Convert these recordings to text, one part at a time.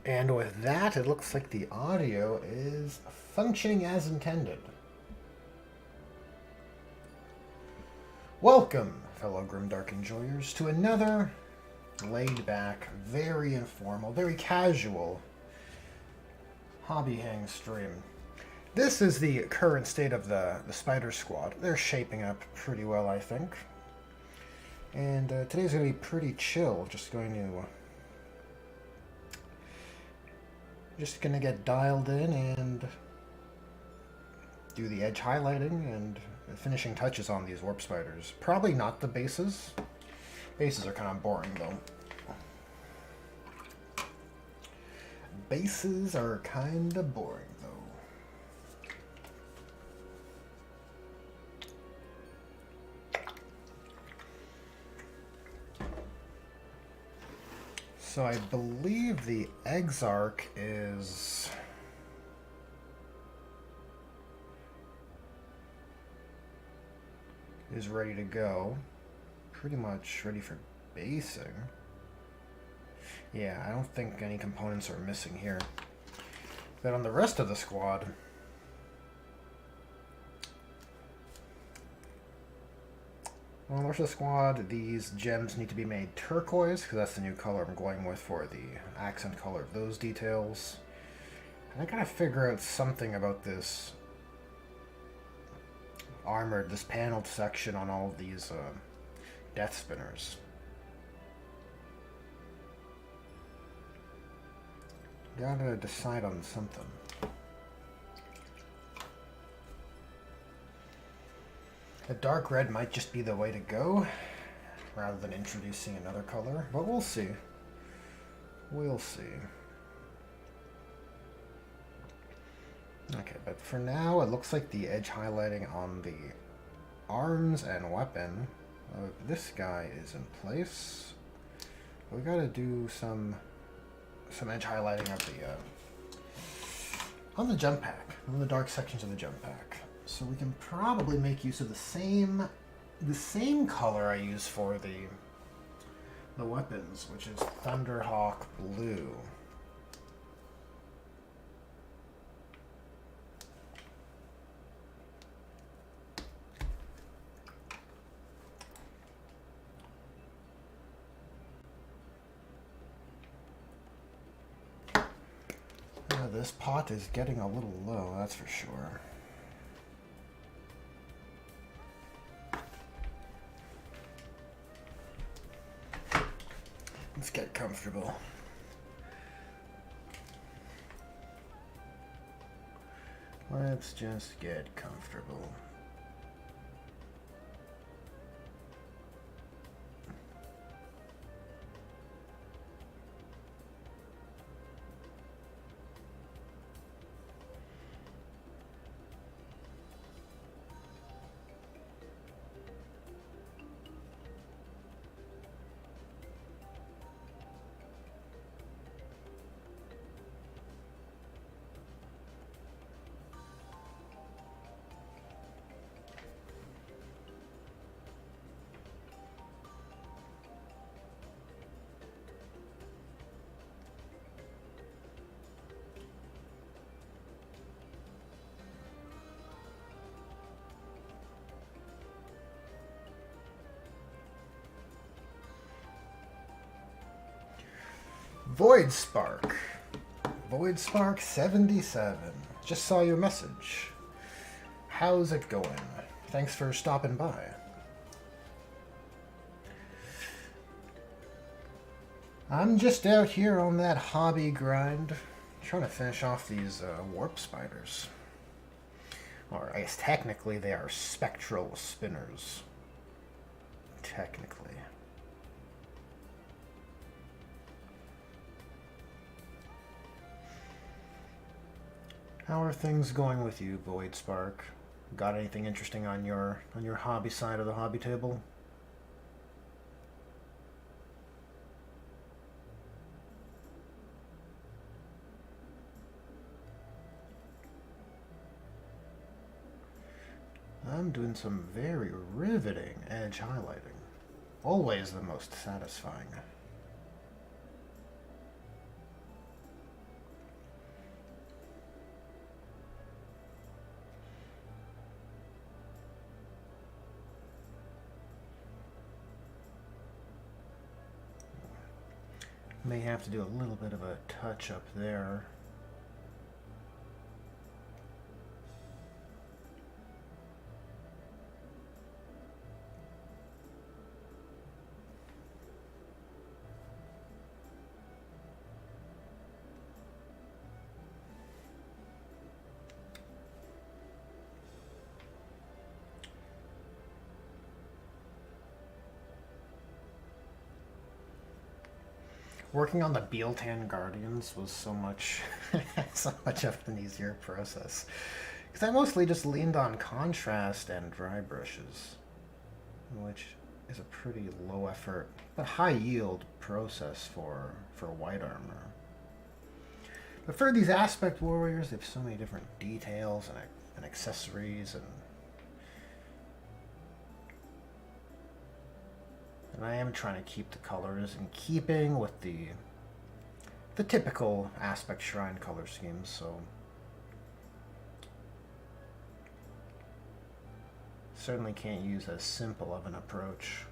And with that, it looks like the audio is functioning as intended. Welcome, fellow Grimdark enjoyers, to another laid-back, very informal, very casual hobby hang stream. This is the current state of the Spider Squad. They're shaping up pretty well, I think. And today's going to be pretty chill. Just gonna get dialed in and do the edge highlighting and finishing touches on these warp spiders. Probably not the bases. Bases are kind of boring though. Bases are kind of boring though. So I believe the Exarch is ready to go. Pretty much ready for basing. Yeah, I don't think any components are missing here. But on the rest of the squad, these gems need to be made turquoise, because that's the new color I'm going with for the accent color of those details. And I gotta figure out something about this armored, this paneled section on all of these death spinners. Gotta decide on something. A dark red might just be the way to go, rather than introducing another color, but we'll see. We'll see. Okay, but for now, it looks like the edge highlighting on the arms and weapon of this guy is in place. We gotta do some edge highlighting of the on the jump pack, on the dark sections of the jump pack. So we can probably make use of the same color I use for the weapons, which is Thunderhawk Blue. This pot is getting a little low, that's for sure. Let's get comfortable. Let's just get comfortable. Void Spark. Void Spark 77. Just saw your message. How's it going? Thanks for stopping by. I'm just out here on that hobby grind, trying to finish off these warp spiders. Or I guess technically they are spectral spinners. Technically. How are things going with you, Void Spark? Got anything interesting on your hobby side of the hobby table? I'm doing some very riveting edge highlighting. Always the most satisfying. May have to do a little bit of a touch up there. Working on the Bealtan Guardians was so much of an easier process. Because I mostly just leaned on contrast and dry brushes, which is a pretty low effort but high yield process for white armor. But for these aspect warriors, they have so many different details and accessories, and I am trying to keep the colors in keeping with the typical aspect shrine color schemes, so certainly can't use as simple of an approach.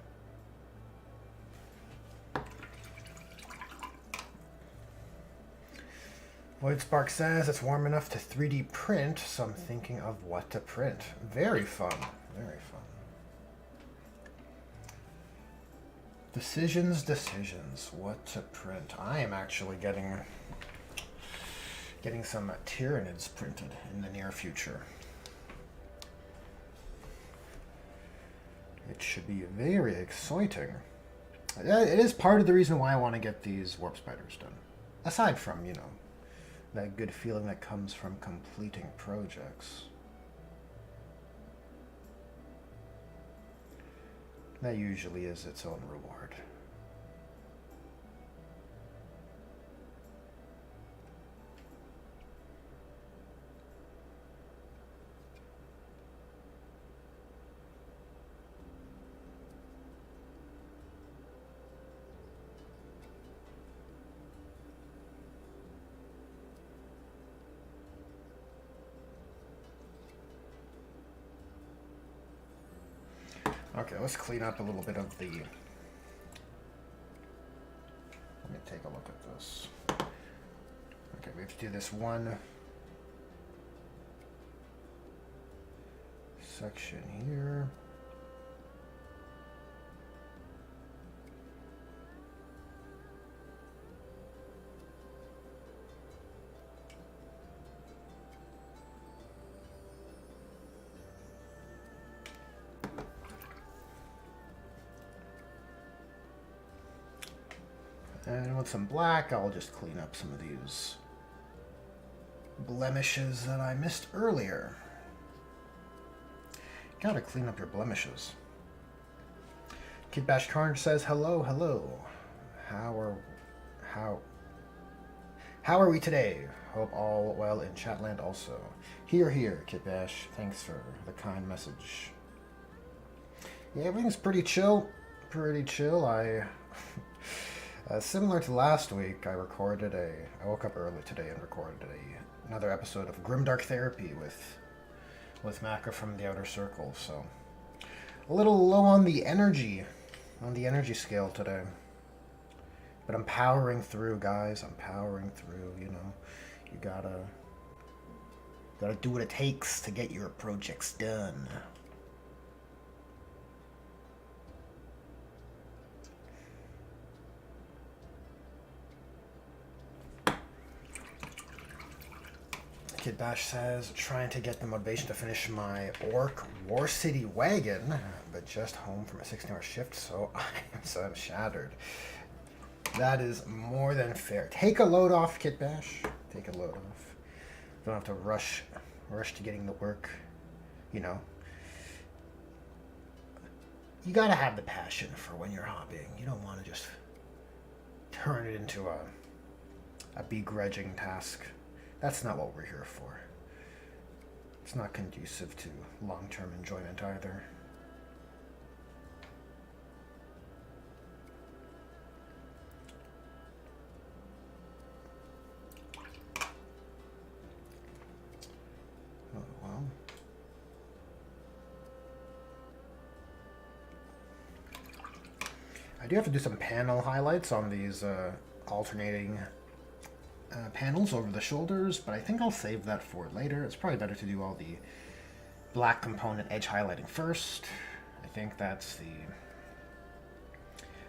Void Spark says it's warm enough to 3D print, so I'm thinking of what to print. Very fun, very fun. Decisions, what to print. I am actually getting some Tyranids printed in the near future. It should be very exciting. It is part of the reason why I want to get these Warp Spiders done. Aside from, you know, that good feeling that comes from completing projects. That usually is its own reward. Okay, let's clean up a little bit of the... Let me take a look at this. Okay, we have to do this one section here. And with some black, I'll just clean up some of these blemishes that I missed earlier. Gotta clean up your blemishes. Kid Bash Carnage says, hello, hello. How are we today? Hope all well in Chatland also. Here, Kid Bash. Thanks for the kind message. Yeah, everything's pretty chill. Similar to last week, I woke up early today and recorded another episode of Grimdark Therapy with Maka from the Outer Circle, so a little low on the energy scale today. But I'm powering through, guys. I'm powering through, you know. You gotta do what it takes to get your projects done. Kid Bash says, trying to get the motivation to finish my Orc War City wagon, but just home from a 16-hour shift, so I'm shattered. That is more than fair. Take a load off, Kid Bash. Take a load off. Don't have to rush to getting the work, you know. You gotta have the passion for when you're hobbying. You don't want to just turn it into a begrudging task. That's not what we're here for. It's not conducive to long-term enjoyment either. Oh, well. I do have to do some panel highlights on these alternating panels over the shoulders, but I think I'll save that for later. It's probably better to do all the black component edge highlighting first. I think that's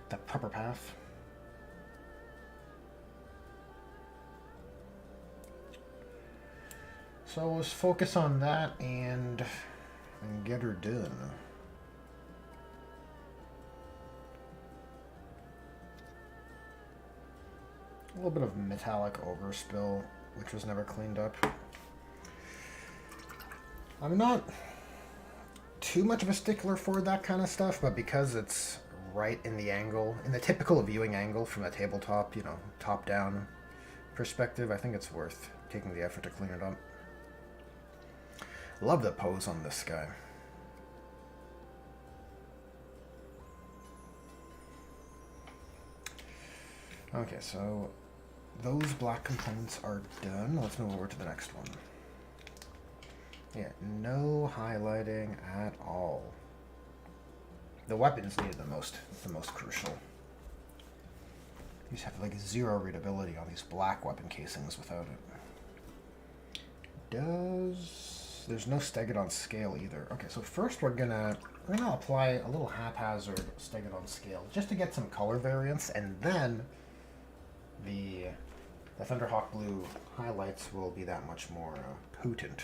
the proper path. So let's focus on that and get her done. A little bit of metallic overspill, which was never cleaned up. I'm not too much of a stickler for that kind of stuff, but because it's right in the angle, in the typical viewing angle from a tabletop, you know, top-down perspective, I think it's worth taking the effort to clean it up. Love the pose on this guy. Okay, so those black components are done. Let's move over to the next one. Yeah, no highlighting at all. The weapons needed the most crucial. These have like zero readability on these black weapon casings without it. There's no Stegadon scale either. Okay, so first we're gonna apply a little haphazard Stegadon scale just to get some color variance, and then the Thunderhawk blue highlights will be that much more potent.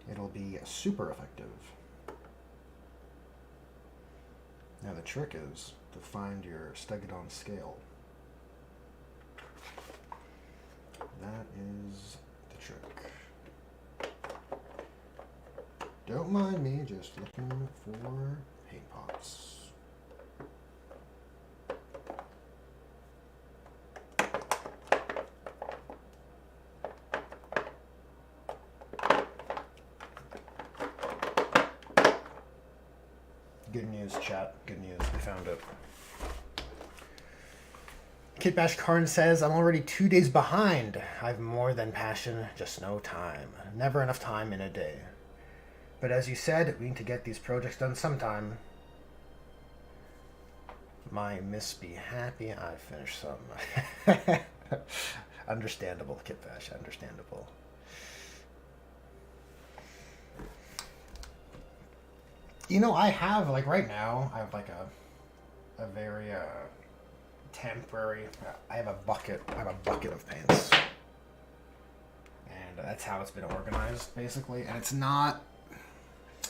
It'll be super effective. Now the trick is to find your Stegadon scale. That is the trick. Don't mind me, just looking for paint pots. Good news, chat. Good news. We found it. Kitbash Karn says, I'm already 2 days behind. I've more than passion, just no time. Never enough time in a day. But as you said, we need to get these projects done sometime. My miss be happy I finished some. Understandable, Kitbash. Understandable. You know, I have, like, right now, I have, like, a very, temporary, I have a bucket of paints. And that's how it's been organized, basically. And it's not,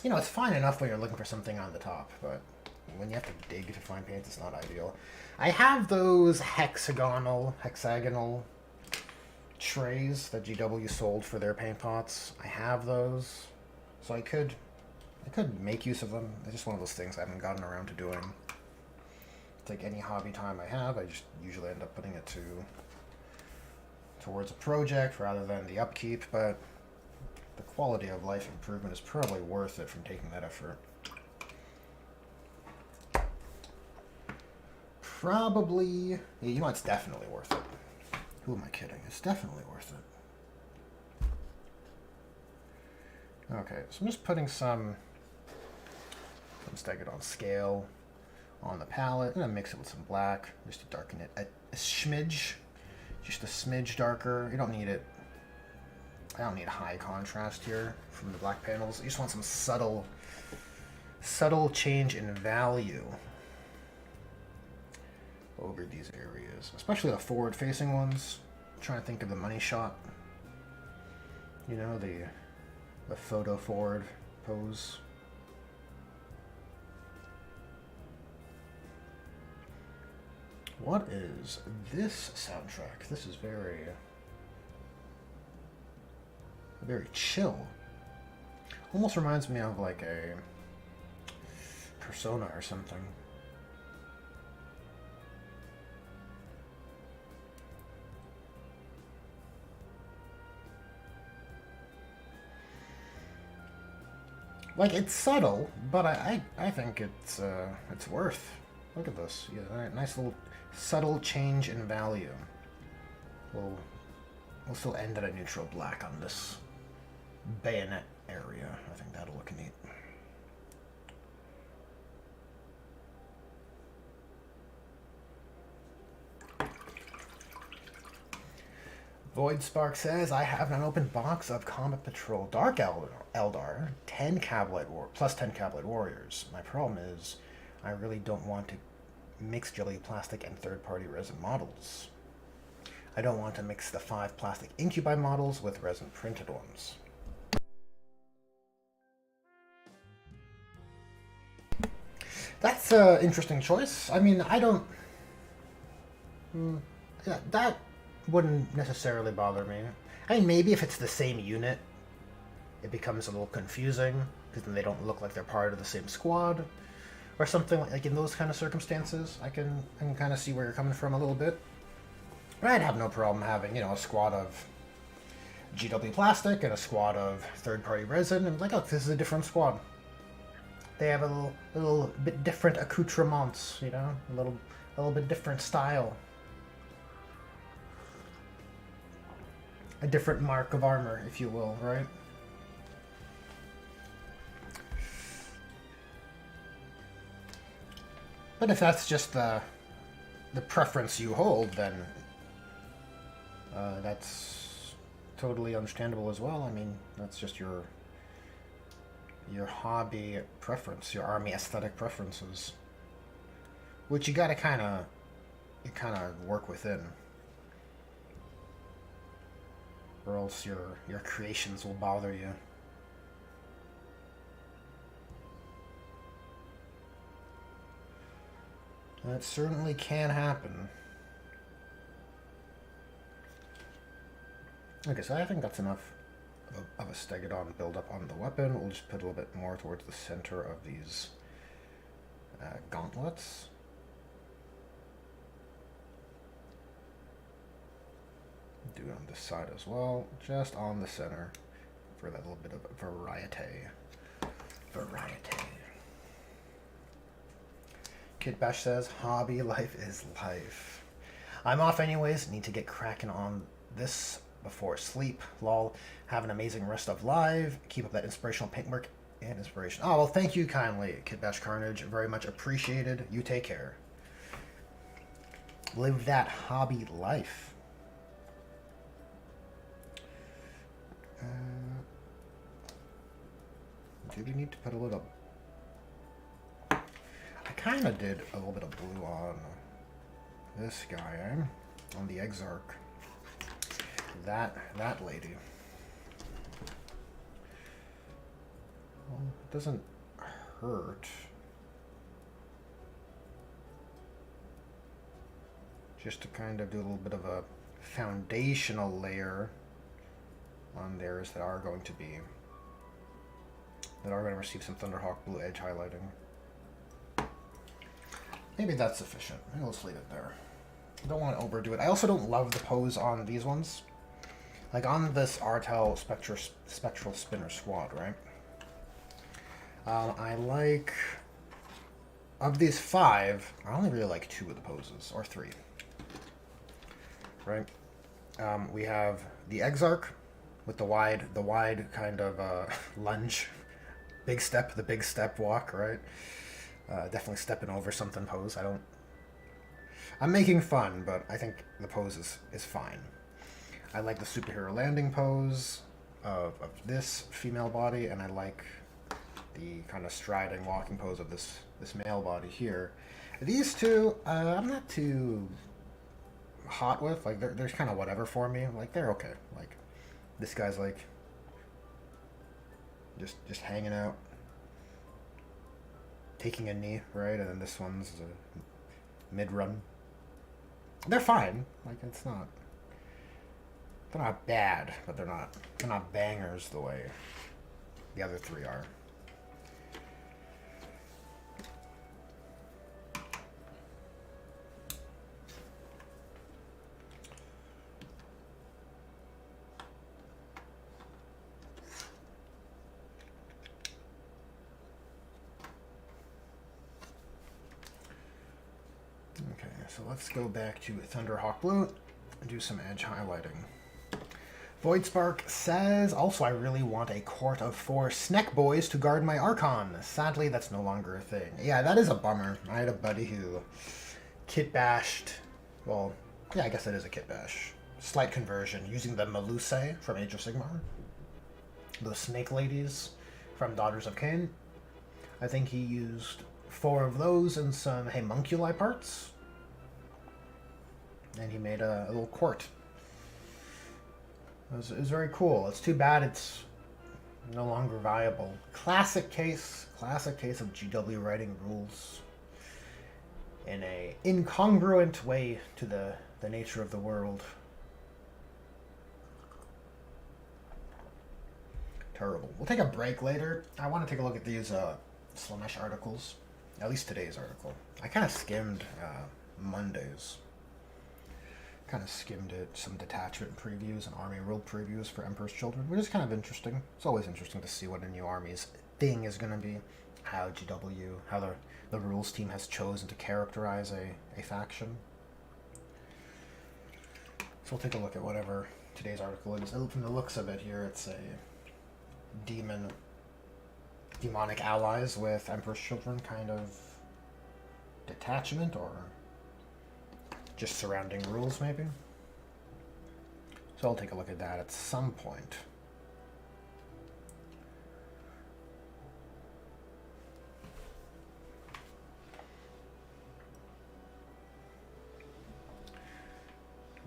you know, it's fine enough when you're looking for something on the top, but when you have to dig to find paints, it's not ideal. I have those hexagonal trays that GW sold for their paint pots. I have those, so I could make use of them. It's just one of those things I haven't gotten around to doing. It's like any hobby time I have, I just usually end up putting it towards a project rather than the upkeep, but the quality of life improvement is probably worth it from taking that effort. Probably, yeah, you know, it's definitely worth it. Who am I kidding? It's definitely worth it. Okay, so I'm just putting some Stegadon scale on the palette, and then mix it with some black just to darken it a smidge, just a smidge darker. You don't need it. I don't need high contrast here from the black panels. You just want some subtle change in value over these areas, especially the forward-facing ones. I'm trying to think of the money shot. You know, the photo forward pose. What is this soundtrack? This is very chill. Almost reminds me of like a Persona or something. Like, it's subtle, but I think it's worth. Look at this. Yeah, nice little subtle change in value. We'll still end at a neutral black on this bayonet area. I think that'll look neat. Void Spark says, I have an open box of Combat Patrol Dark Eldar, 10 plus 10 Cavalid Warriors. My problem is, I really don't want to mix jelly plastic and third-party resin models. I don't want to mix the 5 plastic incubi models with resin printed ones. That's an interesting choice. I mean, I don't... yeah, that wouldn't necessarily bother me. I mean, maybe if it's the same unit, it becomes a little confusing, because then they don't look like they're part of the same squad, or something like in those kind of circumstances. I can kind of see where you're coming from a little bit. But I'd have no problem having, you know, a squad of GW plastic and a squad of third-party resin, and like, oh, this is a different squad. They have a little bit different accoutrements, you know, a little bit different style. A different mark of armor, if you will, right? But if that's just the preference you hold, then that's totally understandable as well. I mean, that's just your hobby preference, your army aesthetic preferences, which you gotta kind of work within, or else your creations will bother you. That certainly can happen. Okay, so I think that's enough of a Stegodon build-up on the weapon. We'll just put a little bit more towards the center of these gauntlets. Do it on this side as well, just on the center for that little bit of variety. Kid Bash says, hobby life is life. I'm off anyways, need to get cracking on this before sleep. Lol. Have an amazing rest of live. Keep up that inspirational paintwork and inspiration. Oh, well, thank you kindly, Kid Bash Carnage. Very much appreciated. You take care. Live that hobby life. Do we need to put a little... I kind of did a little bit of blue on this guy, on the Exarch. That lady. Well, it doesn't hurt. Just to kind of do a little bit of a foundational layer on theirs that are going to receive some Thunderhawk blue edge highlighting. Maybe that's sufficient. Maybe let's leave it there. I don't want to overdo it. I also don't love the pose on these ones. Like on this Artel Spectral Spinner Squad, right? I like... Of these 5, I only really like 2 of the poses, or 3. Right? We have the Exarch with the wide kind of lunge. The big step walk, right? Definitely stepping over something pose. I'm making fun, but I think the pose is fine. I like the superhero landing pose of this female body, and I like the kind of striding walking pose of this male body here. These two, I'm not too hot with. Like, they're kind of whatever for me. Like, they're okay. Like, this guy's like just hanging out, taking a knee, right? And then this one's a mid-run. They're fine. Like, they're not bad, but they're not bangers the way the other 3 are. Okay, so let's go back to Thunderhawk Blue and do some edge highlighting. Voidspark says, also I really want a court of 4 Sneck boys to guard my Archon. Sadly, that's no longer a thing. Yeah, that is a bummer. I had a buddy who kit bashed, well, yeah, I guess it is a kit bash. slight conversion using the Melusai from Age of Sigmar, those snake ladies from Daughters of Cain. I think he used 4 of those and some homunculi parts, and he made a little court. It was very cool. It's too bad it's no longer viable. Classic case of GW writing rules in a incongruent way to the nature of the world. Terrible. We'll take a break later. I want to take a look at these Slaanesh articles. At least today's article. I kind of skimmed Monday's. Kind of skimmed it, some detachment previews and army rule previews for Emperor's Children, which is kind of interesting. It's always interesting to see what a new army's thing is going to be. How the rules team has chosen to characterize a faction. So we'll take a look at whatever today's article is. From the looks of it here, it's a demonic allies with Emperor's Children kind of detachment, or just surrounding rules maybe. So I'll take a look at that at some point.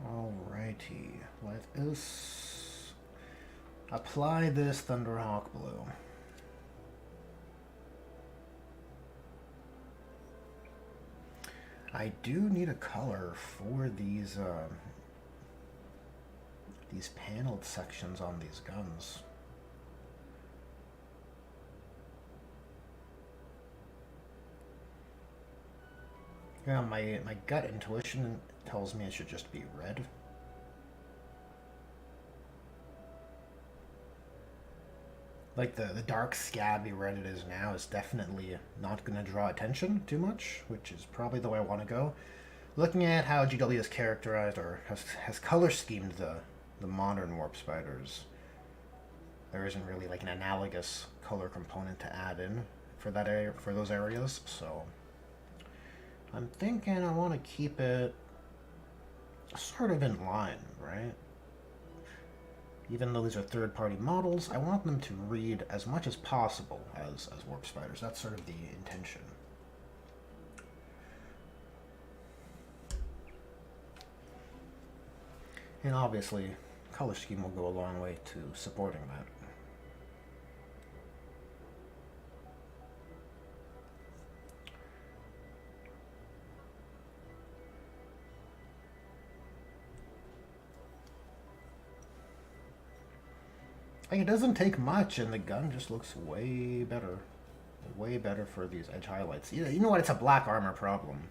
Alrighty, let us apply this Thunderhawk Blue. I do need a color for these paneled sections on these guns. Yeah, my gut intuition tells me it should just be red. Like the dark scabby red it is now is definitely not going to draw attention too much, which is probably the way I want to go. Looking at how GW has characterized or has color schemed the modern Warp Spiders, there isn't really like an analogous color component to add in for that area, for those areas. So I'm thinking I want to keep it sort of in line, right? Even though these are third-party models, I want them to read as much as possible as Warp Spiders. That's sort of the intention. And obviously, color scheme will go a long way to supporting that. Like, it doesn't take much, and the gun just looks way better. Way better for these edge highlights. You know what? It's a black armor problem.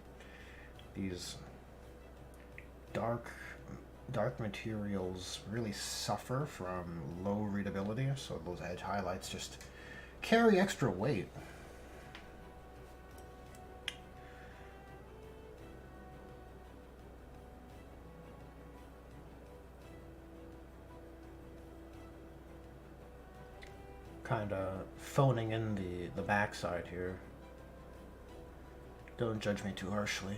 These dark materials really suffer from low readability, so those edge highlights just carry extra weight. Kind of phoning in the backside here. Don't judge me too harshly.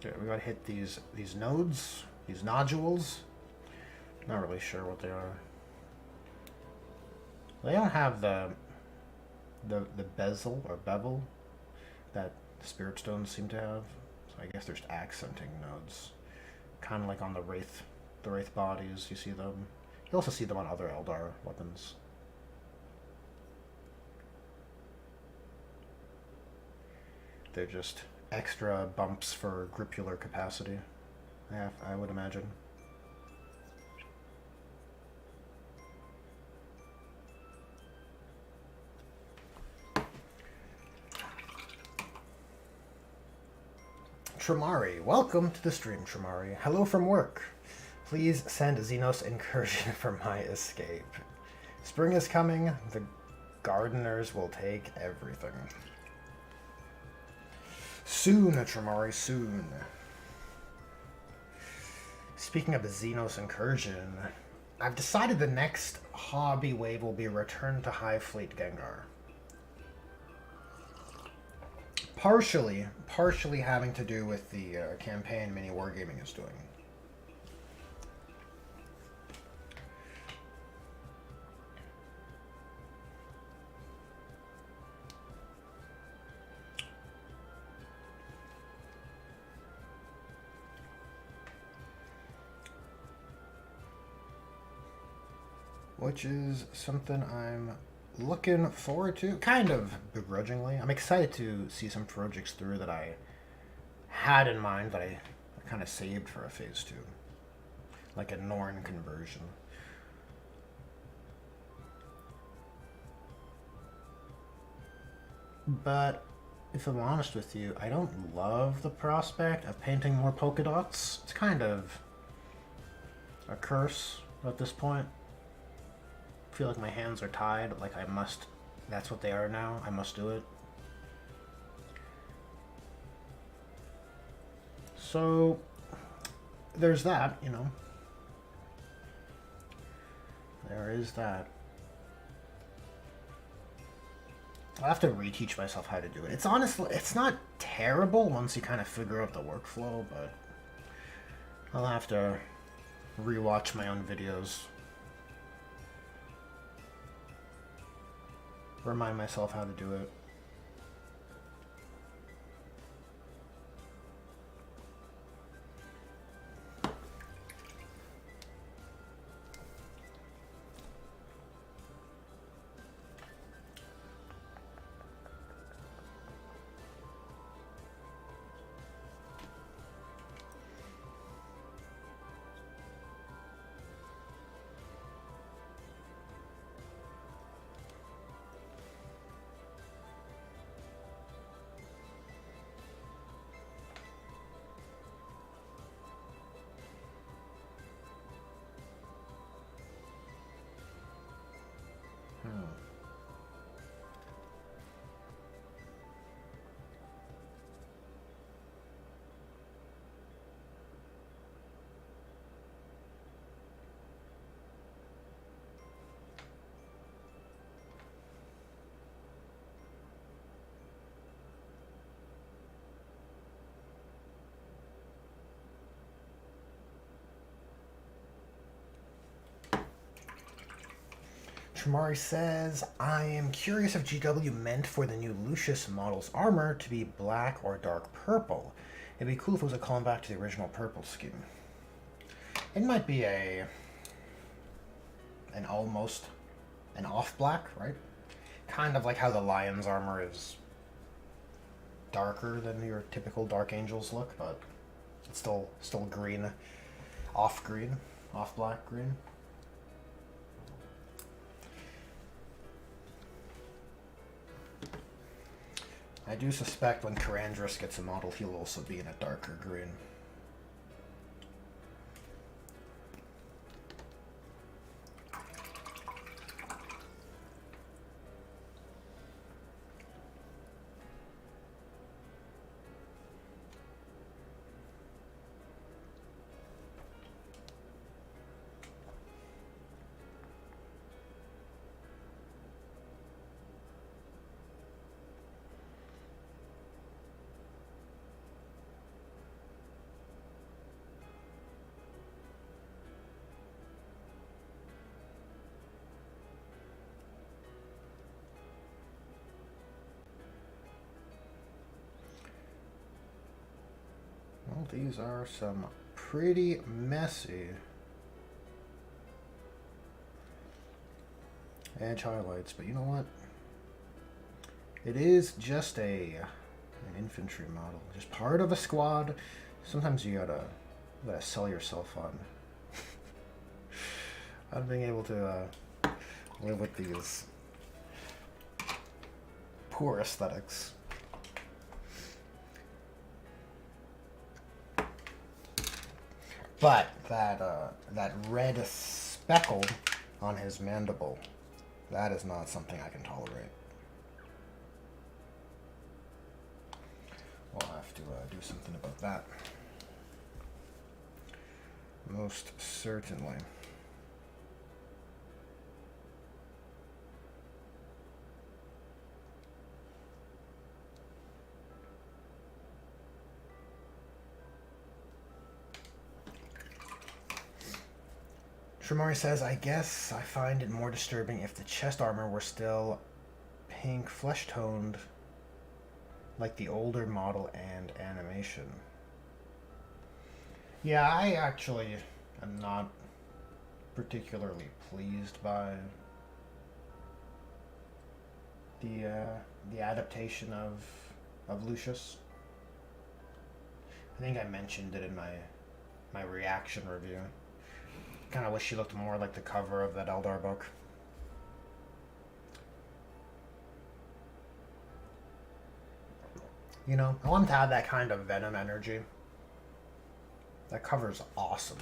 Okay, we gotta hit these nodes, these nodules. Not really sure what they are. They don't have the bezel or bevel that Spirit Stones seem to have. So I guess they're just accenting nodes. Kind of like on the Wraith bodies, you see them. You also see them on other Eldar weapons. They're just extra bumps for grippular capacity, I would imagine. Tramari, welcome to the stream, Tramari. Hello from work. Please send Xenos Incursion for my escape. Spring is coming. The gardeners will take everything. Soon, Tramari, soon. Speaking of the Xenos Incursion, I've decided the next hobby wave will be Return to Hive Fleet Gengar. partially having to do with the campaign Mini Wargaming is doing. Which is something I'm looking forward to, kind of begrudgingly. I'm excited to see some projects through that I had in mind that I kind of saved for a phase 2, like a Norn conversion. But if I'm honest with you, I don't love the prospect of painting more polka dots. It's kind of a curse at this point. I feel like my hands are tied, like I must, that's what they are now, I must do it. So, there's that, you know. There is that. I'll have to reteach myself how to do it. It's honestly, it's not terrible once you kind of figure out the workflow, but I'll have to rewatch my own videos. Remind myself how to do it. Tramari says, I am curious if GW meant for the new Lucius model's armor to be black or dark purple. It'd be cool if it was a callback to the original purple scheme. It might be an off black, right? Kind of like how the Lion's armor is darker than your typical Dark Angels look, but it's still green, off black green. I do suspect when Karandras gets a model, he'll also be in a darker green. Well, these are some pretty messy edge highlights, but you know what? It is just an infantry model, just part of a squad. Sometimes you gotta sell yourself on being able to live with these poor aesthetics. But that red speckle on his mandible, that is not something I can tolerate. We'll have to do something about that. Most certainly. Tremori says, I guess I find it more disturbing if the chest armor were still pink flesh toned like the older model and animation. Yeah, I actually am not particularly pleased by the adaptation of Lucius. I think I mentioned it in my reaction review. Kind of wish she looked more like the cover of that Eldar book. You know, I want to have that kind of Venom energy. That cover's awesome.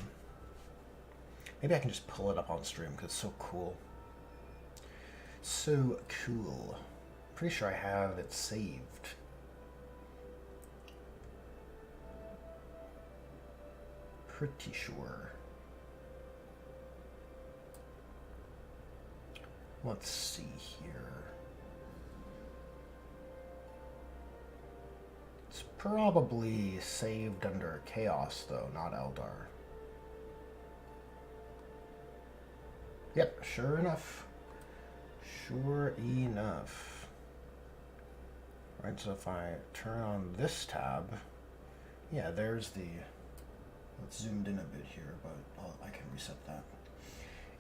Maybe I can just pull it up on stream because it's so cool. So cool. Pretty sure I have it saved. Pretty sure. Let's see here. It's probably saved under Chaos, though, not Eldar. Yep, sure enough. Sure enough. Right, so if I turn on this tab, yeah, there's the... It's zoomed in a bit here, but I can reset that.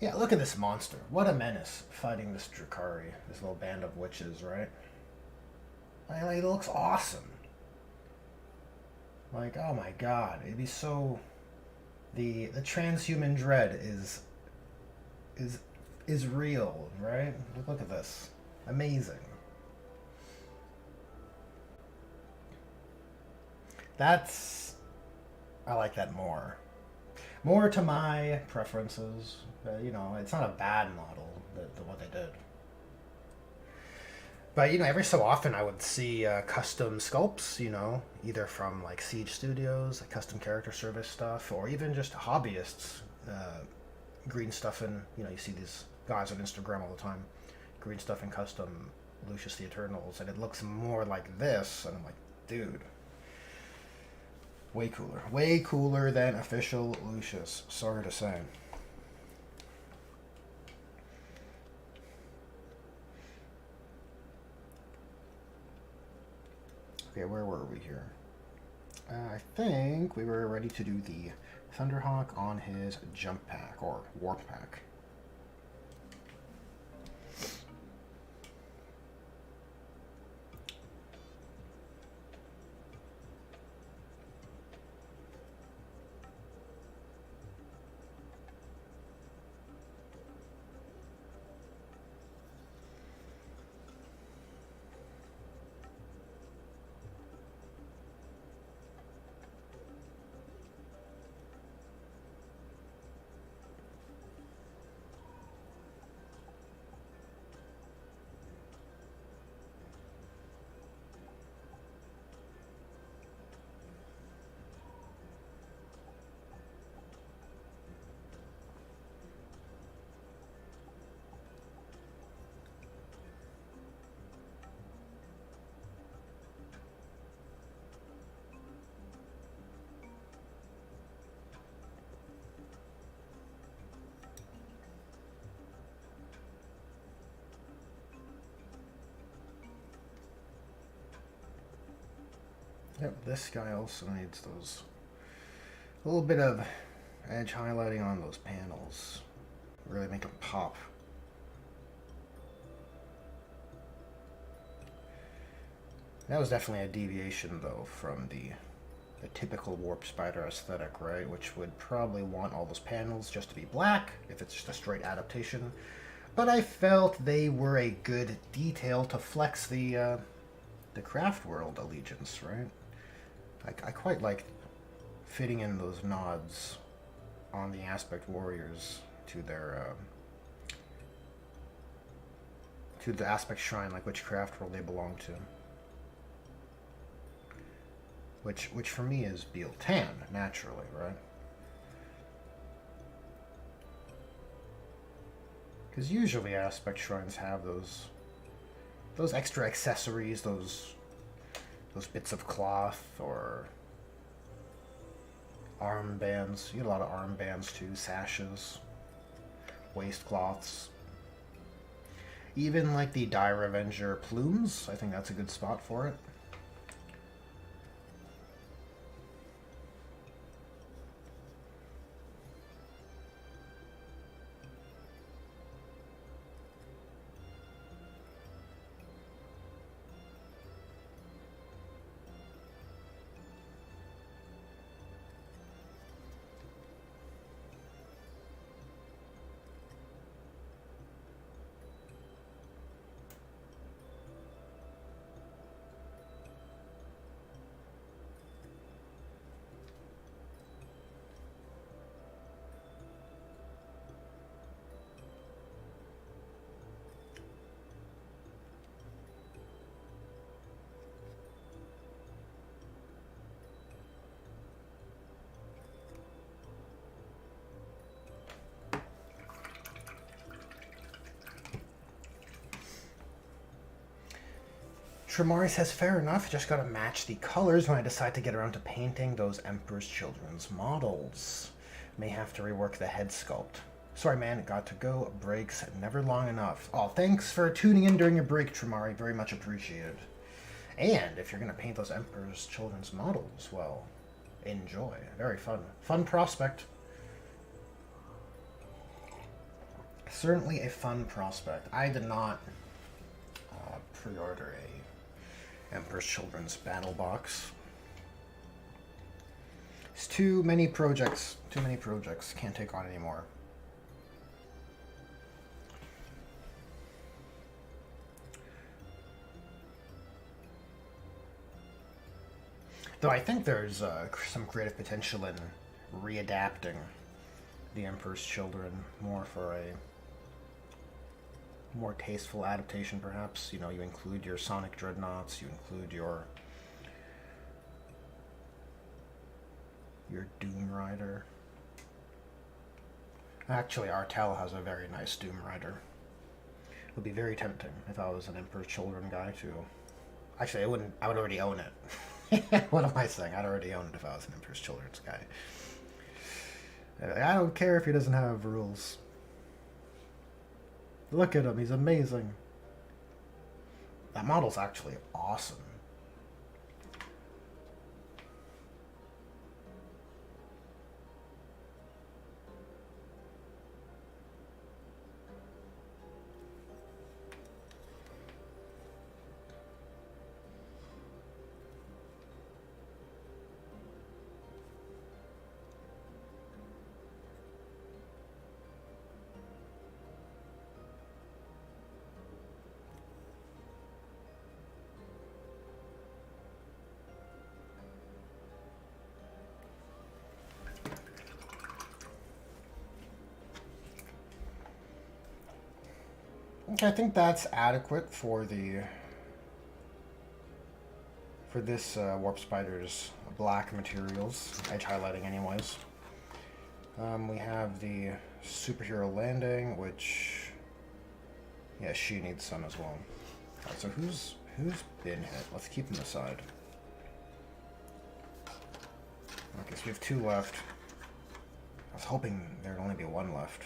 Yeah, look at this monster. What a menace fighting this Drukhari, this little band of witches, right? Like, it looks awesome. Like, oh my god, it'd be so... The transhuman dread is real, right? Look at this. Amazing. I like that more. More to my preferences. You know, it's not a bad model, what they did. But, you know, every so often I would see custom sculpts, you know, either from, like, Siege Studios, like custom character service stuff, or even just hobbyists green stuffing. You know, you see these guys on Instagram all the time, green stuffing custom Lucius the Eternals, and it looks more like this, and I'm like, dude, way cooler than official Lucius, sorry to say. Okay, where were we here? I think we were ready to do the Thunderhawk on his jump pack, or warp pack. Yep, this guy also needs those, a little bit of edge highlighting on those panels. Really make them pop. That was definitely a deviation, though, from the typical Warp Spider aesthetic, right? Which would probably want all those panels just to be black, if it's just a straight adaptation. But I felt they were a good detail to flex the Craftworld allegiance, right? I quite like fitting in those nods on the Aspect Warriors to their to the Aspect Shrine, like which Craftworld they belong to. Which for me is Biel-Tan, naturally, right? Because usually Aspect Shrines have those extra accessories, those bits of cloth or armbands. You get a lot of armbands too, sashes. waistcloths. Even like the Dire Avenger plumes, I think that's a good spot for it. Tramari says, fair enough, just gotta match the colors when I decide to get around to painting those Emperor's Children's models. May have to rework the head sculpt. Sorry man, got to go, breaks never long enough. Oh, thanks for tuning in during your break, Tramari, very much appreciated. And if you're gonna paint those Emperor's Children's models, well, enjoy. Very fun. Fun prospect. Certainly a fun prospect. I did not pre-order a Emperor's Children's battle box. It's too many projects. Too many projects. Can't take on anymore. Though I think there's some creative potential in readapting the Emperor's Children more for a more tasteful adaptation, perhaps. You know, you include your Sonic Dreadnoughts, you include your Doom Rider. Actually, Artel has a very nice Doom Rider. It would be very tempting if I was an Emperor's Children guy to... Actually, I wouldn't. I would already own it. What am I saying? I'd already own it if I was an Emperor's Children's guy. I don't care if he doesn't have rules. Look at him, he's amazing. That model's actually awesome. Okay, I think that's adequate for this Warp Spider's black materials, edge highlighting anyways. We have the superhero landing, which, yeah, she needs some as well. Alright, so who's been hit? Let's keep them aside. Okay, so we have 2 left. I was hoping there'd only be 1 left.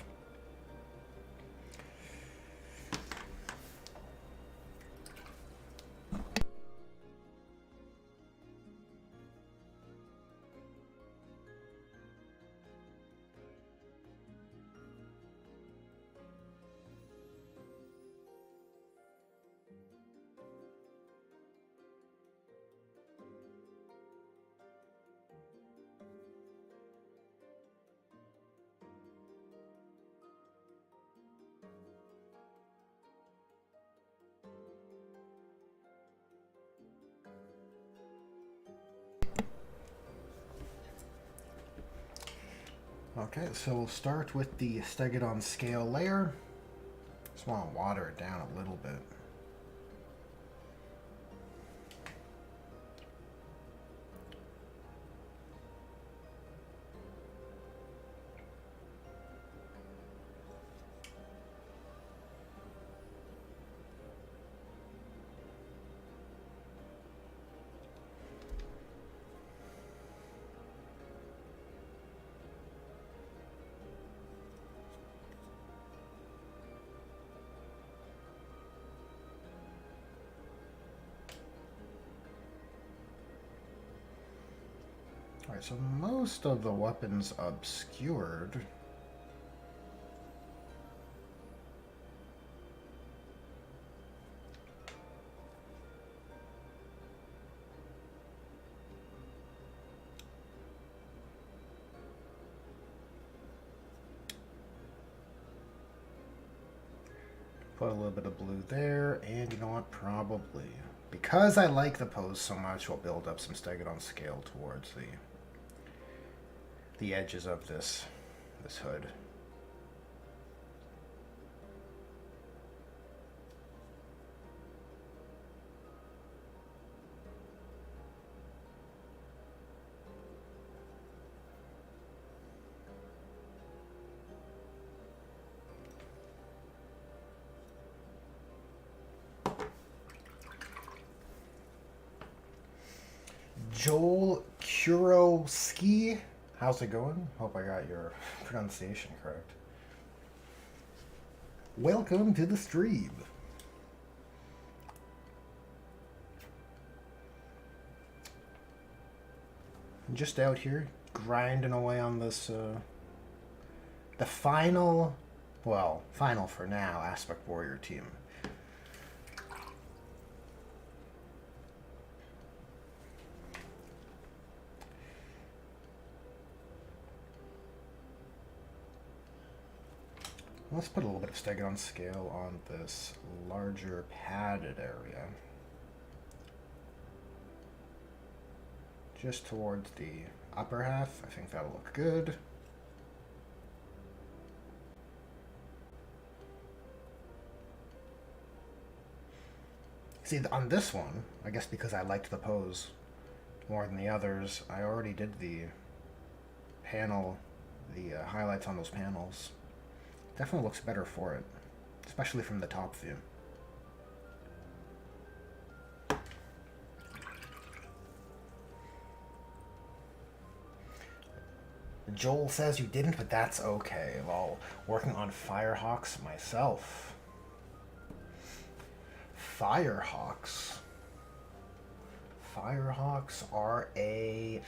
Okay, so we'll start with the Stegodon scale layer. Just want to water it down a little bit. So most of the weapons obscured. Put a little bit of blue there, and you know what? Probably. Because I like the pose so much, we'll build up some Stegodon scale towards the edges of this hood. Joel Kurowski, how's it going? Hope I got your pronunciation correct. Welcome to the stream. I'm just out here grinding away on this, the final, well, final for now, Aspect Warrior team. Let's put a little bit of Stegodon scale on this larger padded area. Just towards the upper half. I think that'll look good. See, on this one, I guess because I liked the pose more than the others, I already did the panel, the highlights on those panels. Definitely looks better for it, especially from the top view. Joel says you didn't, but that's okay. Well, working on Firehawks myself. Firehawks are a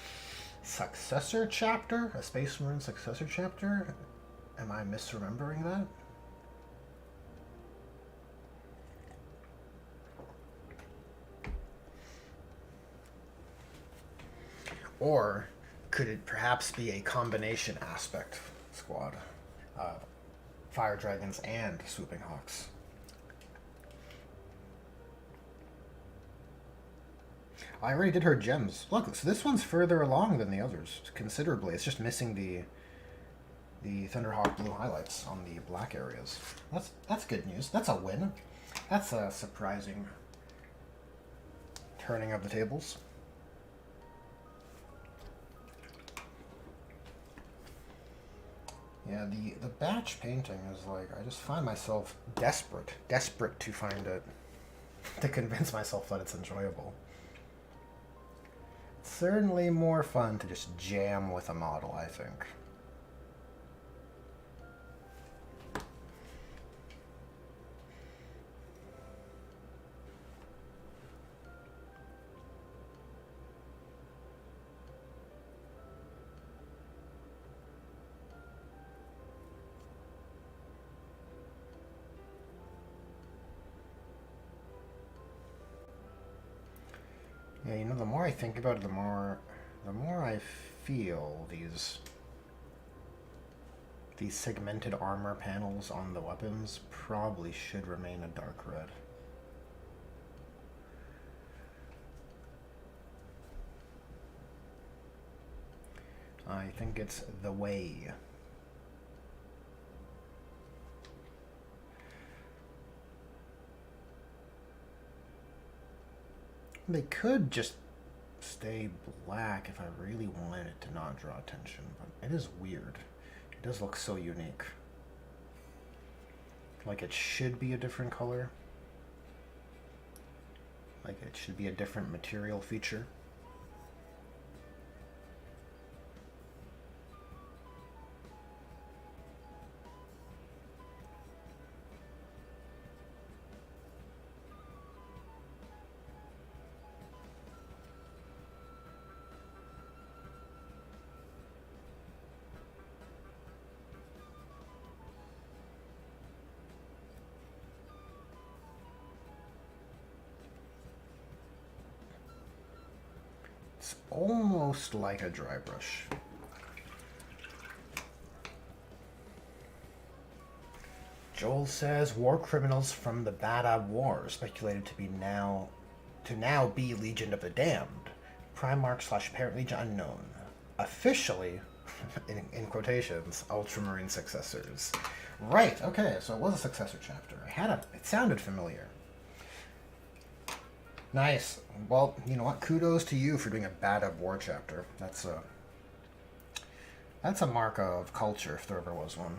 successor chapter, a Space Marine successor chapter. Am I misremembering that? Or could it perhaps be a combination aspect squad? Fire Dragons and Swooping Hawks. I already did her gems. Look, so this one's further along than the others, considerably. It's just missing the Thunderhawk blue highlights on the black areas. That's good news. That's a win. That's a surprising turning of the tables. Yeah, the batch painting is like, I just find myself desperate to find it, to convince myself that it's enjoyable. It's certainly more fun to just jam with a model, I think. Yeah, you know, the more I think about it, the more I feel these segmented armor panels on the weapons probably should remain a dark red. I think it's the way. They could just stay black if I really wanted it to not draw attention, but it is weird. It does look so unique. Like it should be a different color. Like it should be a different material feature. It's almost like a dry brush. Joel says war criminals from the Badab War speculated to now be Legion of the Damned. Primarch / Legion unknown. Officially, in quotations, Ultramarine successors. Right, okay, so it was a successor chapter. It sounded familiar. Nice. Well, you know what? Kudos to you for doing a Badab War chapter. That's a mark of culture, if there ever was one.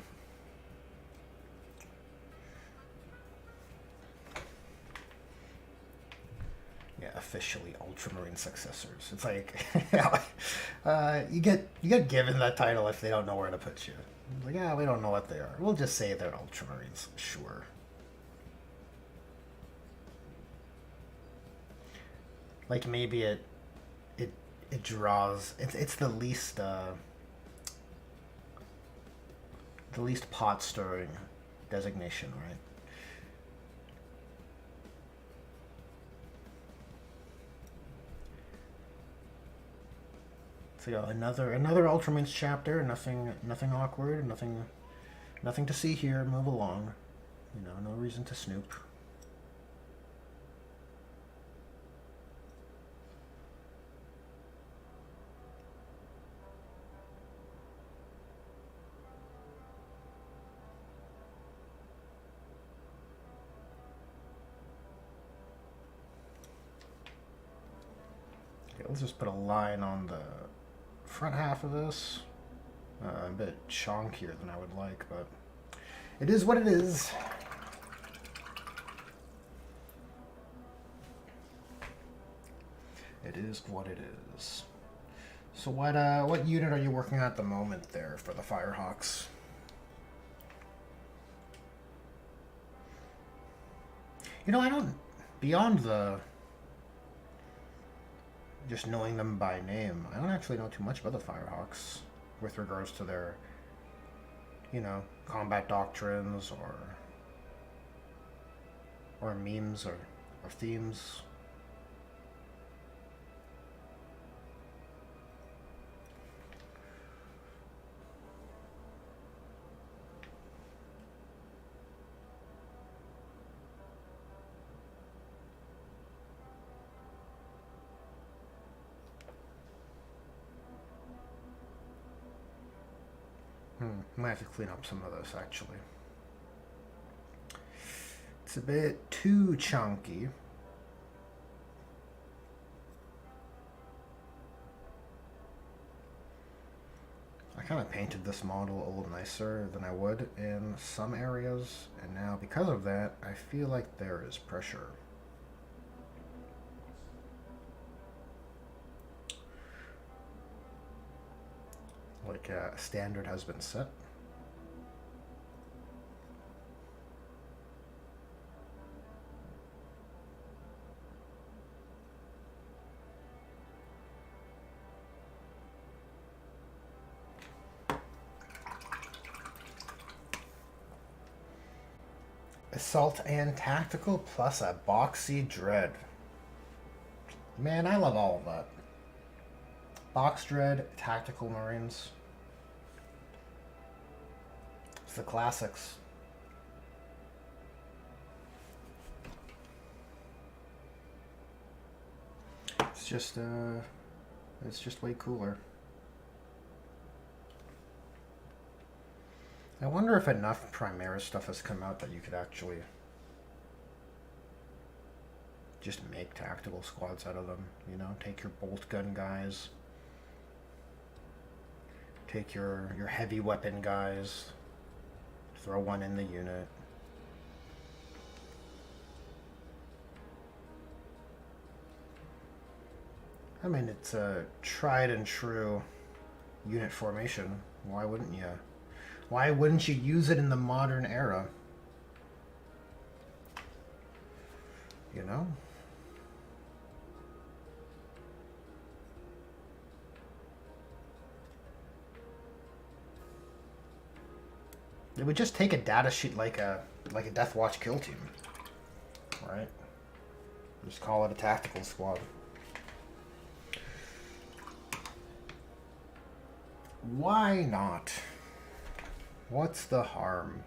Yeah, officially Ultramarine successors. It's like, you get given that title if they don't know where to put you. It's like, yeah, we don't know what they are. We'll just say they're Ultramarines. Sure. Like maybe it draws. It's the least pot stirring designation, right? So yeah, another Ultramarines chapter. Nothing awkward. Nothing to see here. Move along. You know, no reason to snoop. Okay, let's just put a line on the front half of this. A bit chonkier than I would like, but it is what it is. It is what it is. So what unit are you working on at the moment there for the Firehawks? You know, I don't... Beyond the... just knowing them by name, I don't actually know too much about the Firehawks with regards to their, you know, combat doctrines or memes or themes. Might have to clean up some of this, actually. It's a bit too chunky. I kind of painted this model a little nicer than I would in some areas, and now because of that, I feel like there is pressure. Like a standard has been set. Assault and tactical plus a boxy dread. Man, I love all of that. Box dread, tactical marines. It's the classics. It's just way cooler. I wonder if enough Primaris stuff has come out that you could actually just make tactical squads out of them, you know? Take your bolt gun guys, take your heavy weapon guys, throw one in the unit. I mean, it's a tried and true unit formation. Why wouldn't you? Why wouldn't you use it in the modern era? You know? It would just take a data sheet like a Death Watch kill team, right? Just call it a tactical squad. Why not? What's the harm?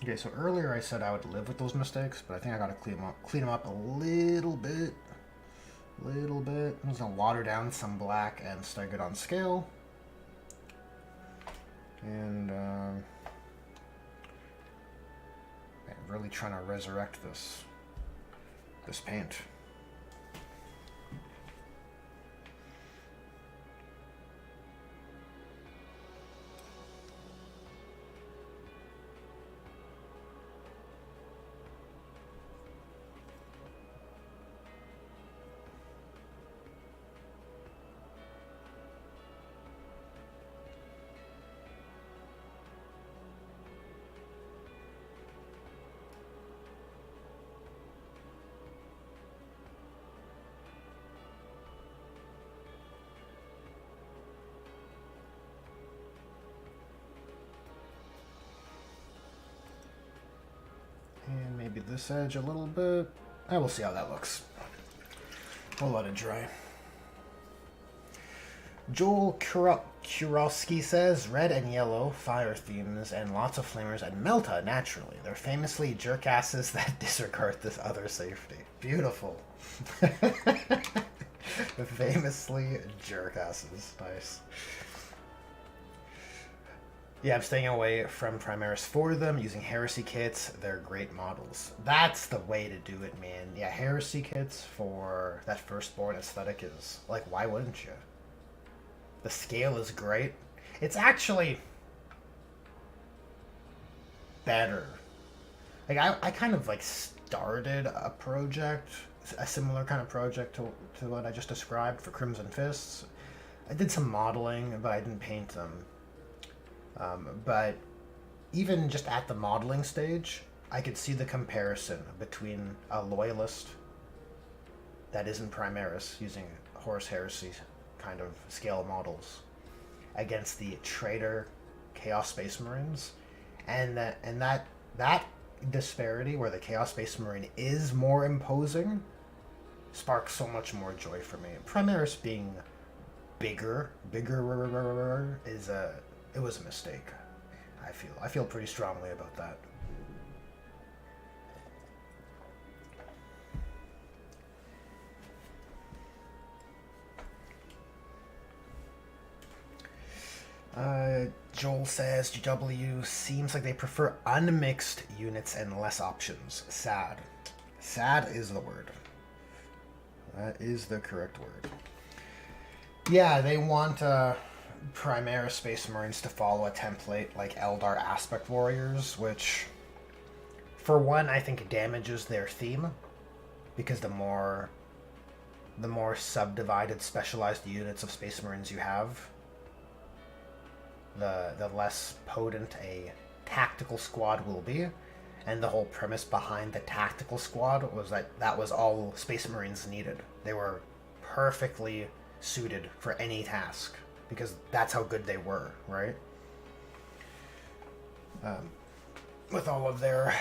Okay, so earlier I said I would live with those mistakes, but I think I gotta clean them up a little bit. I'm just gonna water down some black and stag it on scale. And man, really trying to resurrect this paint. And maybe this edge a little bit. I will see how that looks. We'll let it dry. Joel Kurowski says, red and yellow, fire themes, and lots of flamers, and Melta, naturally. They're famously jerkasses that disregard this other safety. Beautiful. Famously jerkasses. Nice. Yeah, I'm staying away from Primaris for them, using Heresy kits. They're great models. That's the way to do it, man. Yeah, Heresy kits for that Firstborn aesthetic is, like, why wouldn't you? The scale is great. It's actually better. Like, I kind of, like, started a project, a similar kind of project to what I just described for Crimson Fists. I did some modeling, but I didn't paint them. But even just at the modeling stage, I could see the comparison between a Loyalist that isn't Primaris, using Horus Heresy kind of scale models, against the Traitor Chaos Space Marines, and that disparity where the Chaos Space Marine is more imposing sparks so much more joy for me. Primaris being bigger is it was a mistake. I feel pretty strongly about that. Joel says GW seems like they prefer unmixed units and less options. Sad. Sad is the word. That is the correct word. Yeah, they want Primaris Space Marines to follow a template like Eldar Aspect Warriors, which, for one, I think damages their theme, because the more subdivided, specialized units of Space Marines you have, the less potent a tactical squad will be. And the whole premise behind the tactical squad was that was all Space Marines needed. They were perfectly suited for any task, because that's how good they were, right? With all of their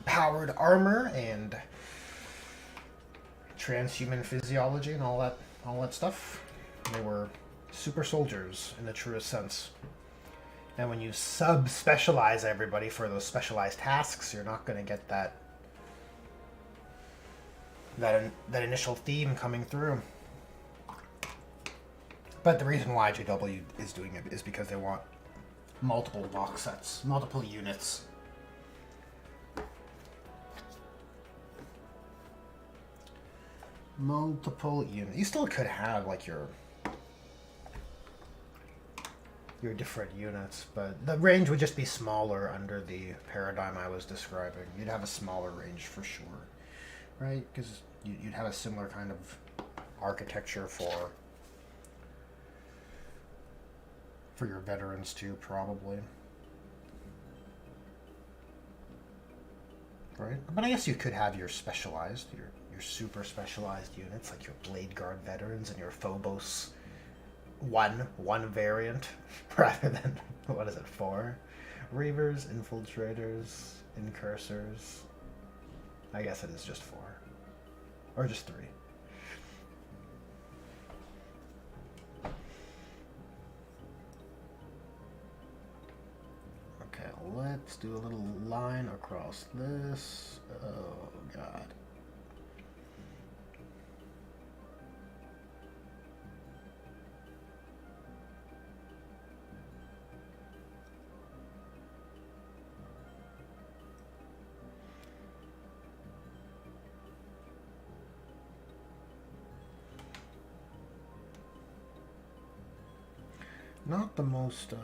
powered armor and transhuman physiology and all that stuff, they were super soldiers in the truest sense. And when you sub-specialize everybody for those specialized tasks, you're not going to get that initial theme coming through. But the reason why JW is doing it is because they want multiple box sets, multiple units. Multiple units. You still could have like your different units, but the range would just be smaller under the paradigm I was describing. You'd have a smaller range for sure, right? Because you'd have a similar kind of architecture for your veterans too, probably. Right? But I guess you could have your specialized, your super specialized units, like your Blade Guard veterans and your Phobos one variant, rather than, what is it, 4? Reavers, Infiltrators, Incursors. I guess it is just 4. Or just 3. let's do a little line across this. Oh, God. Not the most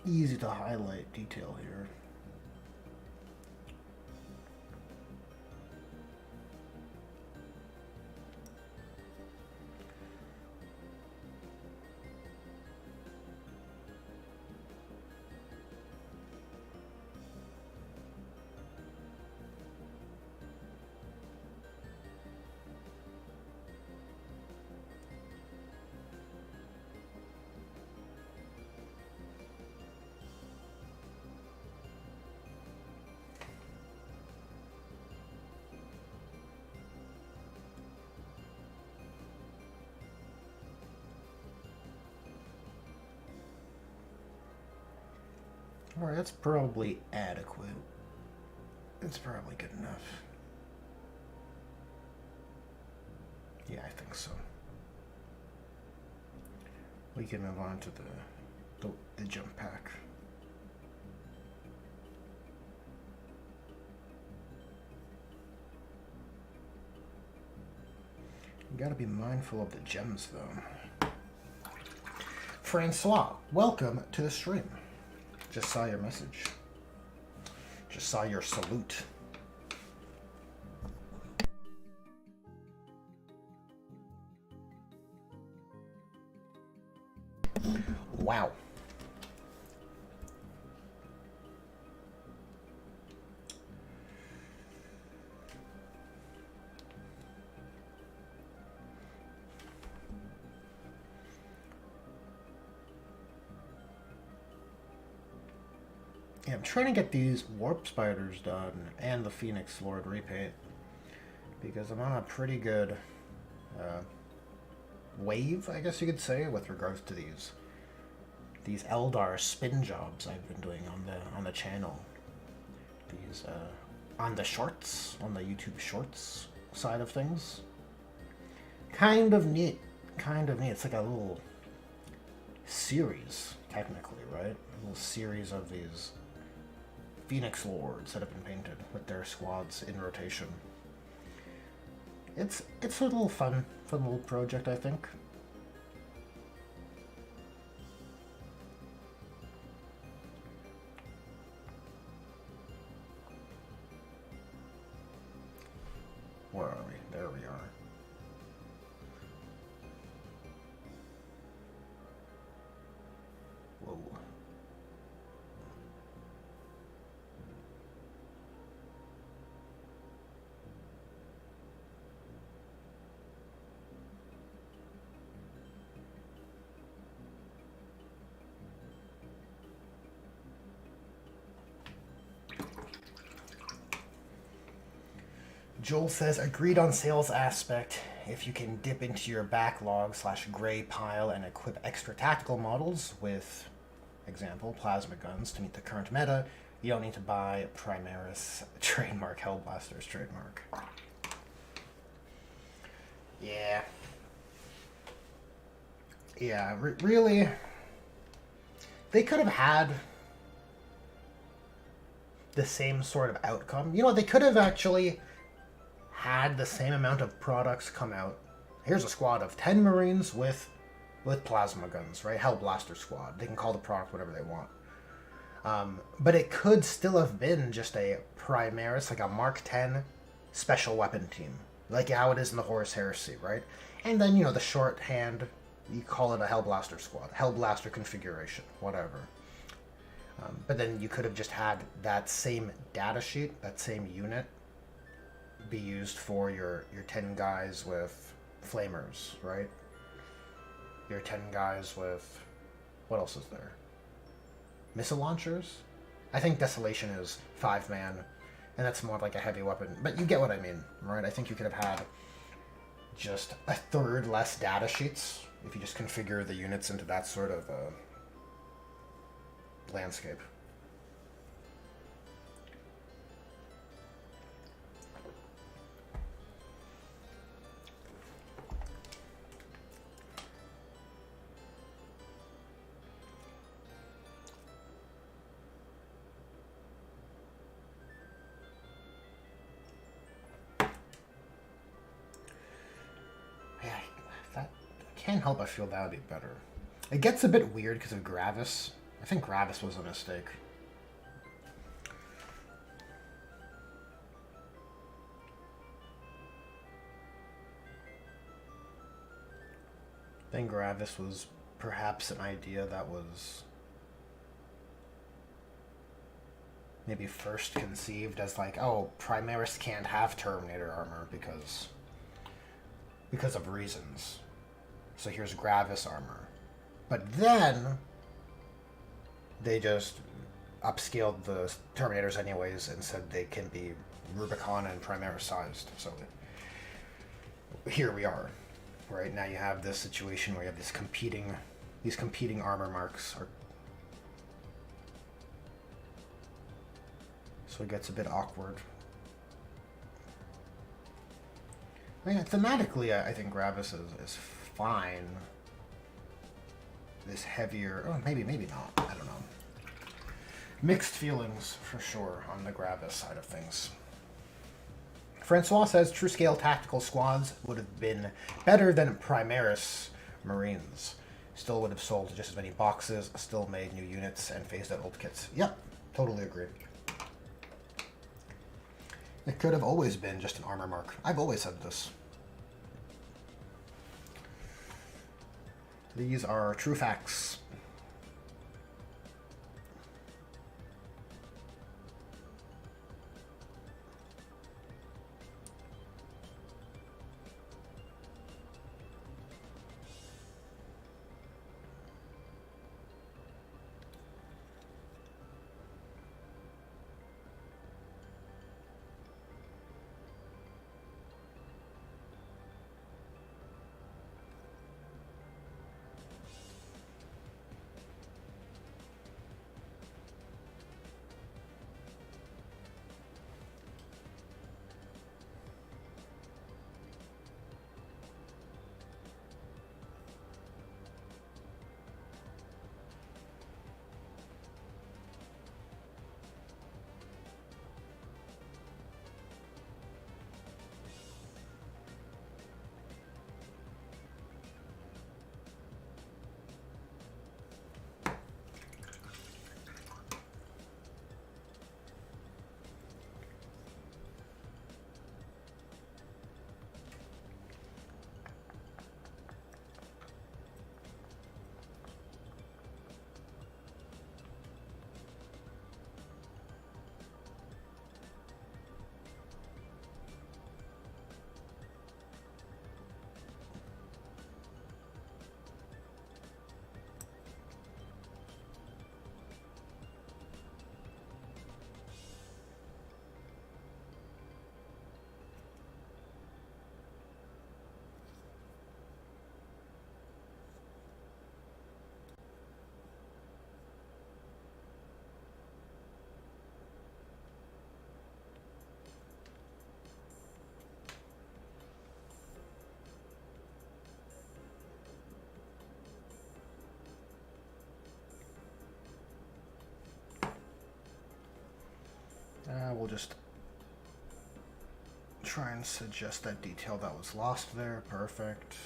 easy to highlight detail here. Alright, that's probably adequate. It's probably good enough. Yeah, I think so. We can move on to the jump pack. You gotta be mindful of the gems, though. Francois, welcome to the stream. Just saw your message. Just saw your salute. Wow. Yeah, I'm trying to get these warp spiders done and the Phoenix Lord repaint because I'm on a pretty good wave, I guess you could say, with regards to these Eldar spin jobs I've been doing on the channel. These on the shorts, on the YouTube Shorts side of things. Kind of neat. Kind of neat. It's like a little series, technically, right? A little series of these Phoenix Lords that have been painted with their squads in rotation. It's a little fun little project, I think. Where are we? There we are. Whoa. Joel says, agreed on sales aspect. If you can dip into your backlog / gray pile and equip extra tactical models with, example, plasma guns to meet the current meta, you don't need to buy Primaris trademark, Hellblaster's trademark. Yeah. Yeah, really, they could have had the same sort of outcome. You know, they could have actually had the same amount of products come out. Here's a squad of 10 Marines with plasma guns, right? Hellblaster squad. They can call the product whatever they want. But it could still have been just a Primaris, like a Mark 10 special weapon team. Like how it is in the Horus Heresy, right? And then, you know, the shorthand, you call it a Hellblaster squad. Hellblaster configuration, whatever. But then you could have just had that same data sheet, that same unit, be used for your 10 guys with flamers, right? Your 10 guys with... what else is there? Missile launchers? I think Desolation is 5-man, and that's more like a heavy weapon. But you get what I mean, right? I think you could have had just a third less data sheets if you just configure the units into that sort of landscape. Yeah, that can't help but feel that would be better. It gets a bit weird because of Gravis. I think Gravis was a mistake. I think Gravis was perhaps an idea that was maybe first conceived as like, oh, Primaris can't have Terminator armor because of reasons. So here's Gravis armor. But then they just upscaled the Terminators anyways and said they can be Rubicon and Primaris sized. So here we are. Right now you have this situation where you have these competing armor marks. So it gets a bit awkward. I mean, thematically, I think Gravis is fine. This heavier... Oh, maybe not. I don't know. Mixed feelings, for sure, on the Gravis side of things. Francois says true-scale tactical squads would have been better than Primaris Marines. Still would have sold just as many boxes, still made new units, and phased out old kits. Yep, totally agree. It could have always been just an armor mark. I've always said this. These are true facts. We'll just try and suggest that detail that was lost there. Perfect.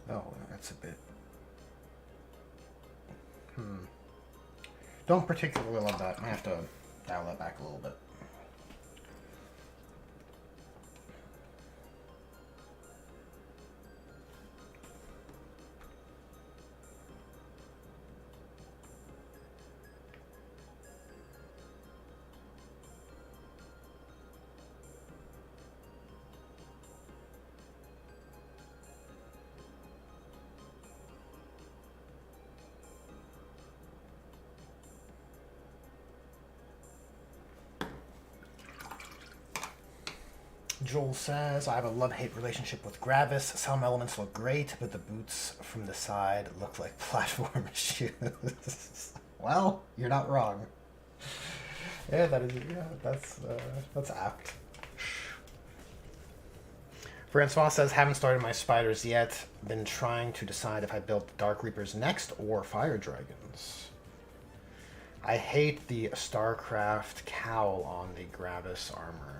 Oh, that's a bit... Don't particularly love that. I have to dial that back a little bit. Joel says, I have a love-hate relationship with Gravis. Some elements look great, but the boots from the side look like platform shoes. Well, you're not wrong. Yeah, that's apt. Francois says, haven't started my spiders yet. Been trying to decide if I build Dark Reapers next or Fire Dragons. I hate the StarCraft cowl on the Gravis armor.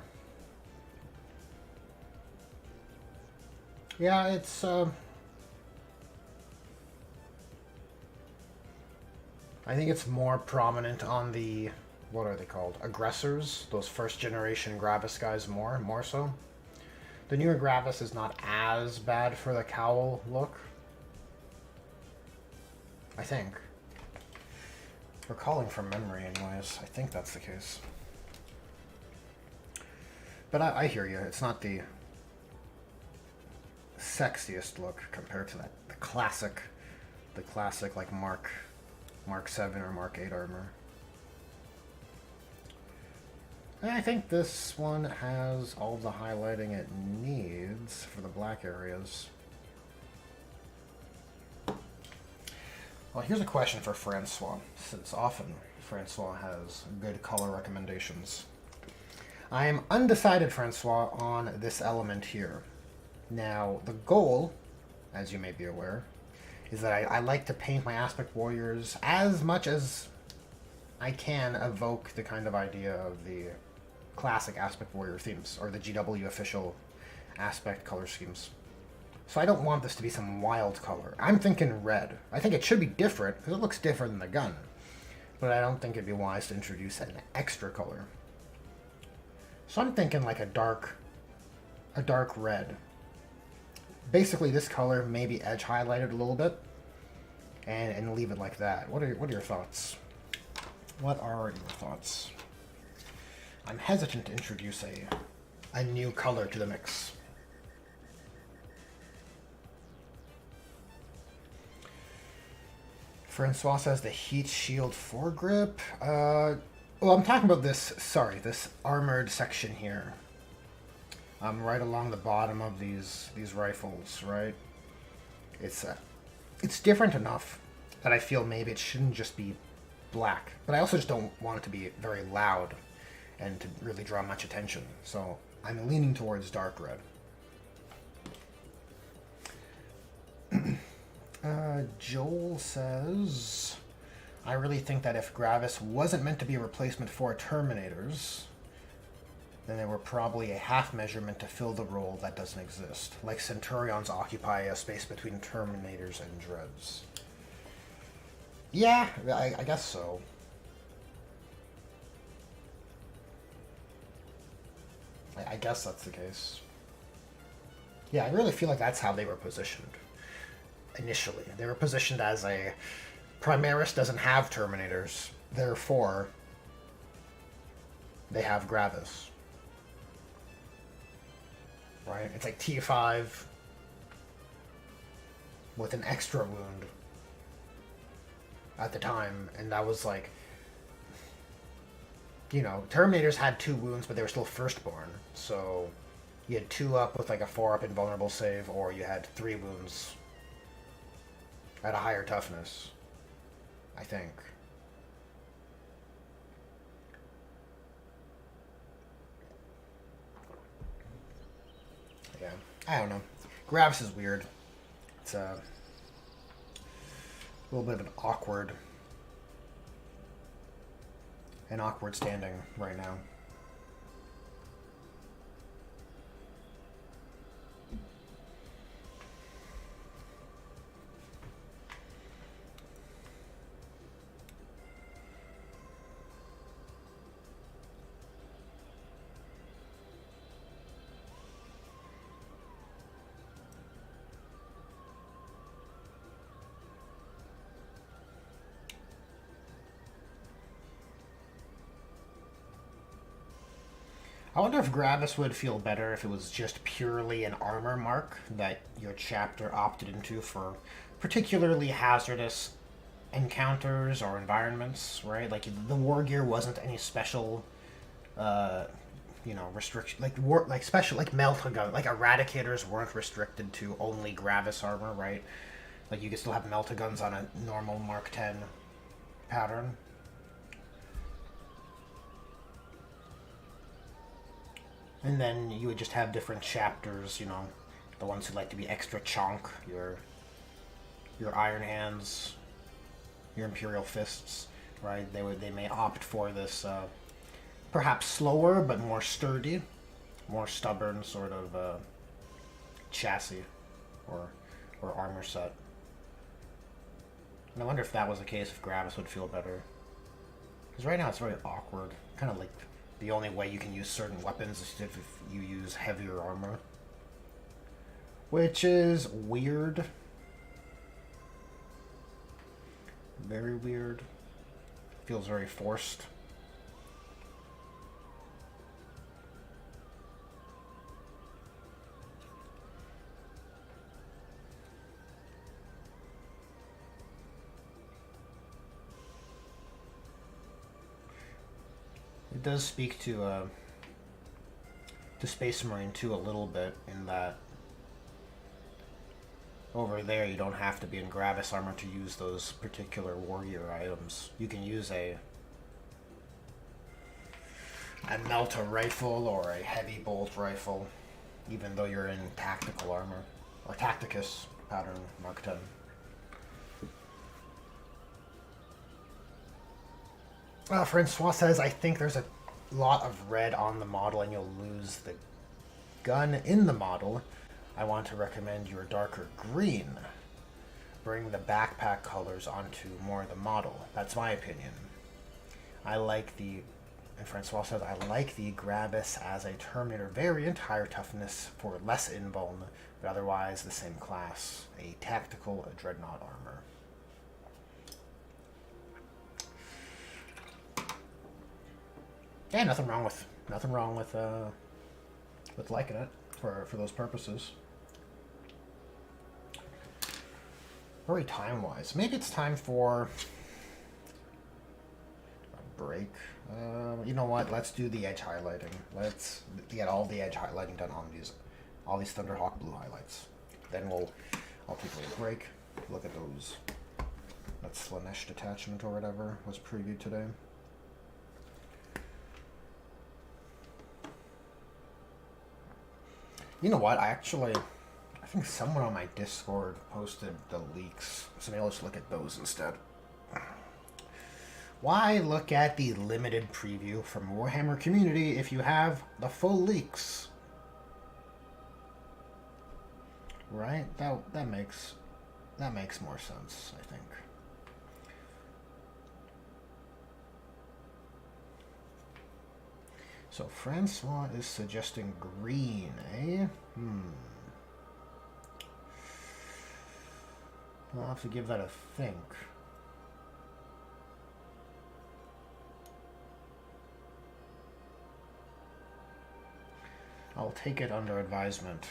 Yeah, it's I think it's more prominent on the, what are they called? Aggressors, those first generation Gravis guys more so. The newer Gravis is not as bad for the cowl look. I think. Recalling from memory anyways, I think that's the case. But I hear you, it's not the sexiest look compared to the classic like Mark 7 or Mark 8 armor. And I think this one has all the highlighting it needs for the black areas. Well, here's a question for Francois, since often Francois has good color recommendations. I am undecided, Francois, on this element here. Now, the goal, as you may be aware, is that I like to paint my Aspect Warriors as much as I can evoke the kind of idea of the classic Aspect Warrior themes, or the GW official Aspect color schemes. So I don't want this to be some wild color. I'm thinking red. I think it should be different, because it looks different than the gun. But I don't think it'd be wise to introduce an extra color. So I'm thinking like a dark red. Basically this color, maybe edge highlighted a little bit, and leave it like that. What are your thoughts? What are your thoughts? I'm hesitant to introduce a new color to the mix. Francois says the heat shield foregrip. Well, I'm talking about this armored section here. Right along the bottom of these rifles, right? It's different enough that I feel maybe it shouldn't just be black, but I also just don't want it to be very loud and to really draw much attention. So I'm leaning towards dark red. Joel says, I really think that if Gravis wasn't meant to be a replacement for Terminators, then they were probably a half measurement to fill the role that doesn't exist. Like Centurions occupy a space between Terminators and Dreads. Yeah, I guess so. I guess that's the case. Yeah, I really feel like that's how they were positioned. Initially, they were positioned as a Primaris doesn't have Terminators, therefore they have Gravis. Right? It's like T5 with an extra wound at the time, and that was like, you know, Terminators had 2 wounds, but they were still firstborn, so you had 2 up with like a 4 up invulnerable save, or you had 3 wounds at a higher toughness, I think. Yeah, I don't know. Gravis is weird. It's a little bit of an awkward standing right now. I wonder if Gravis would feel better if it was just purely an armor mark that your chapter opted into for particularly hazardous encounters or environments, right? Like the war gear wasn't any special you know, restriction like special like Meltagun, like Eradicators weren't restricted to only Gravis armor, right? Like you could still have Meltaguns on a normal Mark 10 pattern. And then you would just have different chapters, you know, the ones who like to be extra chonk, your Iron Hands, your Imperial Fists, right? They may opt for this perhaps slower but more sturdy, more stubborn sort of chassis or armor set. And I wonder if that was the case, if Gravis would feel better. Because right now it's very awkward. Kind of like the only way you can use certain weapons is if you use heavier armor. Which is weird. Very weird. Feels very forced. It does speak to Space Marine 2 a little bit, in that over there you don't have to be in Gravis armor to use those particular warrior items. You can use a Melta rifle or a heavy bolt rifle, even though you're in tactical armor, or Tacticus pattern Mark 10. Francois says, I think there's a lot of red on the model and you'll lose the gun in the model. I want to recommend your darker green. Bring the backpack colors onto more of the model. That's my opinion. And Francois says, I like the Gravis as a Terminator variant, higher toughness for less invuln, but otherwise the same class. A tactical dreadnought armor. Yeah, nothing wrong with liking it for those purposes. Very time-wise. Maybe it's time for a break. You know what? Let's do the edge highlighting. Let's get all the edge highlighting done on all these Thunderhawk blue highlights. Then I'll take a little break. Look at those. That Slaanesh detachment or whatever was previewed today. You know what? I think someone on my Discord posted the leaks, so maybe I'll just look at those instead. Why look at the limited preview from Warhammer Community if you have the full leaks? Right? That makes more sense, I think. So Francois is suggesting green, eh? I'll have to give that a think. I'll take it under advisement.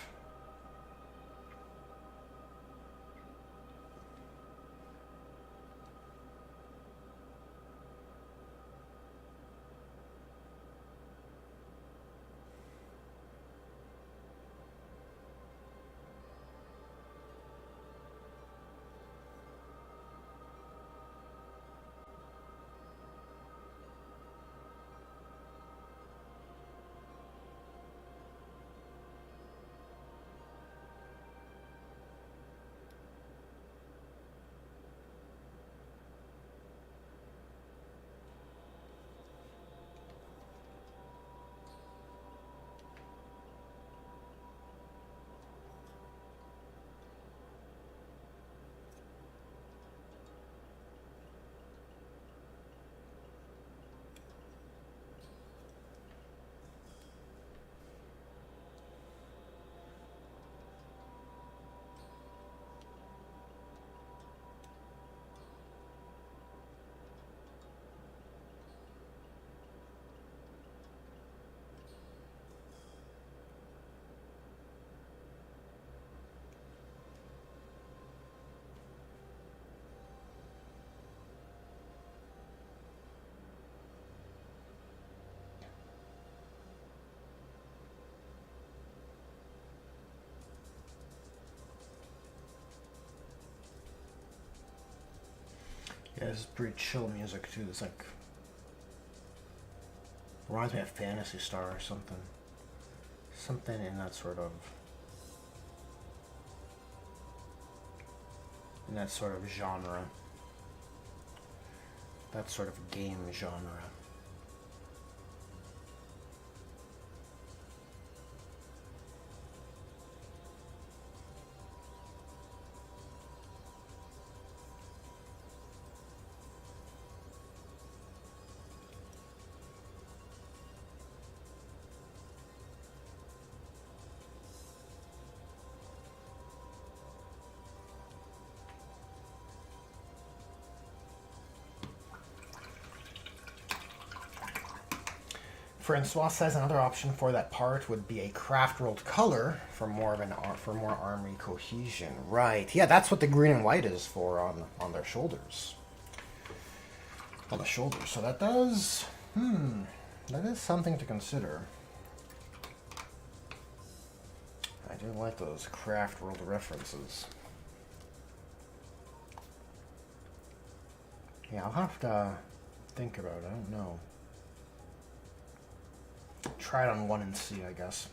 Yeah, this is pretty chill music too. It's like reminds me of Phantasy Star or something. Something in that sort of genre. That sort of game genre. Francois says another option for that part would be a craft rolled color for more armory cohesion. Right. Yeah, that's what the green and white is for on their shoulders. On the shoulders. So that does that is something to consider. I do like those craft rolled references. Yeah, I'll have to think about it. I don't know. Try it on one and see, I guess.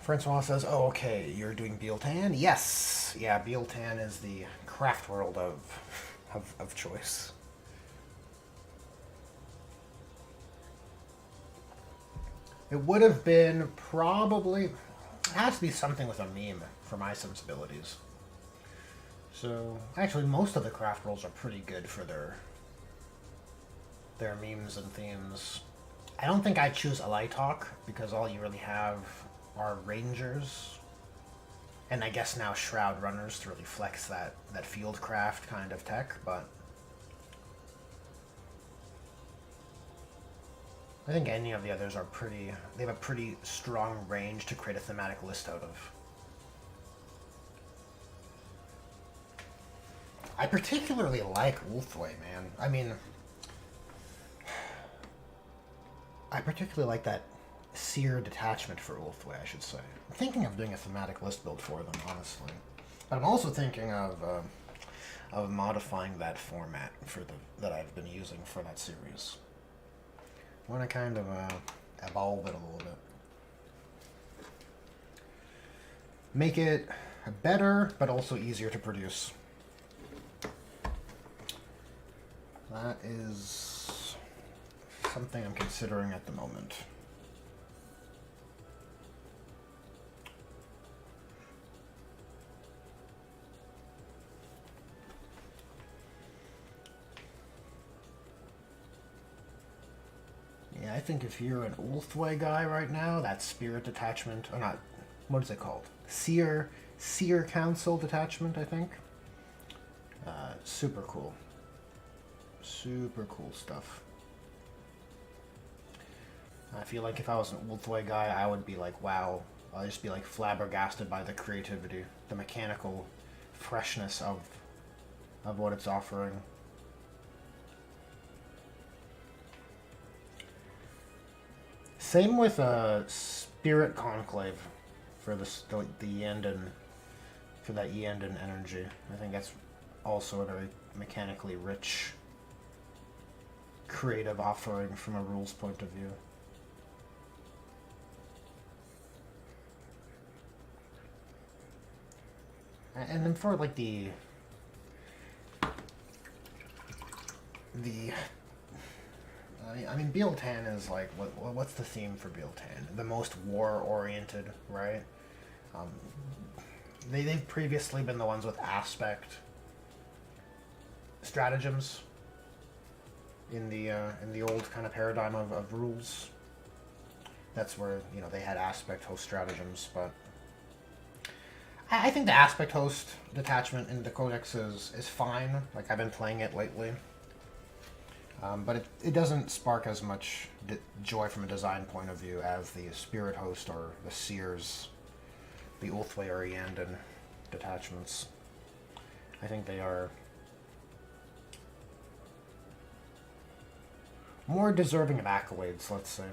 Francois says, "Oh, okay, you're doing Biel-Tan?" Yes, yeah, Biel-Tan is the craft world of choice. It would have been probably. It has to be something with a meme for my sensibilities. So actually, most of the craft rolls are pretty good for their memes and themes. I don't think I'd choose Alightalk because all you really have are Rangers, and I guess now Shroud Runners to really flex that fieldcraft kind of tech, but I think any of the others are pretty. They have a pretty strong range to create a thematic list out of. I particularly like Ulthwé, man. I mean, I particularly like that Seer detachment for Ulthwé, I should say. I'm thinking of doing a thematic list build for them, honestly. But I'm also thinking of modifying that format that I've been using for that series. I want to kind of evolve it a little bit. Make it better, but also easier to produce. That is something I'm considering at the moment. Yeah, I think if you're an Ulthwé guy right now, that Spirit detachment, or not, what is it called? Seer Council detachment, I think. Super cool. Super cool stuff. I feel like if I was an Ulthwé guy, I would be like, wow. I'd just be like flabbergasted by the creativity, the mechanical freshness of what it's offering. Same with Spirit Conclave for the Yanden, for that Yanden energy. I think that's also a very mechanically rich, creative offering from a rules point of view. And then for like the I mean, Biel-Tan is like, what's the theme for Biel-Tan? The most war-oriented, right? They've previously been the ones with aspect stratagems in the old kind of paradigm of rules. That's where, they had aspect host stratagems, but I think the aspect host detachment in the Codex is fine. Like, I've been playing it lately. But it doesn't spark as much joy from a design point of view as the Spirit Host or the Seers the Ulthwé or Eandon detachments. I think they are more deserving of accolades, let's say.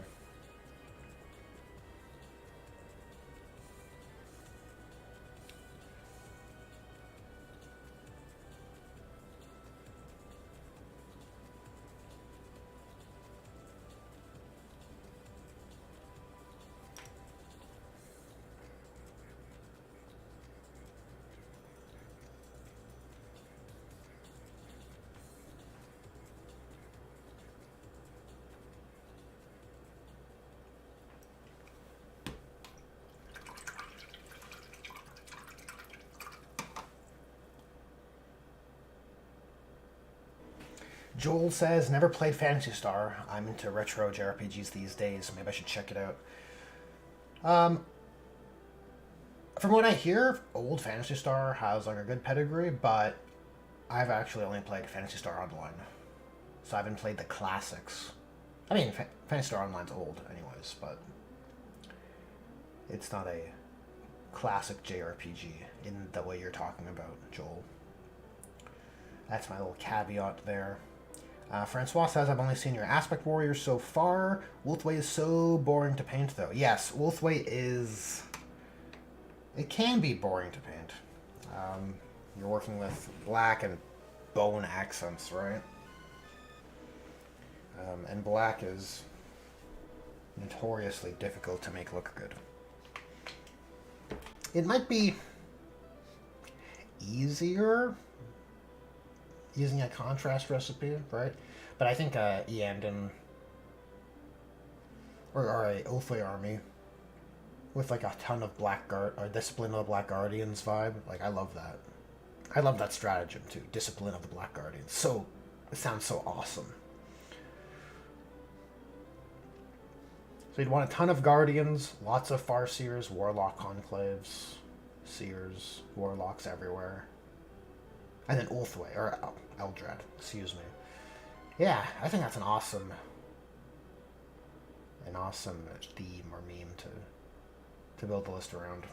Joel says, never played Phantasy Star. I'm into retro JRPGs these days. Maybe I should check it out. From what I hear, old Phantasy Star has like a good pedigree, but I've actually only played Phantasy Star Online. So I haven't played the classics. I mean, Phantasy Star Online's old anyways, but it's not a classic JRPG in the way you're talking about, Joel. That's my little caveat there. Francois says, I've only seen your Aspect Warriors so far. Ulthwé is so boring to paint, though. Yes, Ulthwé is... It can be boring to paint. You're working with black and bone accents, right? And black is notoriously difficult to make look good. It might be easier using a contrast recipe, right? But I think Eandon or a Ulthwé army with like a ton of Discipline of the Black Guardians vibe, like I love that. I love that stratagem too, Discipline of the Black Guardians. So it sounds so awesome. So you'd want a ton of Guardians, lots of Farseers, Warlock Conclaves, Seers, Warlocks everywhere. And then Ulthwé, or Eldrad, excuse me. Yeah, I think that's an awesome theme or meme to build the list around.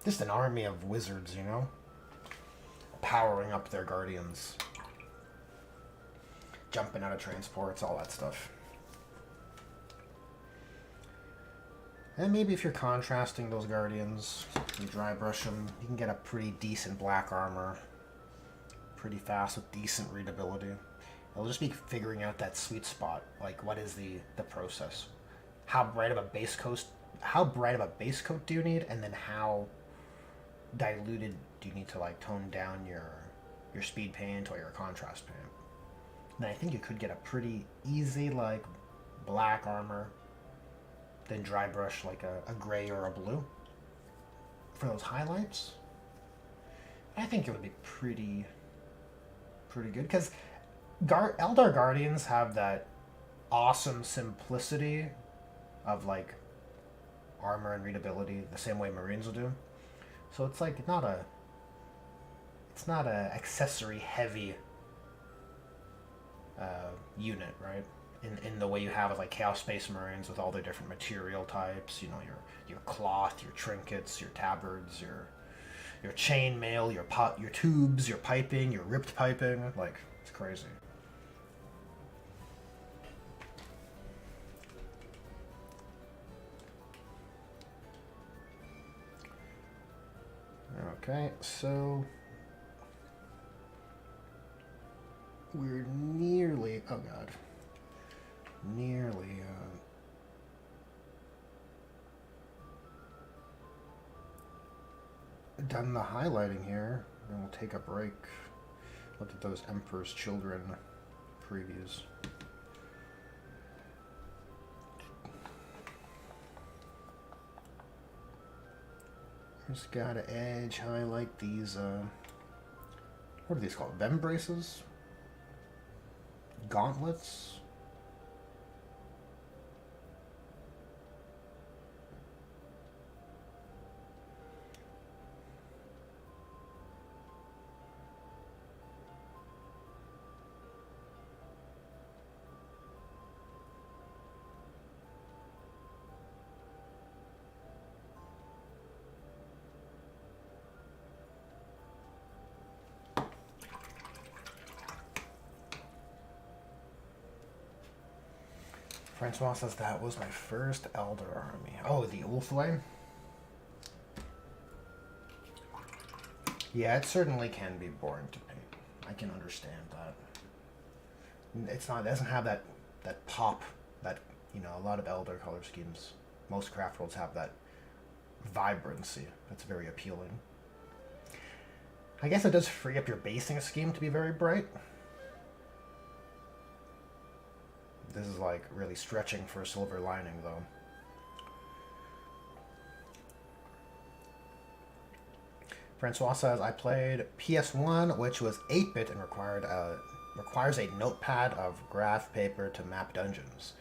Just an army of wizards, you know? Powering up their guardians. Jumping out of transports, all that stuff. And maybe if you're contrasting those guardians, you dry brush them, you can get a pretty decent black armor. Pretty fast with decent readability. It'll just be figuring out that sweet spot. Like, what is the process? How bright of a base coat do you need, and then how diluted do you need to like tone down your speed paint or your contrast paint? Then I think you could get a pretty easy like black armor, then dry brush like a gray or a blue for those highlights. I think it would be pretty good because Eldar Guardians have that awesome simplicity of like armor and readability the same way Marines will do. So it's like it's not a accessory heavy unit, right? In the way you have with like Chaos Space Marines with all their different material types, you know, your cloth, your trinkets, your tabards, your chain mail, your tubes, your piping, your ripped piping, like it's crazy. Okay, so we're nearly, oh god, nearly done the highlighting here. Then we'll take a break. Look at those Emperor's Children previews. Just gotta edge highlight these, what are these called? Vembraces? Gauntlets? Francois says that was my first Elder army. Oh, the Ulthway? Yeah, it certainly can be boring to paint. I can understand that. It's not. It doesn't have that pop that a lot of Elder color schemes. Most craft worlds have that vibrancy that's very appealing. I guess it does free up your basing scheme to be very bright. This is like really stretching for a silver lining, though. Francois says, I played PS1, which was 8-bit and requires a notepad of graph paper to map dungeons.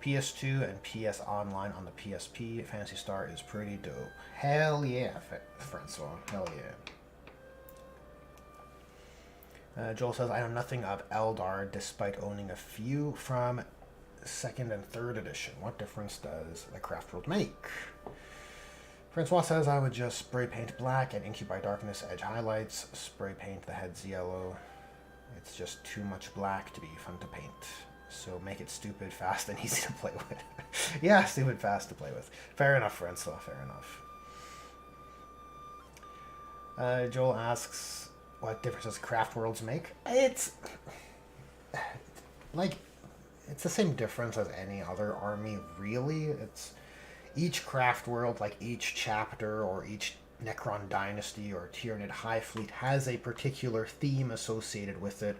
PS2 and PS Online on the PSP. Phantasy Star is pretty dope. Hell yeah, Francois. Hell yeah. Joel says, I know nothing of Eldar despite owning a few from 2nd and 3rd edition. What difference does the craft world make? Francois says, I would just spray paint black and ink by darkness edge highlights, spray paint the heads yellow. It's just too much black to be fun to paint. So make it stupid, fast, and easy to play with. Yeah, stupid, fast to play with. Fair enough, Francois, fair enough. Joel asks, what difference does craft worlds make? It's the same difference as any other army, really. It's each craft world, like each chapter or each Necron Dynasty or Tyranid High Fleet, has a particular theme associated with it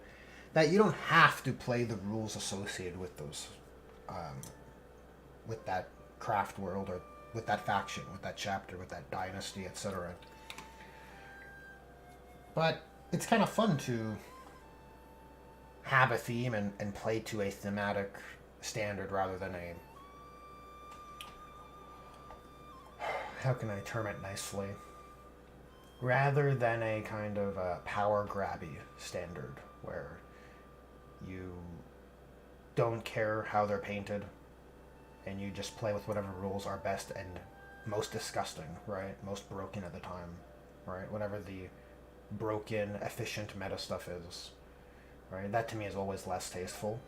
that you don't have to play the rules associated with those, with that craft world or with that faction, with that chapter, with that dynasty, etc. But it's kind of fun to have a theme and play to a thematic standard rather than a... How can I term it nicely? Rather than a kind of power grabby standard where you don't care how they're painted and you just play with whatever rules are best and most disgusting, right? Most broken at the time, right? Whatever the broken, efficient meta stuff is, right? That to me is always less tasteful.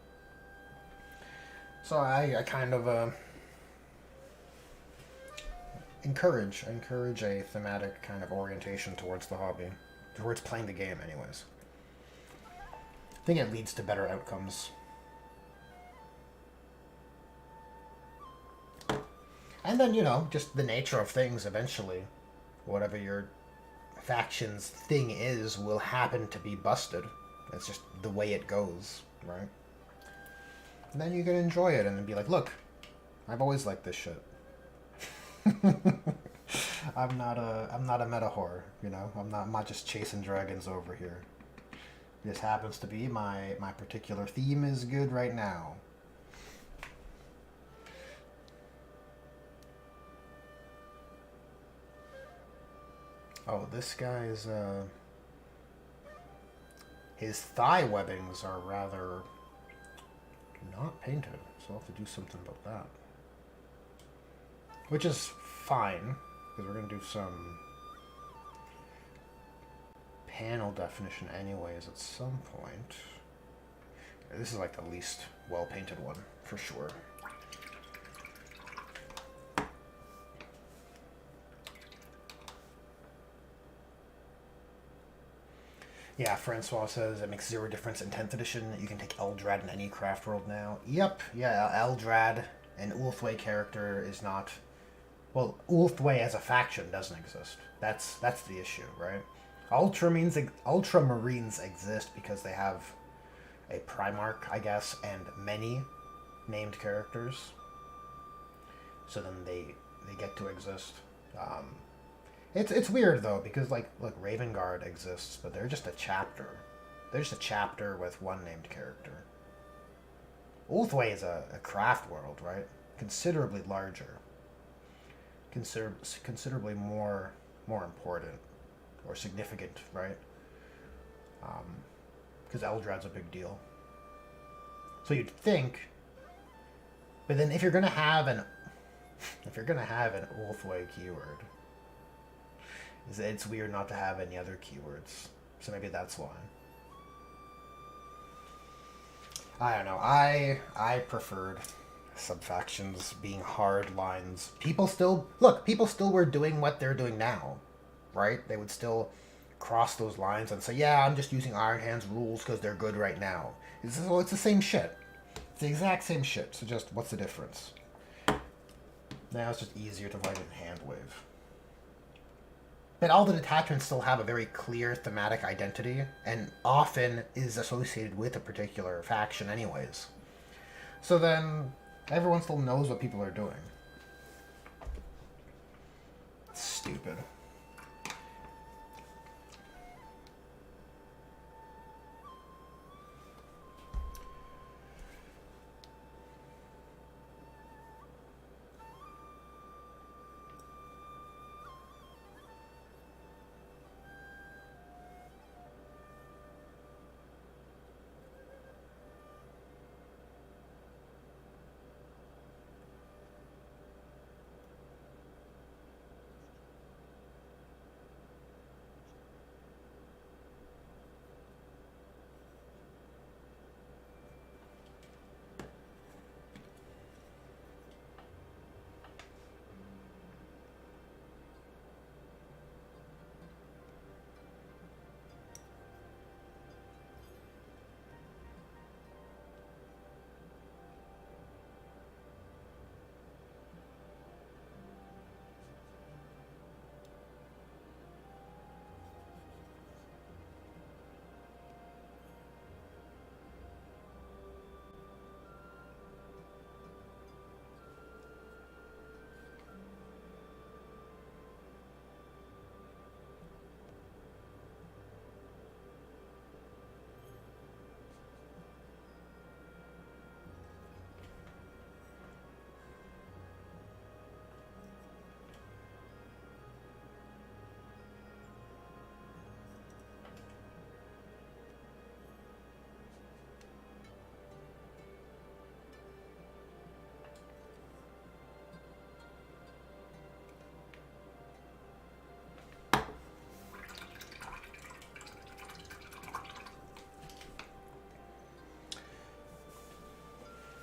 So I kind of encourage a thematic kind of orientation towards the hobby, towards playing the game anyways. I think it leads to better outcomes. And then, just the nature of things eventually. Whatever your faction's thing is will happen to be busted. It's just the way it goes, right? And then you can enjoy it and then be like, look, I've always liked this shit. I'm not a meta whore, I'm not just chasing dragons over here. This happens to be my particular theme is good right now. Oh, this guy's his thigh webbings are rather not painted, so I'll have to do something about that. Which is fine, because we're going to do some panel definition anyways at some point. This is like the least well-painted one, for sure. Yeah, Francois says it makes zero difference in 10th edition. You can take Eldrad in any craft world now. Yep, yeah, Eldrad, an Ulthway character, is not... Well, Ulthway as a faction doesn't exist. That's the issue, right? Ultramarines exist because they have a Primarch, I guess, and many named characters. So then they get to exist. It's weird though, because look, Raven Guard exists, but they're just a chapter. They're just a chapter with one named character. Ulthway is a craft world, right? Considerably larger. Considerably more important or significant, right? Because Eldrad's a big deal. So you'd think, but then if you're gonna have an Ulthway keyword, it's weird not to have any other keywords. So maybe that's why. I don't know. I preferred Sub-factions being hard lines. People still were doing what they're doing now, right? They would still cross those lines and say, yeah, I'm just using Iron Hand's rules because they're good right now. It's the same shit. It's the exact same shit. So just, what's the difference? Now it's just easier to write in Handwave. But all the detachments still have a very clear thematic identity, and often is associated with a particular faction anyways. So then, everyone still knows what people are doing. Stupid.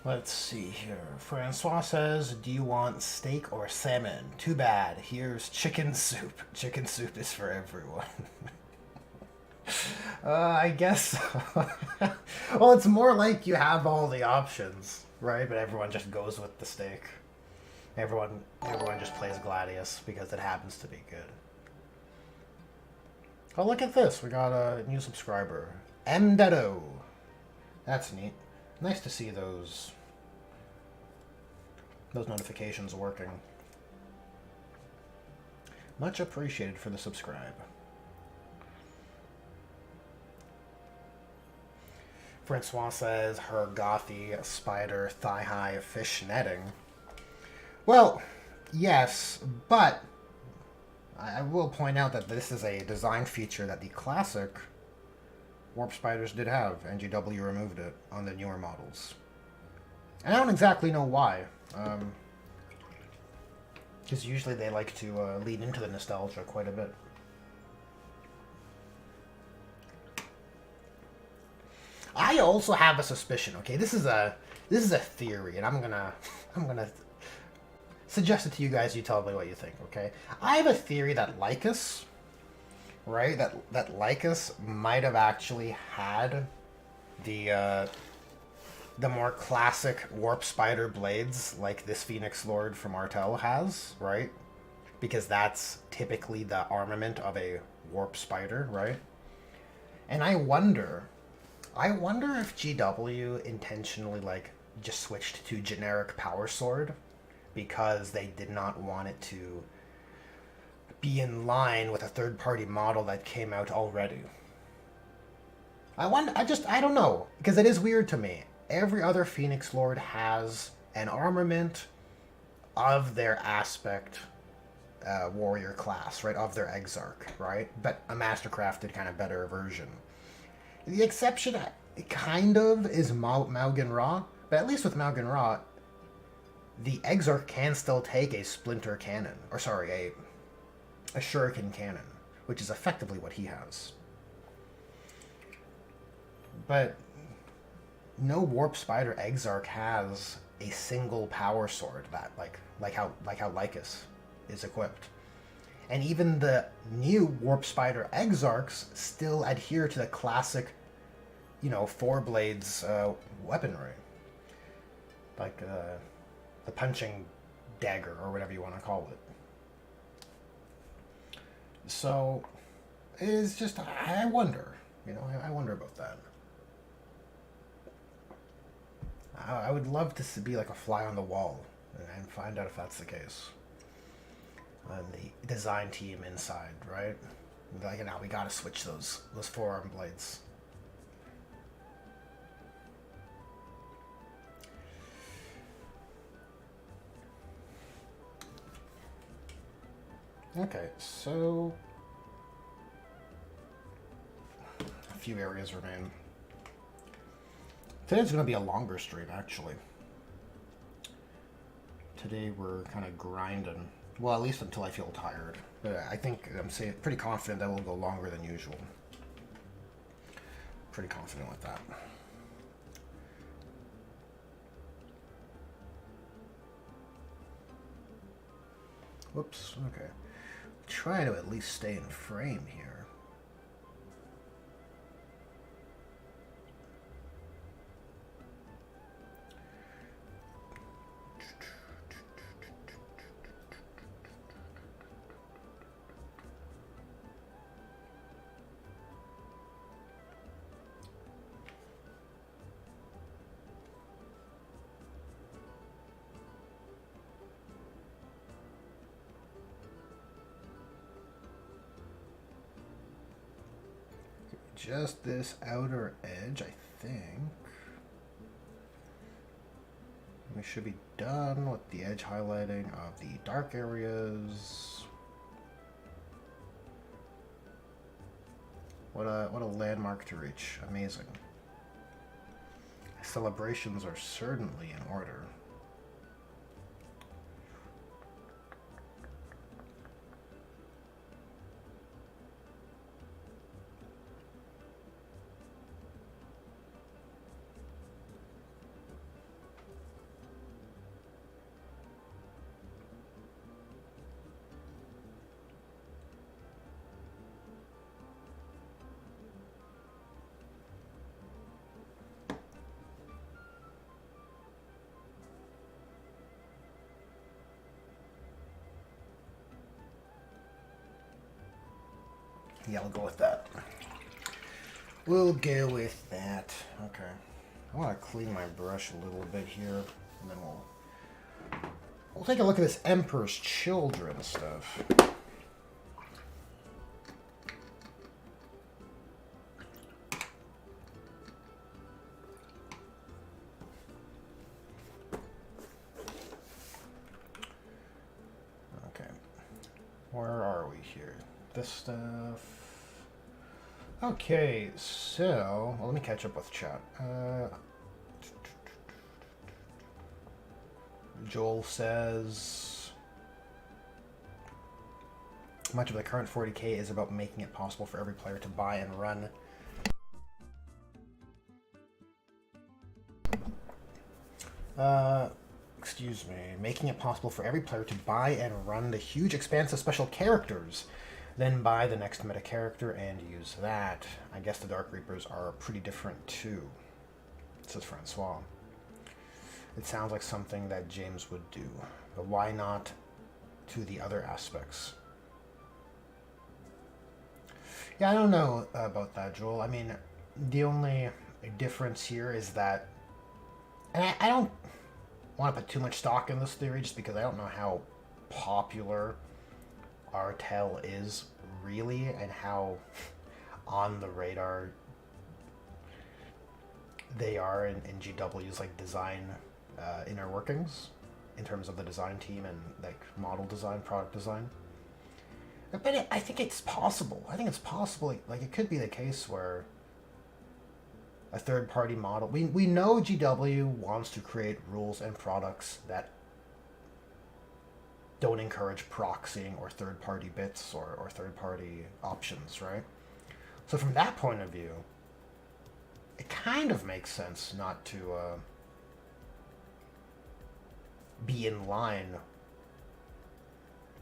Let's see here. Francois says, do you want steak or salmon? Too bad. Here's chicken soup. Chicken soup is for everyone. I guess so. Well, it's more like you have all the options, right? But everyone just goes with the steak. Everyone just plays Gladius because it happens to be good. Oh, look at this. We got a new subscriber. Mdedo. That's neat. Nice to see those notifications working. Much appreciated for the subscribe. Francois says her gothy spider thigh-high fish netting. Well, yes, but I will point out that this is a design feature that the classic Warp Spiders did have, and GW removed it on the newer models. And I don't exactly know why. Because usually they like to lean into the nostalgia quite a bit. I also have a suspicion. Okay, this is a theory, and I'm gonna suggest it to you guys. You tell me what you think. Okay, I have a theory that Lycus, right? That Lycus might have actually had the more classic Warp Spider blades like this Phoenix Lord from Artel has, right? Because that's typically the armament of a Warp Spider, right? And I wonder if GW intentionally just switched to generic Power Sword because they did not want it to be in line with a third-party model that came out already. I don't know, because it is weird to me. Every other Phoenix Lord has an armament of their aspect warrior class, right? Of their Exarch, right? But a mastercrafted kind of better version. The exception, kind of, is Maugan Ra, but at least with Maugan Ra, the Exarch can still take a splinter cannon, or sorry, a shuriken cannon, which is effectively what he has. But no Warp Spider Exarch has a single power sword that like how Lycus is equipped. And even the new Warp Spider Exarchs still adhere to the classic, four blades weaponry. Like the punching dagger, or whatever you want to call it. So, it's just, I wonder, I wonder about that. I would love to be like a fly on the wall and find out if that's the case. And the design team inside, right? Like, now we gotta switch those forearm blades. Okay, so a few areas remain. Today's going to be a longer stream, actually. Today we're kind of grinding. Well, at least until I feel tired. But I think I'm pretty confident that we'll go longer than usual. Pretty confident with that. Whoops, okay. Try to at least stay in frame here. Just this outer edge, I think. We should be done with the edge highlighting of the dark areas. What a landmark to reach. Amazing. Celebrations are certainly in order. Yeah, we'll go with that. We'll go with that. Okay. I want to clean my brush a little bit here, and then we'll take a look at this Emperor's Children stuff. Okay. Where are we here? This stuff. Okay, so well, let me catch up with chat. Joel says much of the current 40K is about making it possible for every player to buy and run excuse me, making it possible for every player to buy and run the huge expanse of special characters, then buy the next meta character and use that. I guess the Dark Reapers are pretty different too, says Francois. It sounds like something that James would do, but why not to the other aspects? Yeah, I don't know about that, Joel. I mean, the only difference here is that, and I don't want to put too much stock in this theory just because I don't know how popular Artel is really and how on the radar they are in GW's like design inner workings in terms of the design team and like model design, product design. But I think it's possible. I think it's possible. Like it could be the case where a third-party model. We know GW wants to create rules and products that don't encourage proxying or third-party bits or third-party options, right? So from that point of view, it kind of makes sense not to be in line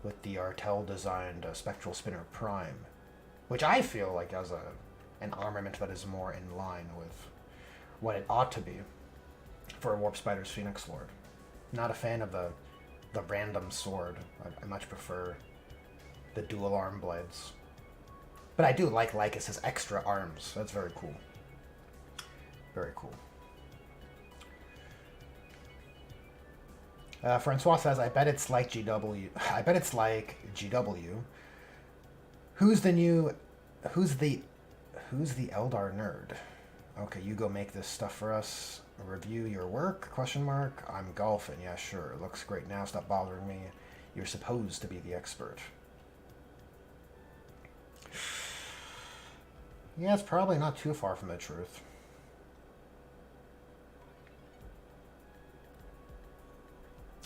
with the Artel designed Spectral Spinner Prime, which I feel like as an armament that is more in line with what it ought to be for Warp Spider's Phoenix Lord. Not a fan of the random sword. I much prefer the dual arm blades. But I do like Lycus's extra arms. That's very cool. Very cool. Francois says, I bet it's like GW. I bet it's like GW. Who's the Eldar nerd? Okay, you go make this stuff for us. Review your work? Question mark. I'm golfing. Yeah, sure. It looks great now. Stop bothering me. You're supposed to be the expert. Yeah, it's probably not too far from the truth.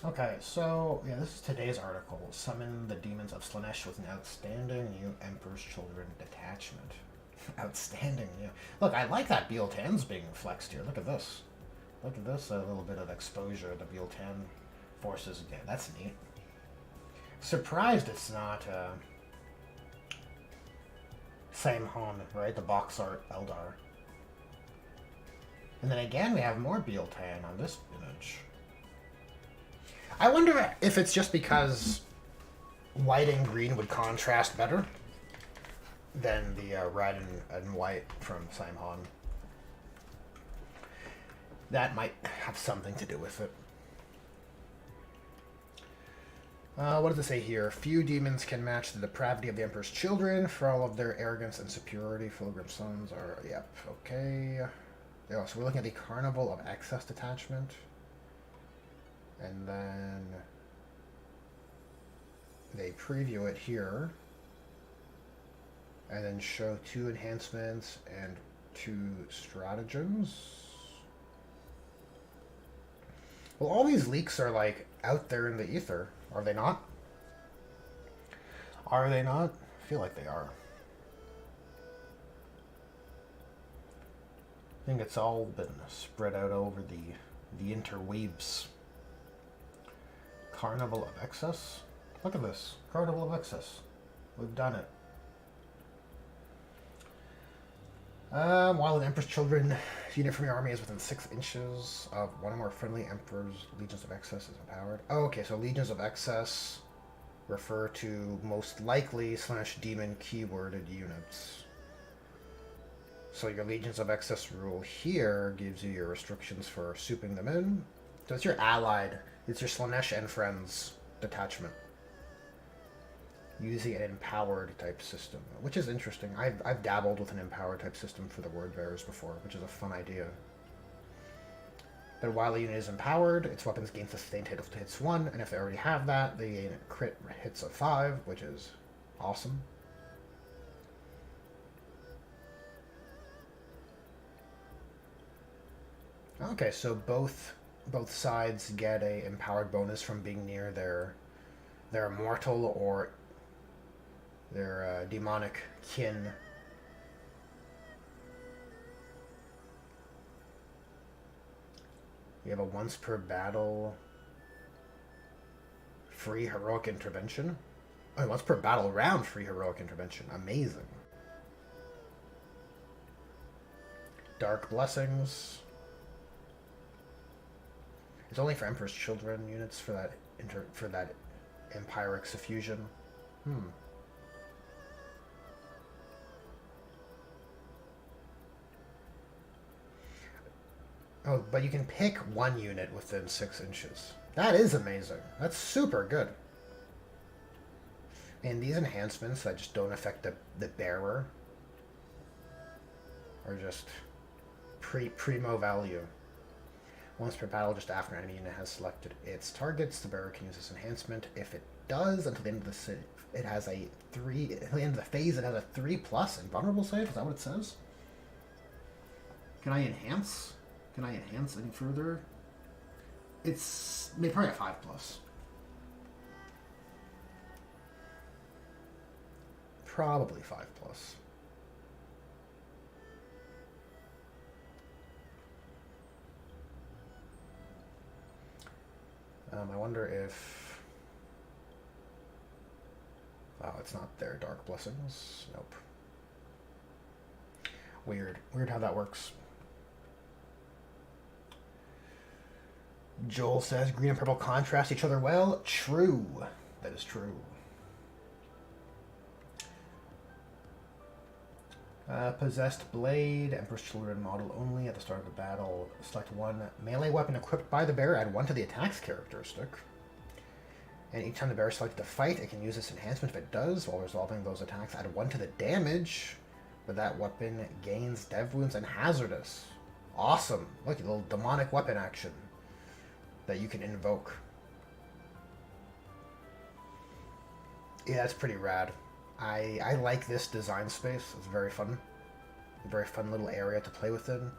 Okay, so, yeah, this is today's article. Summon the demons of Slaanesh with an outstanding new Emperor's Children detachment. Outstanding, yeah. Look, I like that Biel-Tan's being flexed here. Look at this. Look at this, a little bit of exposure. The Biel-Tan forces again. That's neat. Surprised it's not, Saim-Hon, right? The box art Eldar. And then again, we have more Biel-Tan on this image. I wonder if it's just because white and green would contrast better than the red and white from Saim-Hon. That might have something to do with it. What does it say here? Few demons can match the depravity of the Emperor's children. For all of their arrogance and superiority, Fulgrim sons are... Yep, okay. Yeah, so we're looking at the Carnival of Excess detachment. And then they preview it here. And then show 2 enhancements and 2 stratagems. Well, all these leaks are like out there in the ether. Are they not? Are they not? I feel like they are. I think it's all been spread out over the interweaves. Carnival of Excess? Look at this. Carnival of Excess. We've done it. While an Emperor's Children unit from your army is within 6 inches of one or more friendly Emperor's, Legions of Excess is empowered. Oh, okay, so Legions of Excess refer to most likely / demon keyworded units. So your Legions of Excess rule here gives you your restrictions for souping them in. So it's your allied, it's your Slaanesh and Friends detachment. Using an empowered type system, which is interesting. I've dabbled with an empowered type system for the Word Bearers before, which is a fun idea. But while a unit is empowered, its weapons gain sustained hit if it hits 1, and if they already have that, they gain crit hits of 5, which is awesome. Okay, so both sides get a empowered bonus from being near their immortal or their demonic kin. We have a once per battle free heroic intervention. Oh, once per battle round free heroic intervention. Amazing. Dark Blessings. It's only for Emperor's Children units for that Empiric Suffusion. Oh, but you can pick 1 unit within 6 inches. That is amazing. That's super good. And these enhancements that just don't affect the bearer are just primo value. Once per battle, just after an enemy unit has selected its targets, the bearer can use this enhancement. If it does, until the end of the it has a 3. At the end of the phase, it has a 3+ invulnerable save. Is that what it says? Can I enhance? Can I enhance any further? It's probably a 5+. Probably 5+. I wonder if... Oh, it's not there. Dark Blessings. Nope. Weird. Weird how that works. Joel says green and purple contrast each other well. True. That is true. Possessed Blade, Emperor's Children model only at the start of the battle. Select one melee weapon equipped by the bearer, add one to the attack's characteristic. And each time the bearer is selected to fight, it can use this enhancement if it does. While resolving those attacks, add one to the damage. But that weapon gains dev wounds and hazardous. Awesome. Look, a little demonic weapon action that you can invoke. Yeah, that's pretty rad. I like this design space. It's very fun. A very fun little area to play within.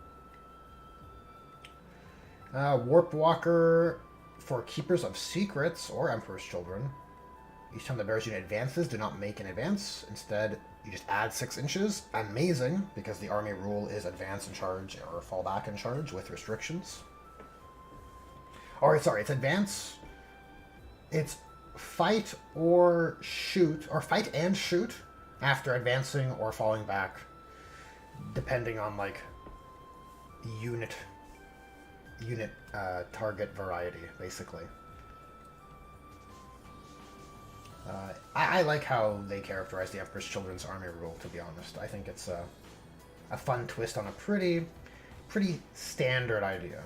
Warp Walker for Keepers of Secrets or Emperor's Children. Each time the bearer's unit advances, do not make an advance. Instead, you just add 6 inches. Amazing, because the army rule is advance and charge or fall back and charge with restrictions. Alright, sorry, it's advance. It's fight or shoot, or fight and shoot after advancing or falling back, depending on like unit target variety, basically. I like how they characterize the Emperor's Children's army rule, to be honest. I think it's a fun twist on a pretty standard idea.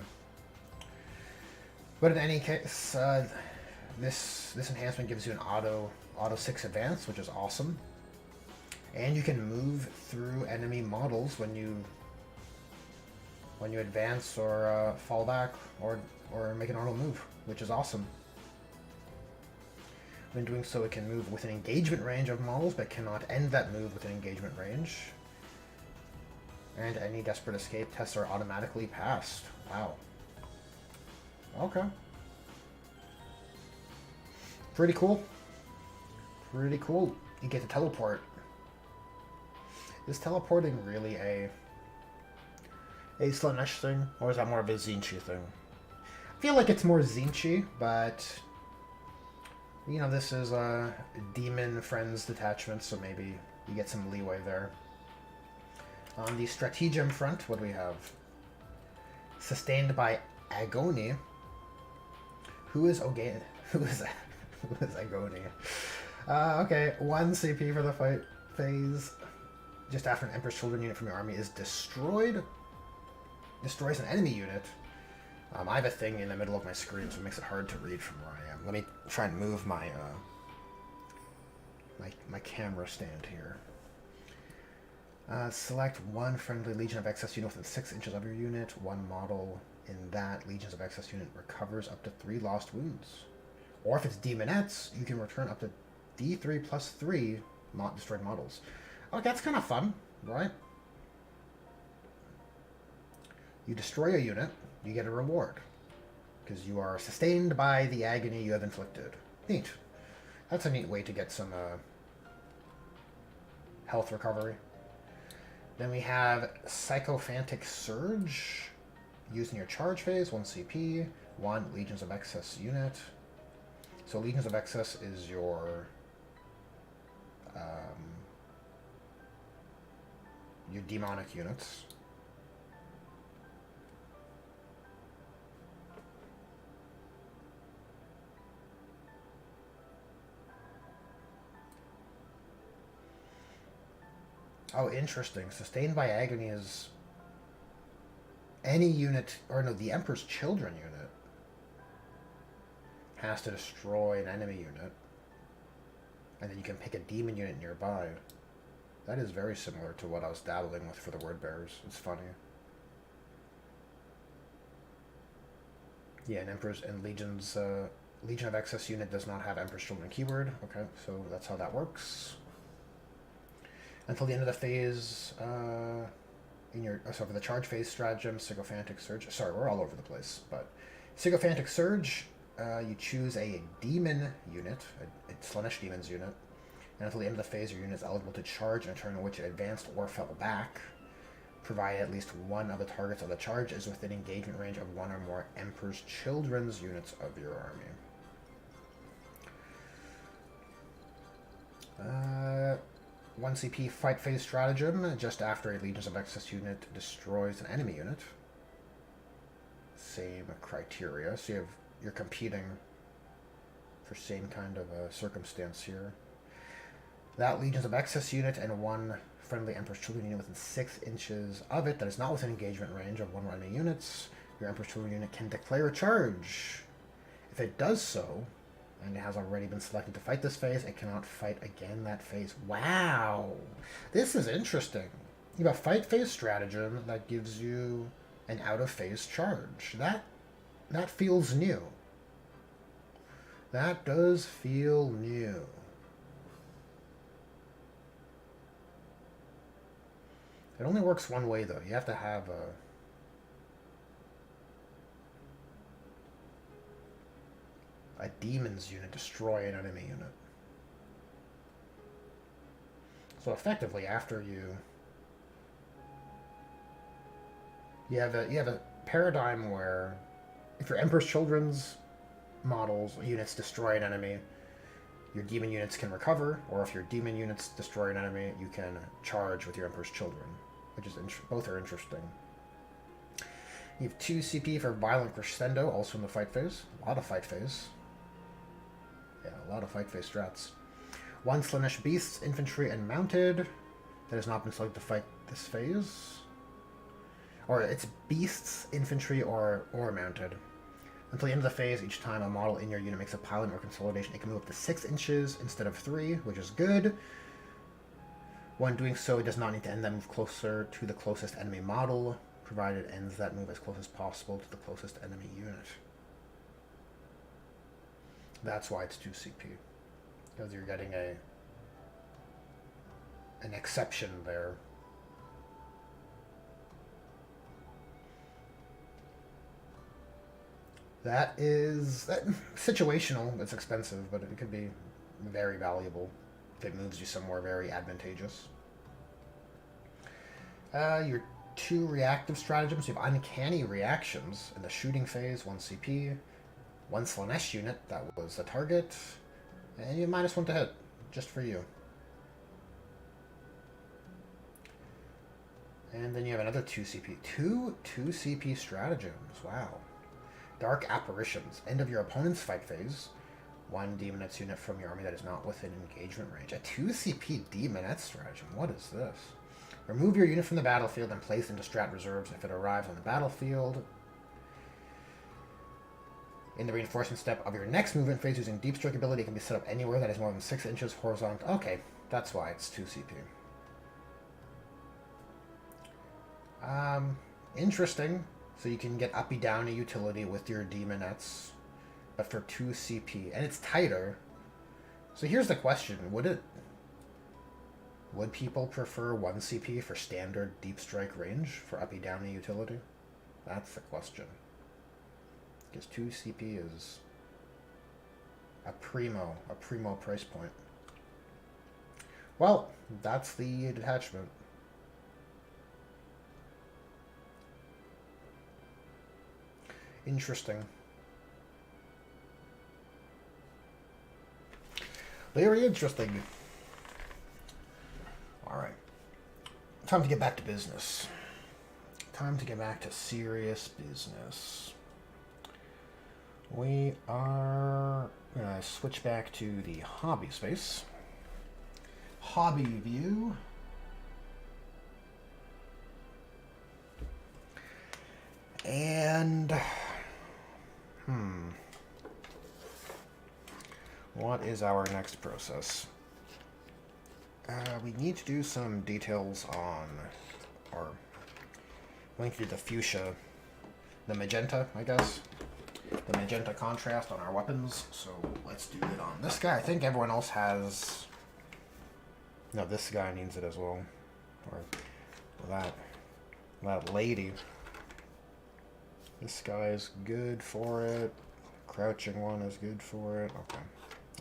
But in any case, this enhancement gives you an auto 6 advance, which is awesome. And you can move through enemy models when you advance or fall back or make an auto move, which is awesome. When doing so, it can move within engagement range of models, but cannot end that move within engagement range. And any desperate escape tests are automatically passed. Wow. Okay. Pretty cool. Pretty cool. You get to teleport. Is teleporting really a Slaanesh thing? Or is that more of a Tzeentch thing? I feel like it's more Tzeentch, but... You know, this is a Demon Friends detachment, so maybe you get some leeway there. On the Stratagem front, what do we have? Sustained by Agony. Who is Agony? Who is Agony? Okay, 1 CP for the fight phase. Just after an Emperor's Children unit from your army is destroyed. Destroys an enemy unit. I have a thing in the middle of my screen, so it makes it hard to read from where I am. Let me try and move my my camera stand here. Select one friendly Legion of Excess unit within 6 inches of your unit. One model in that Legions of Excess unit recovers up to 3 lost wounds. Or if it's Demonettes, you can return up to D3 plus 3 not destroyed models. Oh, that's kind of fun, right? You destroy a unit, you get a reward. Because you are sustained by the agony you have inflicted. Neat. That's a neat way to get some health recovery. Then we have Sycophantic Surge. Used in your charge phase, 1 CP, 1 Legions of Excess unit. So Legions of Excess is your demonic units. Oh, interesting. Sustained by Agony is any unit, or no, the Emperor's Children unit has to destroy an enemy unit, and then you can pick a demon unit nearby. That is very similar to what I was dabbling with for the Word Bearers. It's funny. Yeah, an Emperor's and Legion's Legion of Excess unit does not have Emperor's Children keyword. Okay, so that's how that works. Until the end of the phase, so for the charge phase stratagem, Sycophantic Surge. Sorry, we're all over the place, but Sycophantic Surge, you choose a demon unit, a Slaanesh Demons unit, and until the end of the phase, your unit is eligible to charge in a turn in which it advanced or fell back. provided at least one of the targets of the charge is within engagement range of one or more Emperor's Children's units of your army. 1 CP fight phase stratagem. Just after a Legions of Excess unit destroys an enemy unit. Same criteria. So you're competing for same kind of a circumstance here. That Legions of Excess unit and one friendly Emperor's Children unit within 6 inches of it that is not within engagement range of one or enemy units, your Emperor's Children unit can declare a charge. If it does so, and it has already been selected to fight this phase, it cannot fight again that phase. Wow! This is interesting. You have a fight phase stratagem that gives you an out-of-phase charge. That feels new. That does feel new. It only works one way, though. You have to have a demon's unit destroy an enemy unit. So effectively, after you have a paradigm where if your Emperor's Children's models units destroy an enemy, your demon units can recover, or if your demon units destroy an enemy, you can charge with your Emperor's Children, which is both are interesting. You have 2 CP for Violent Crescendo, also in the fight phase. A lot of fight phase. Yeah, a lot of fight phase strats. 1 Slaanesh Beasts, Infantry, and Mounted. That has not been selected to fight this phase. Or it's Beasts, Infantry, or Mounted. Until the end of the phase, each time a model in your unit makes a pilot or consolidation, it can move up to 6 inches instead of 3, which is good. When doing so, it does not need to end that move closer to the closest enemy model, provided it ends that move as close as possible to the closest enemy unit. That's why it's 2 CP. Because you're getting an exception there. That is situational. It's expensive, but it could be very valuable if it moves you somewhere very advantageous. Your 2 reactive stratagems. You have Uncanny Reactions in the shooting phase, 1 CP. 1 Slaanesh unit, that was the target. And you have -1 to hit, just for you. And then you have another 2 CP. Two 2 CP stratagems, wow. Dark Apparitions. End of your opponent's fight phase. 1 Demonette's unit from your army that is not within engagement range. A 2 CP Demonette stratagem. What is this? Remove your unit from the battlefield and place into strat reserves if it arrives on the battlefield. In the reinforcement step of your next movement phase, using Deep Strike ability, it can be set up anywhere that is more than 6 inches horizontal. Okay, that's why it's 2 CP. Interesting. So you can get uppy downy utility with your Demonettes, but for 2 CP. And it's tighter. So here's the question. Would people prefer 1 CP for standard Deep Strike range for uppy downy utility? That's the question. Because 2 CP is a primo price point. Well, that's the detachment. Interesting. Very interesting. Alright. Time to get back to business. Time to get back to serious business. We are going to switch back to the hobby space. Hobby view. And what is our next process? We need to do some details on, or we need to do the fuchsia, the magenta, I guess. The magenta contrast on our weapons. So let's do it on this guy. I think everyone else has. No, this guy needs it as well. Or that lady. This guy is good for it. Crouching one is good for it. Okay.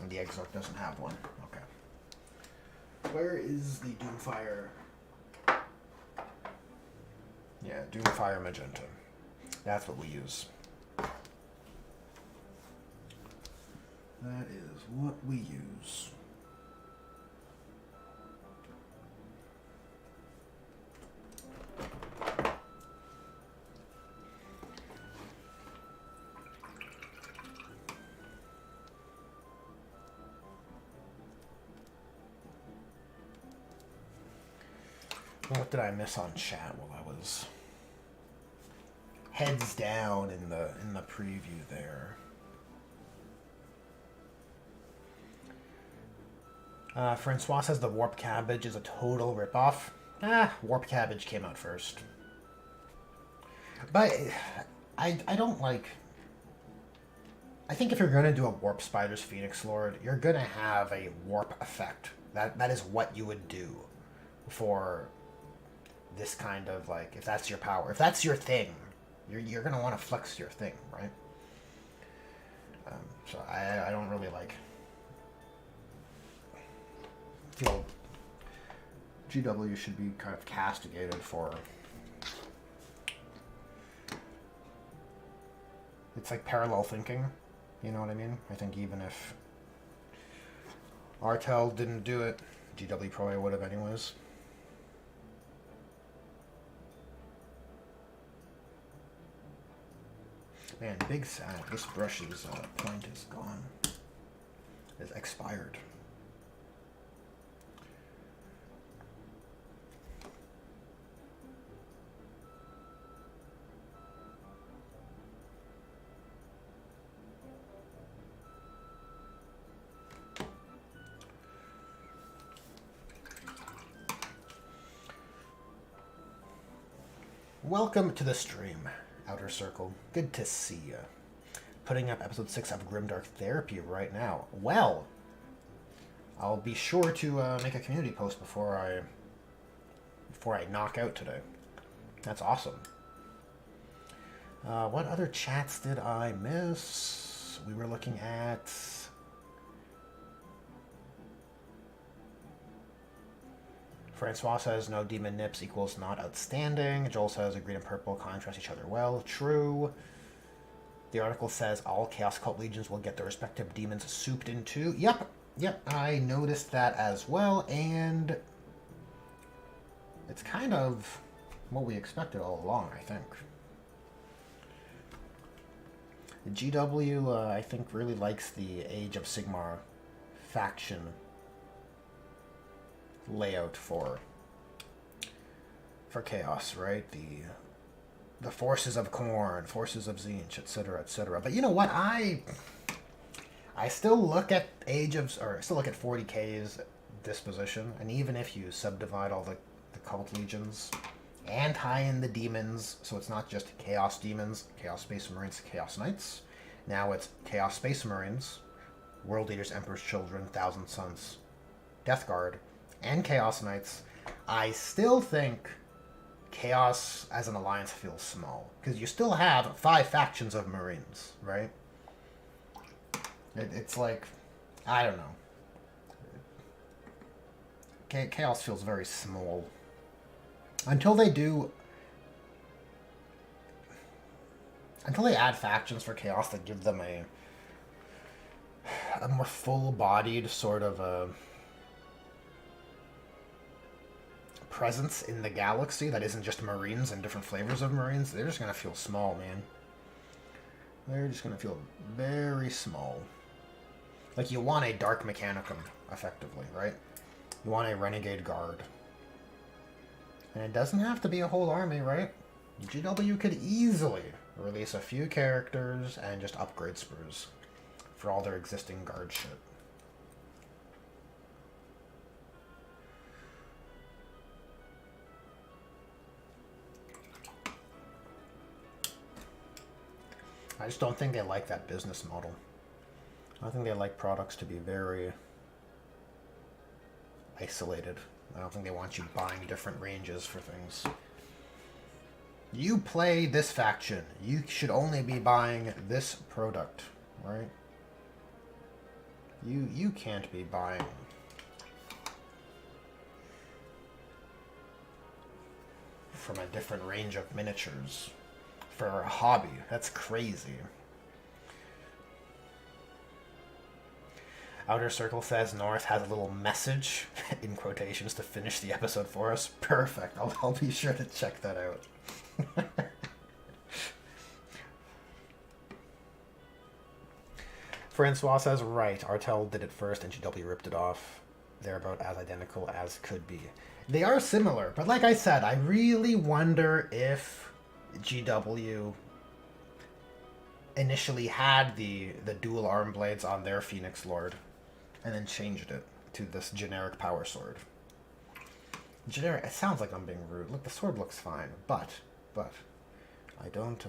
And the Exarch doesn't have one. Okay. Where is the Doomfire? Yeah, Doomfire Magenta. That's what we use. That is what we use. What did I miss on chat while I was heads down in the preview there? Francois says the Warp Cabbage is a total ripoff. Warp Cabbage came out first. But I don't like... I think if you're going to do a Warp Spider's Phoenix Lord, you're going to have a warp effect. That is what you would do for this kind of, like, if that's your power. If that's your thing, you're going to want to flex your thing, right? So I don't really, like... feel GW should be kind of castigated for... It's like parallel thinking, you know what I mean? I think even if Artel didn't do it, GW probably would have anyways. Man, big sad. This brush's point is gone. Is expired. Welcome to the stream, Outer Circle. Good to see you. Putting up episode 6 of Grimdark Therapy right now. Well, I'll be sure to make a community post before I knock out today. That's awesome. What other chats did I miss? We were looking at... Francois says no demon nips equals not outstanding. Joel says a green and purple contrast each other well. True. The article says all Chaos Cult Legions will get their respective demons souped into. Yep, I noticed that as well, and it's kind of what we expected all along, I think. The GW, I think, really likes the Age of Sigmar faction layout for Chaos, right? The forces of Khorne, forces of Tzeentch, etc., etc. But you know what? I still look at still look at 40k's disposition, and even if you subdivide all the cult legions and tie in the demons, so it's not just Chaos Demons, Chaos Space Marines, Chaos Knights. Now it's Chaos Space Marines, World Eaters, Emperor's Children, Thousand Sons, Death Guard, and Chaos Knights. I still think Chaos as an alliance feels small, because you still have 5 factions of Marines, right? It's like, I don't know. Chaos feels very small. Until they add factions for Chaos that give them a more full-bodied sort of a presence in the galaxy that isn't just Marines and different flavors of Marines, they're just gonna feel small, man. They're just gonna feel very small. Like, you want a Dark Mechanicum, effectively, right? You want a Renegade Guard. And it doesn't have to be a whole army, right? GW could easily release a few characters and just upgrade sprues for all their existing guard shit. I just don't think they like that business model. I think they like products to be very isolated. I don't think they want you buying different ranges for things. You play this faction. You should only be buying this product, right? You can't be buying... from a different range of miniatures for a hobby. That's crazy. Outer Circle says North has a little message, in quotations, to finish the episode for us. Perfect. I'll be sure to check that out. Francois says, right, Artel did it first and GW ripped it off. They're about as identical as could be. They are similar, but like I said, I really wonder if GW initially had the dual arm blades on their Phoenix Lord and then changed it to this generic power sword. Generic, it sounds like I'm being rude. Look, the sword looks fine, but I don't,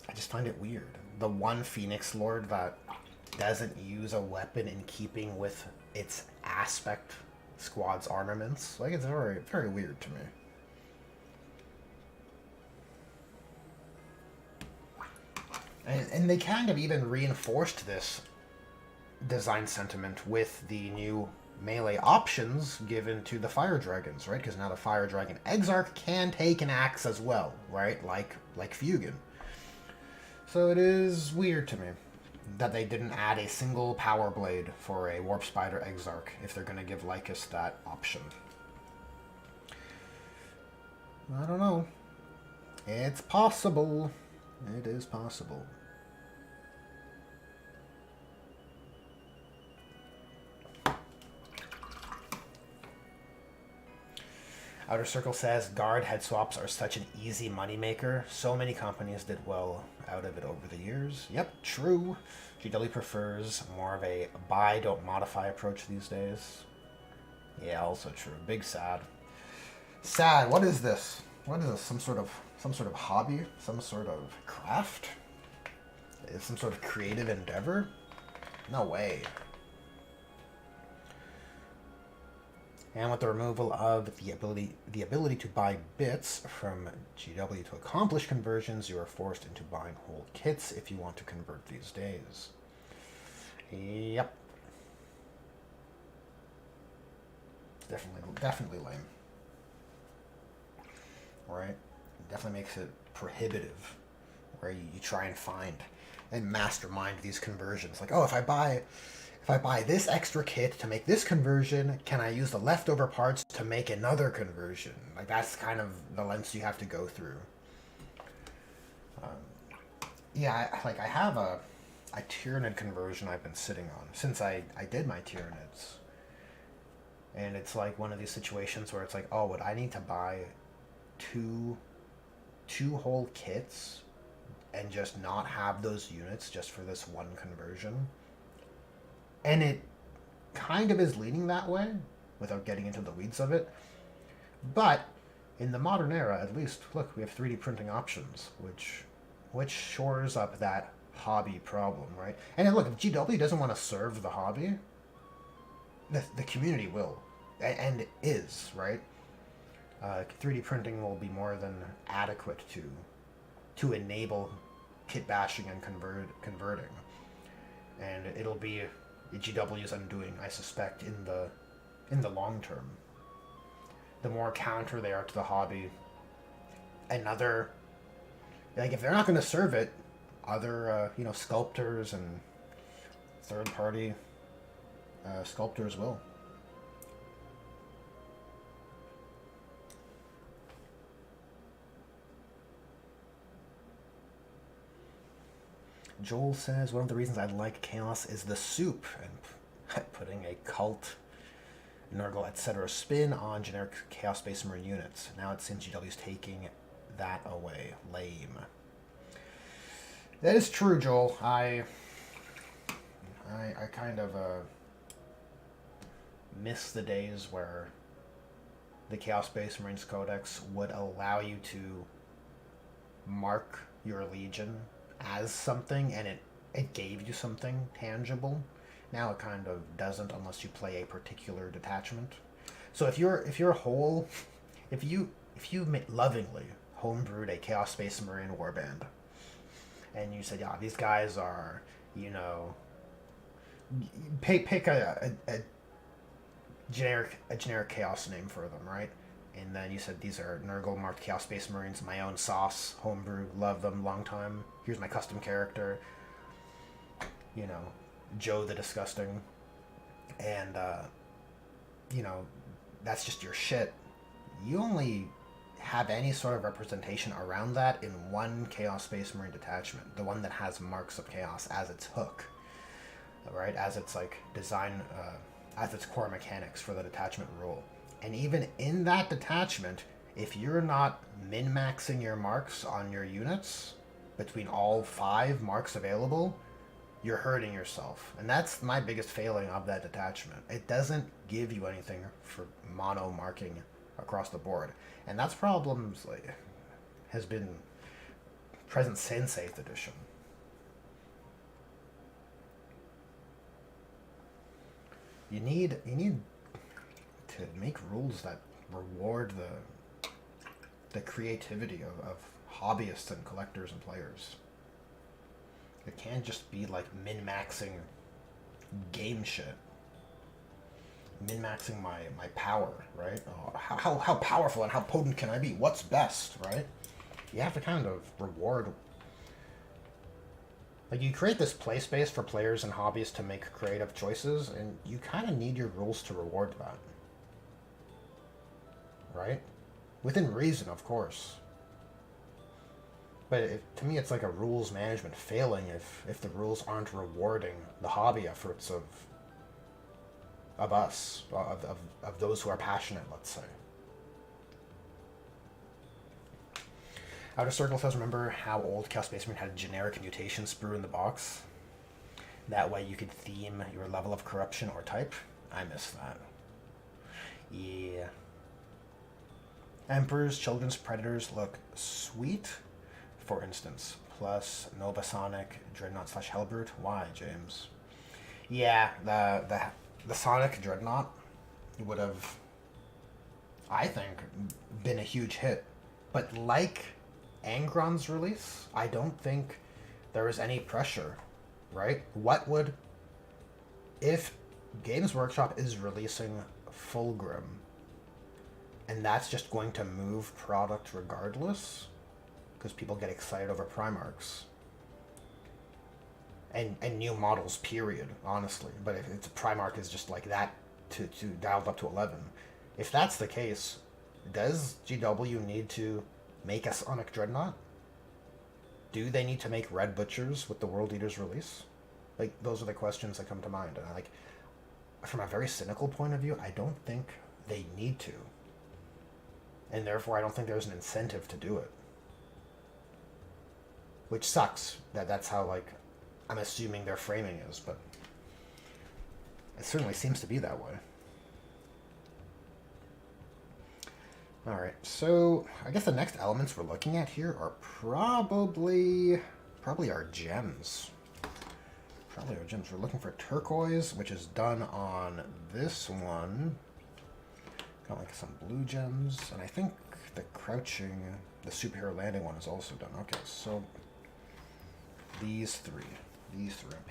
I just find it weird. The one Phoenix Lord that doesn't use a weapon in keeping with its aspect squad's armaments, like, it's very, very weird to me. And they kind of even reinforced this design sentiment with the new melee options given to the Fire Dragons, right? Because now the Fire Dragon Exarch can take an axe as well, right? Like Fugan. So it is weird to me that they didn't add a single power blade for a Warp Spider Exarch if they're going to give Lycus that option. I don't know. It's possible. It is possible. Outer Circle says, Guard head swaps are such an easy moneymaker. So many companies did well out of it over the years. Yep, true. GW prefers more of a buy, don't modify approach these days. Yeah, also true. Big sad. Sad, what is this? What is this? Some sort of hobby? Some sort of craft? Is some sort of creative endeavor? No way. And with the removal of the ability to buy bits from GW to accomplish conversions, you are forced into buying whole kits if you want to convert these days. Yep. Definitely lame. Right? It definitely makes it prohibitive, where you try and find and mastermind these conversions. Like, oh, if I buy this extra kit to make this conversion, can I use the leftover parts to make another conversion? Like, that's kind of the lengths you have to go through. Yeah, I have a Tyranid conversion I've been sitting on since I did my Tyranids. And it's like one of these situations where it's like, oh, would I need to buy two whole kits and just not have those units just for this one conversion? And it kind of is leaning that way, without getting into the weeds of it. But in the modern era, at least, look, we have 3D printing options, which shores up that hobby problem, right? And then look, if GW doesn't want to serve the hobby, the community will, and is, right? 3D printing will be more than adequate to enable kit bashing and converting, and it'll be GW's undoing, I suspect, in the long term. The more counter they are to the hobby, another, like, if they're not going to serve it, other sculptors and third party sculptors will. Joel says, one of the reasons I like Chaos is the soup, and putting a cult, Nurgle, etc. spin on generic Chaos Space Marine units. Now it seems GW's taking that away. Lame. That is true, Joel. I kind of miss the days where the Chaos Space Marines Codex would allow you to mark your legion as something, and it gave you something tangible. Now it kind of doesn't, unless you play a particular detachment. So if you lovingly homebrewed a Chaos Space Marine warband, and you said, yeah, these guys are, pick a generic Chaos name for them, right? And then you said these are Nurgle marked Chaos Space Marines, my own sauce, homebrew, love them, long time. Here's my custom character. You know, Joe the Disgusting. And, you know, that's just your shit. You only have any sort of representation around that in one Chaos Space Marine detachment, the one that has Marks of Chaos as its hook, right? As its like design, as its core mechanics for the detachment rule. And even in that detachment, if you're not min-maxing your marks on your units between all 5 marks available, you're hurting yourself. And that's my biggest failing of that detachment. It doesn't give you anything for mono marking across the board. And that's problems like has been present since 8th edition. You need to make rules that reward the creativity of hobbyists and collectors and players. It can't just be like min-maxing game shit. Min-maxing my power, right? Oh, how powerful and how potent can I be? What's best, right? You have to kind of reward. Like, you create this play space for players and hobbyists to make creative choices, and you kind of need your rules to reward that. Right? Within reason, of course. But to me, it's like a rules management failing if the rules aren't rewarding the hobby efforts of us, of those who are passionate, let's say. Outer Circle says, remember how old Chaos Space Marine had a generic mutation sprue in the box? That way you could theme your level of corruption or type? I miss that. Yeah. Emperors, Children's Predators look sweet. For instance, plus Nova Sonic, Dreadnought / Hellbrute. Why, James? Yeah, the Sonic Dreadnought would have, I think, been a huge hit. But like Angron's release, I don't think there was any pressure, right? What would, if Games Workshop is releasing Fulgrim, and that's just going to move product regardless, because people get excited over Primarchs. And new models, period, honestly. But if it's Primarch is just like that to dialed up to 11. If that's the case, does GW need to make a Sonic Dreadnought? Do they need to make Red Butchers with the World Eaters release? Like, those are the questions that come to mind. And like, from a very cynical point of view, I don't think they need to. And therefore, I don't think there's an incentive to do it. Which sucks. That's how, like, I'm assuming their framing is, but it certainly seems to be that way. Alright, so I guess the next elements we're looking at here are probably our gems. Probably our gems. We're looking for turquoise, which is done on this one. Got like some blue gems, and I think the crouching, the superhero landing one is also done. Okay, so these three.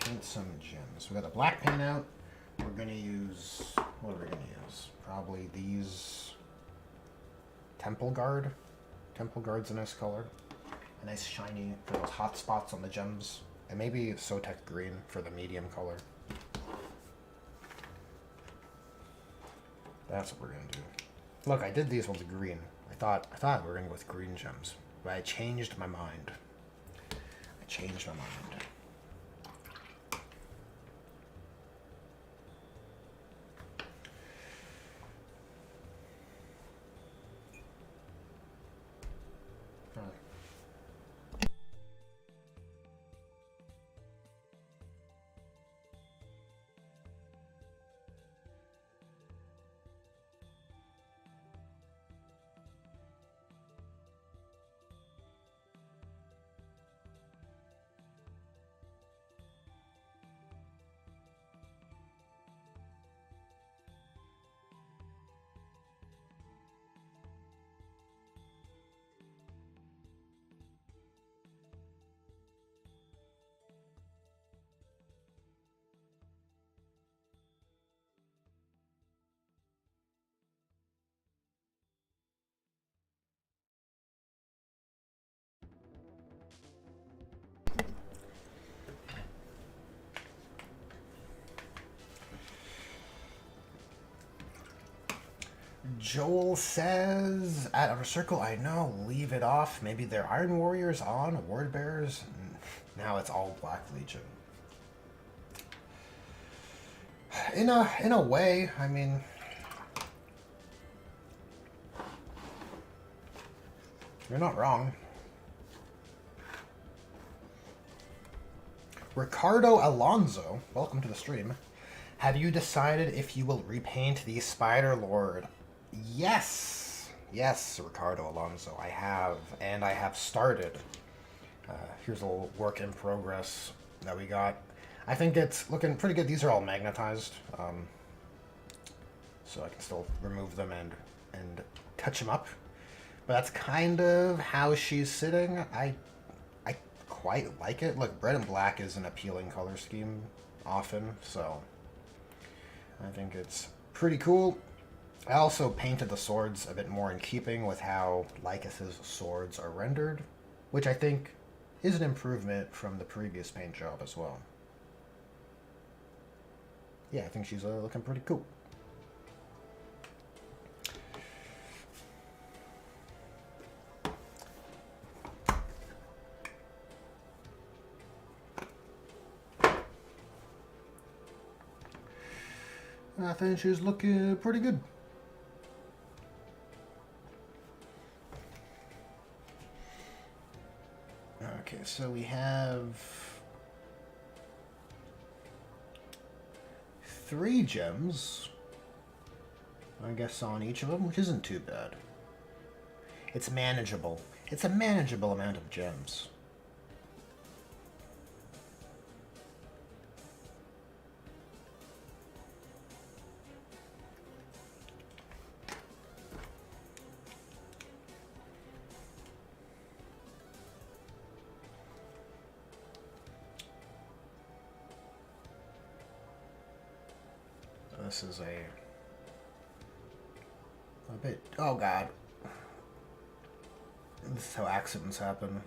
Paint some gems. We got the black paint out. We're gonna use, what are we gonna use? Probably these Temple Guard. Temple Guard's a nice color. A nice shiny for those hot spots on the gems. And maybe Sotek Green for the medium color. That's what we're gonna do. Look, I did these ones green. I thought we were gonna go with green gems, but I changed my mind. Joel says, at Outer Circle, I know, leave it off. Maybe they're Iron Warriors on, Word Bearers. Now it's all Black Legion. In a way, I mean, you're not wrong. Ricardo Alonso, welcome to the stream. Have you decided if you will repaint the Spider Lord? Yes! Yes, Ricardo Alonso, I have. And I have started. Here's a little work in progress that we got. I think it's looking pretty good. These are all magnetized. So I can still remove them and touch them up. But that's kind of how she's sitting. I quite like it. Look, red and black is an appealing color scheme often, so I think it's pretty cool. I also painted the swords a bit more in keeping with how Lycus's swords are rendered, which I think is an improvement from the previous paint job as well. Yeah, I think she's looking pretty cool. I think she's looking pretty good. Okay, so we have 3 gems, I guess, on each of them, which isn't too bad. It's manageable. It's a manageable amount of gems. This is a bit... Oh, God. This is how accidents happen.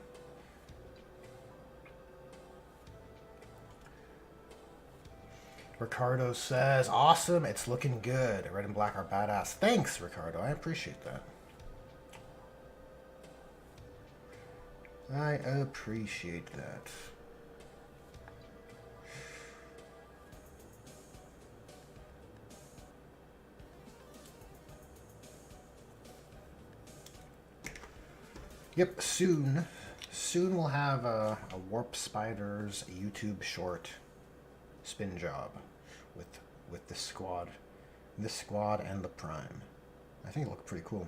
Ricardo says, awesome, it's looking good. Red and black are badass. Thanks, Ricardo. I appreciate that. I appreciate that. Yep, soon. Soon we'll have a Warp Spiders YouTube short spin job with this squad. This squad and the Prime. I think it looked pretty cool.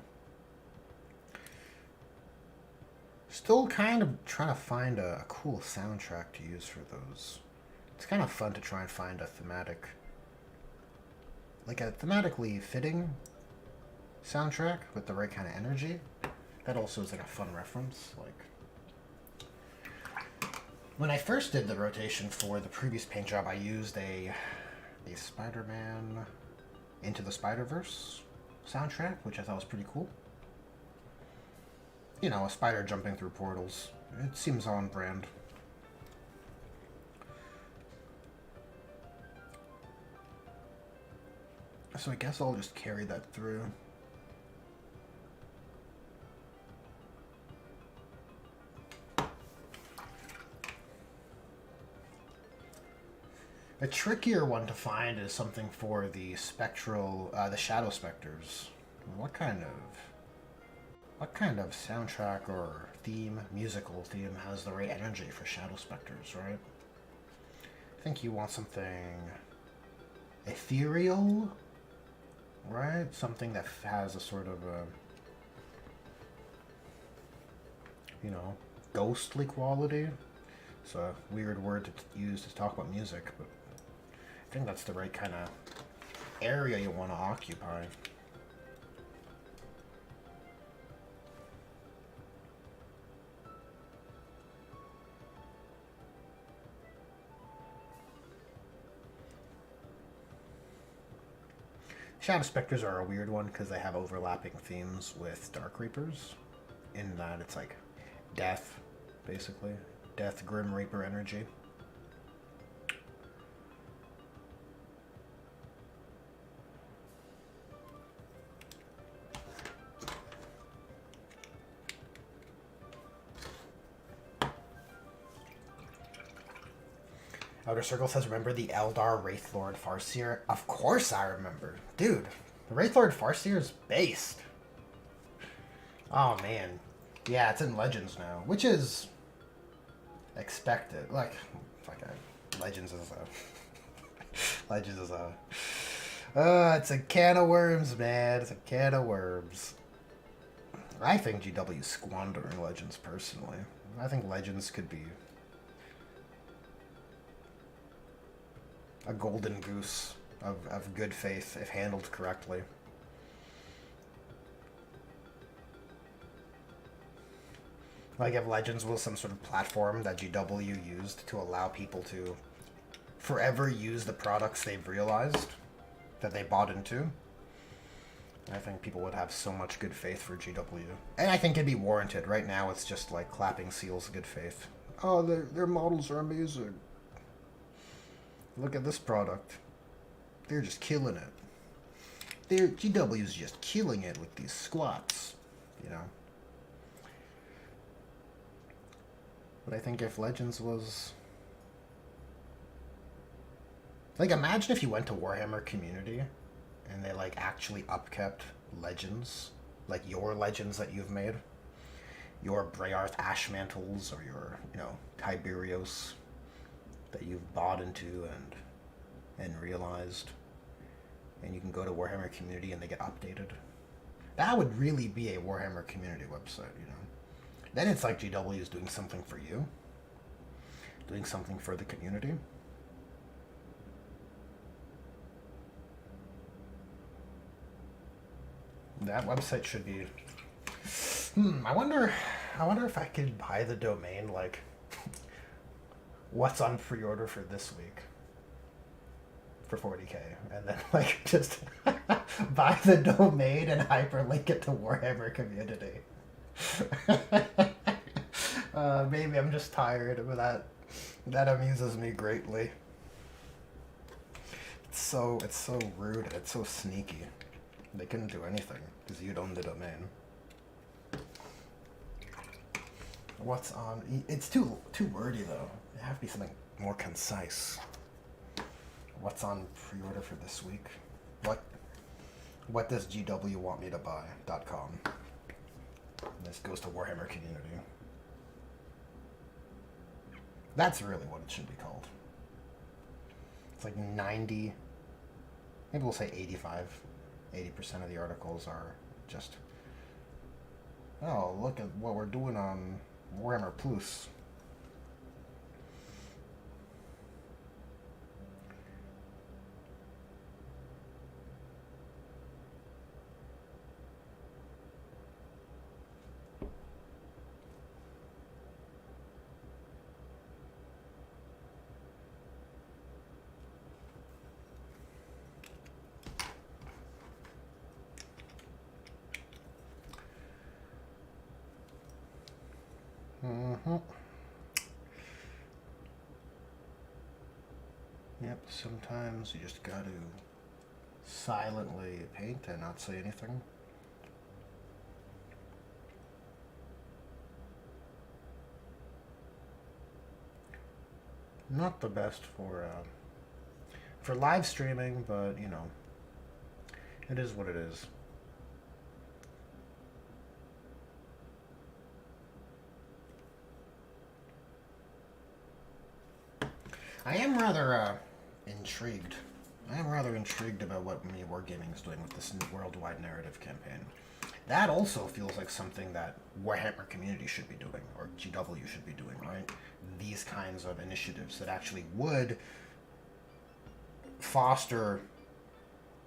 Still kind of trying to find a cool soundtrack to use for those. It's kind of fun to try and find a thematic, like a thematically fitting soundtrack with the right kind of energy. That also is like a fun reference. Like when I first did the rotation for the previous paint job, I used a Spider-Man Into the Spider-Verse soundtrack, which I thought was pretty cool. You know, a spider jumping through portals. It seems on brand. So I guess I'll just carry that through. A trickier one to find is something for the spectral, the Shadow Specters. What kind of soundtrack or theme, musical theme, has the right energy for Shadow Specters, right? I think you want something ethereal, right? Something that has a sort of a, you know, ghostly quality. It's a weird word to use to talk about music, but I think that's the right kind of area you want to occupy. Shadow Specters are a weird one because they have overlapping themes with Dark Reapers, in that it's like death, basically. Death, Grim Reaper energy. Outer Circle says, remember the Eldar Wraithlord Farseer? Of course I remember. Dude, the Wraithlord Farseer is based. Oh, man. Yeah, it's in Legends now, which is expected. Like, fuck, Legends is a... Legends is a... it's a can of worms, man. It's a can of worms. I think GW's squandering Legends, personally. I think Legends could be a golden goose of good faith if handled correctly. Like if Legends was some sort of platform that GW used to allow people to forever use the products they've realized that they bought into, I think people would have so much good faith for GW. And I think it'd be warranted. Right now it's just like clapping seals good faith. Oh, their models are amazing. Look at this product. They're just killing it. GW's just killing it with these squats, you know? But I think if Legends was... Like, imagine if you went to Warhammer Community and they, like, actually upkept Legends. Like, your Legends that you've made. Your Brayarth Ashmantles or your, you know, Tiberios that you've bought into and realized. And you can go to Warhammer Community and they get updated. That would really be a Warhammer Community website, you know? Then it's like GW is doing something for you. Doing something for the community. That website should be... I wonder if I could buy the domain, like, what's on pre-order for this week for 40k, and then, like, just buy the domain and hyperlink it to Warhammer Community. Maybe I'm just tired, but that amuses me greatly. It's so rude and it's so sneaky. They couldn't do anything because you'd own the domain. What's on? It's too wordy though. It have to be something more concise. What's on pre-order for this week? What does GW want me to buy.com? This goes to Warhammer Community. That's really what it should be called. It's like 90, maybe we'll say 80% of the articles are just, oh, look at what we're doing on Warhammer Plus. Yep, sometimes you just gotta silently paint and not say anything. Not the best for live streaming, but you know, it is what it is. I am rather intrigued. I am rather intrigued about what Me Wargaming is doing with this worldwide narrative campaign. That also feels like something that Warhammer Community should be doing, or GW should be doing, right? These kinds of initiatives that actually would foster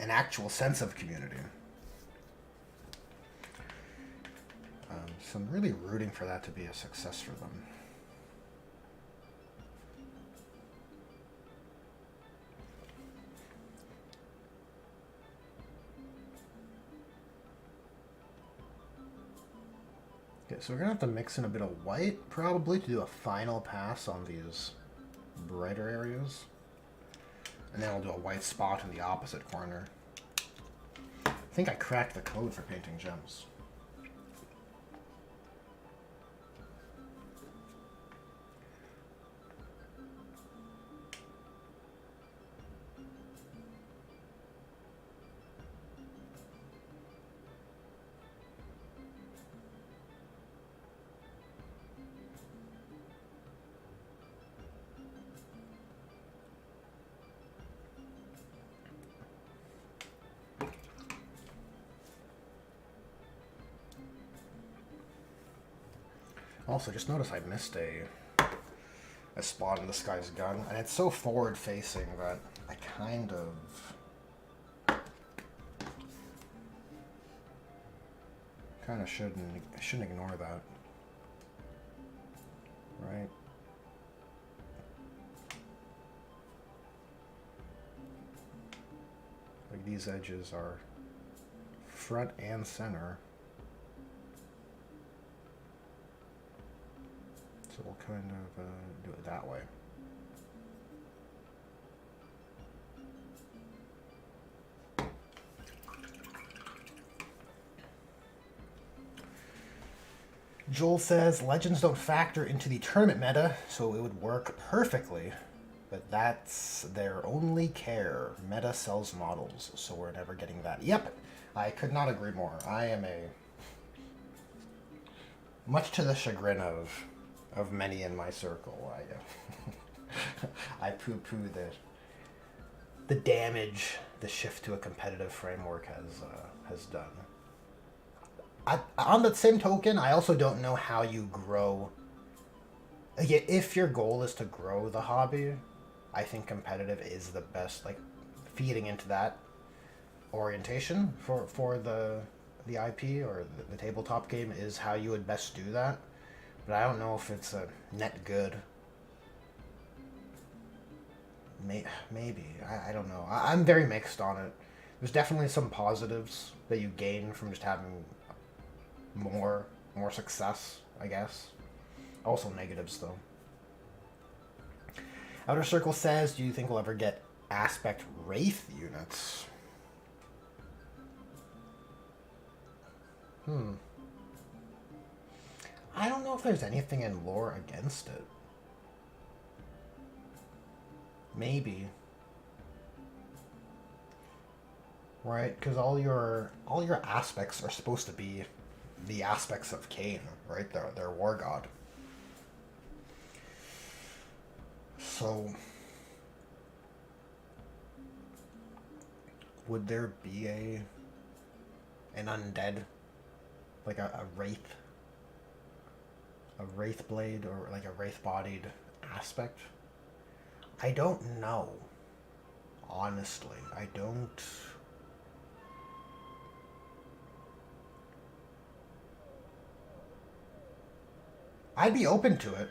an actual sense of community. So I'm really rooting for that to be a success for them. Okay, so we're gonna have to mix in a bit of white, probably, to do a final pass on these brighter areas. And then we'll do a white spot in the opposite corner. I think I cracked the code for painting gems. Also, just notice I missed a spot in this guy's gun, and it's so forward facing that I kind of shouldn't ignore that. Right? Like these edges are front and center. So we'll kind of do it that way. Joel says, Legends don't factor into the tournament meta, so it would work perfectly. But that's their only care. Meta sells models, so we're never getting that. Yep, I could not agree more. I am much to the chagrin of many in my circle, I poo-poo the damage the shift to a competitive framework has done. On the same token, I also don't know how you grow. If your goal is to grow the hobby, I think competitive is the best, like, feeding into that orientation for the IP or the tabletop game is how you would best do that. But I don't know if it's a net good. Maybe. I don't know. I'm very mixed on it. There's definitely some positives that you gain from just having more success, I guess. Also negatives, though. Outer Circle says, do you think we'll ever get aspect Wraith units? I don't know if there's anything in lore against it. Maybe. Right? Because all your aspects are supposed to be the aspects of Cain, right? Their war god. So, would there be an undead, like a wraith blade or like a wraith bodied aspect? I don't know. Honestly, I don't. I'd be open to it.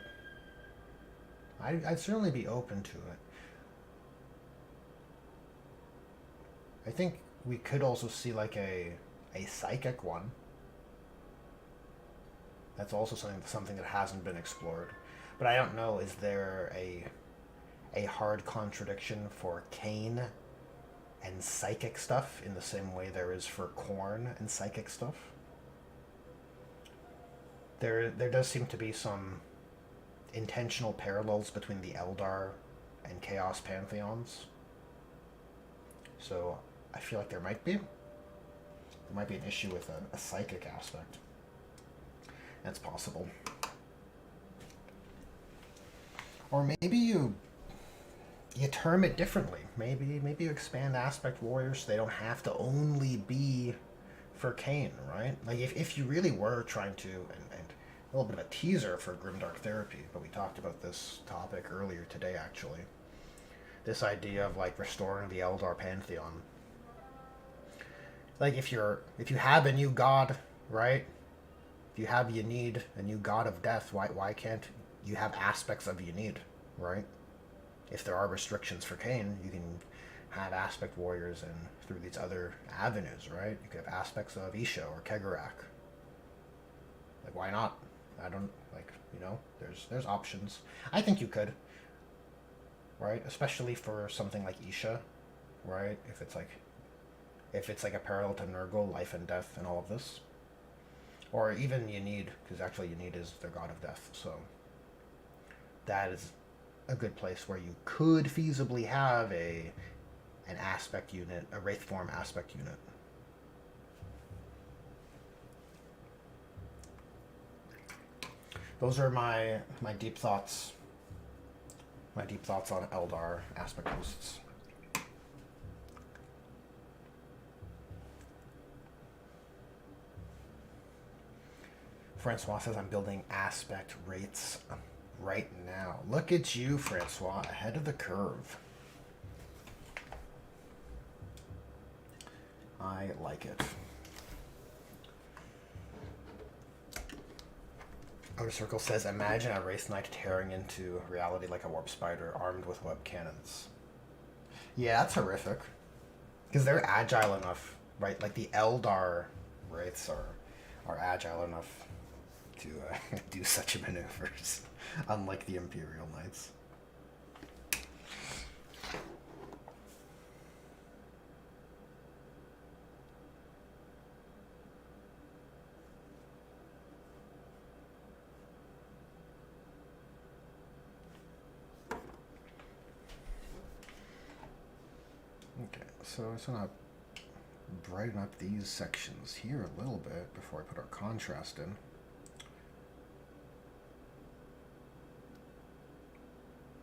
I'd certainly be open to it. I think we could also see like a psychic one. That's also something that hasn't been explored. But I don't know, is there a hard contradiction for Cain and psychic stuff in the same way there is for Khorne and psychic stuff? There does seem to be some intentional parallels between the Eldar and Chaos Pantheons. So I feel like there might be an issue with a psychic aspect. That's possible. Or maybe you term it differently. Maybe you expand aspect warriors so they don't have to only be for Cain, right? Like if you really were trying to, and a little bit of a teaser for Grimdark Therapy, but we talked about this topic earlier today actually. This idea of like restoring the Eldar Pantheon. Like if you have a new god, right? If you have Ynid, a new god of death, why can't you have aspects of Ynid, right? If there are restrictions for Cain, you can have aspect warriors and through these other avenues, right? You could have aspects of Isha or Kegarak. Like why not? I don't there's options. I think you could. Right? Especially for something like Isha, right? If it's like a parallel to Nurgle, life and death and all of this. Or even Ynid, because actually Ynid is their god of death, so that is a good place where you could feasibly have an aspect unit, a Wraith form aspect unit. Those are my deep thoughts. My deep thoughts on Eldar aspect hosts. Francois says I'm building aspect rates right now. Look at you, Francois, ahead of the curve. I like it. Outer Circle says, imagine a Wraith Knight tearing into reality like a warp spider armed with web cannons. Yeah, that's horrific. Because they're agile enough, right? Like the Eldar Wraiths are agile enough to do such maneuvers, unlike the Imperial Knights. Okay, so I just want to brighten up these sections here a little bit before I put our contrast in.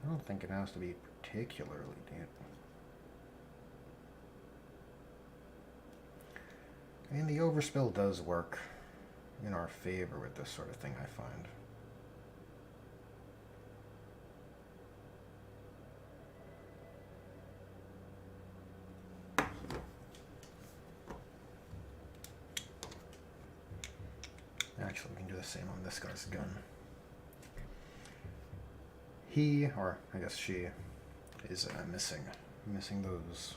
I don't think it has to be particularly deep. And the overspill does work in our favor with this sort of thing, I find. Actually, we can do the same on this guy's gun. He, or I guess she, is missing those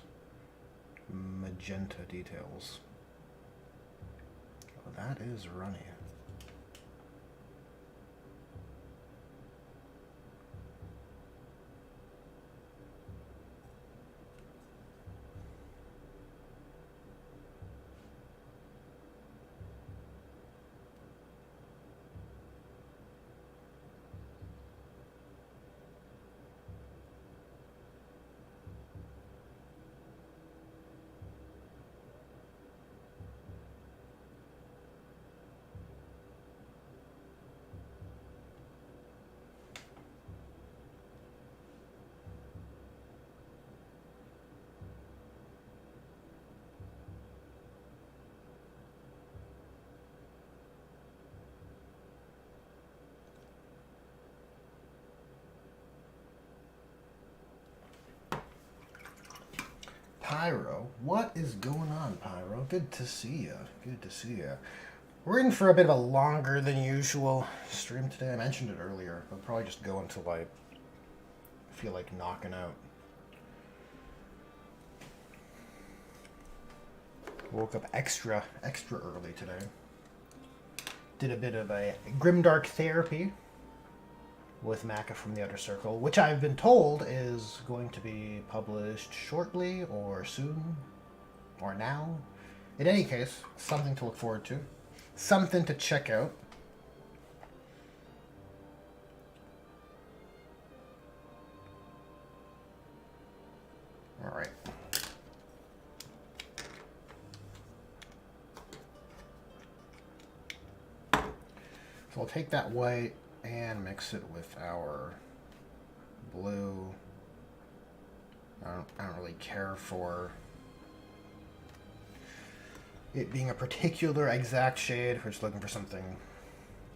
magenta details. Oh, that is runny. Pyro, what is going on, Pyro? Good to see you. Good to see you. We're in for a bit of a longer than usual stream today. I mentioned it earlier. I'll probably just go until I feel like knocking out. Woke up extra early today. Did a bit of a grimdark therapy with Maka from the Outer Circle, which I've been told is going to be published shortly or soon or now. In any case, something to look forward to. Something to check out. All right. So we'll take that white and mix it with our blue. I don't really care for it being a particular exact shade. We're just looking for something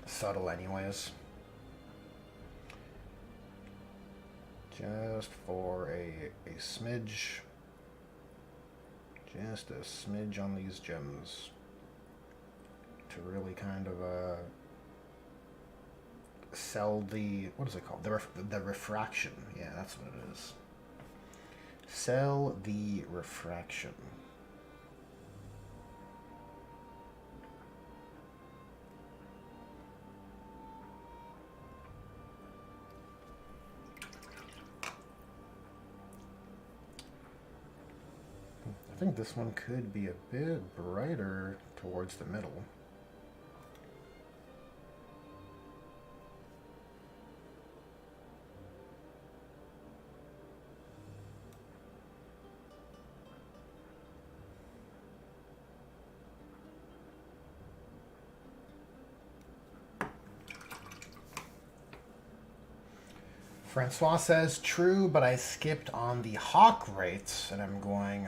subtle anyways. Just for a smidge. Just a smidge on these gems. To really kind of sell the, what is it called? The refraction. Yeah, that's what it is. Sell the refraction. I think this one could be a bit brighter towards the middle. Francois says, true, but I skipped on the Hawk rates, and I'm going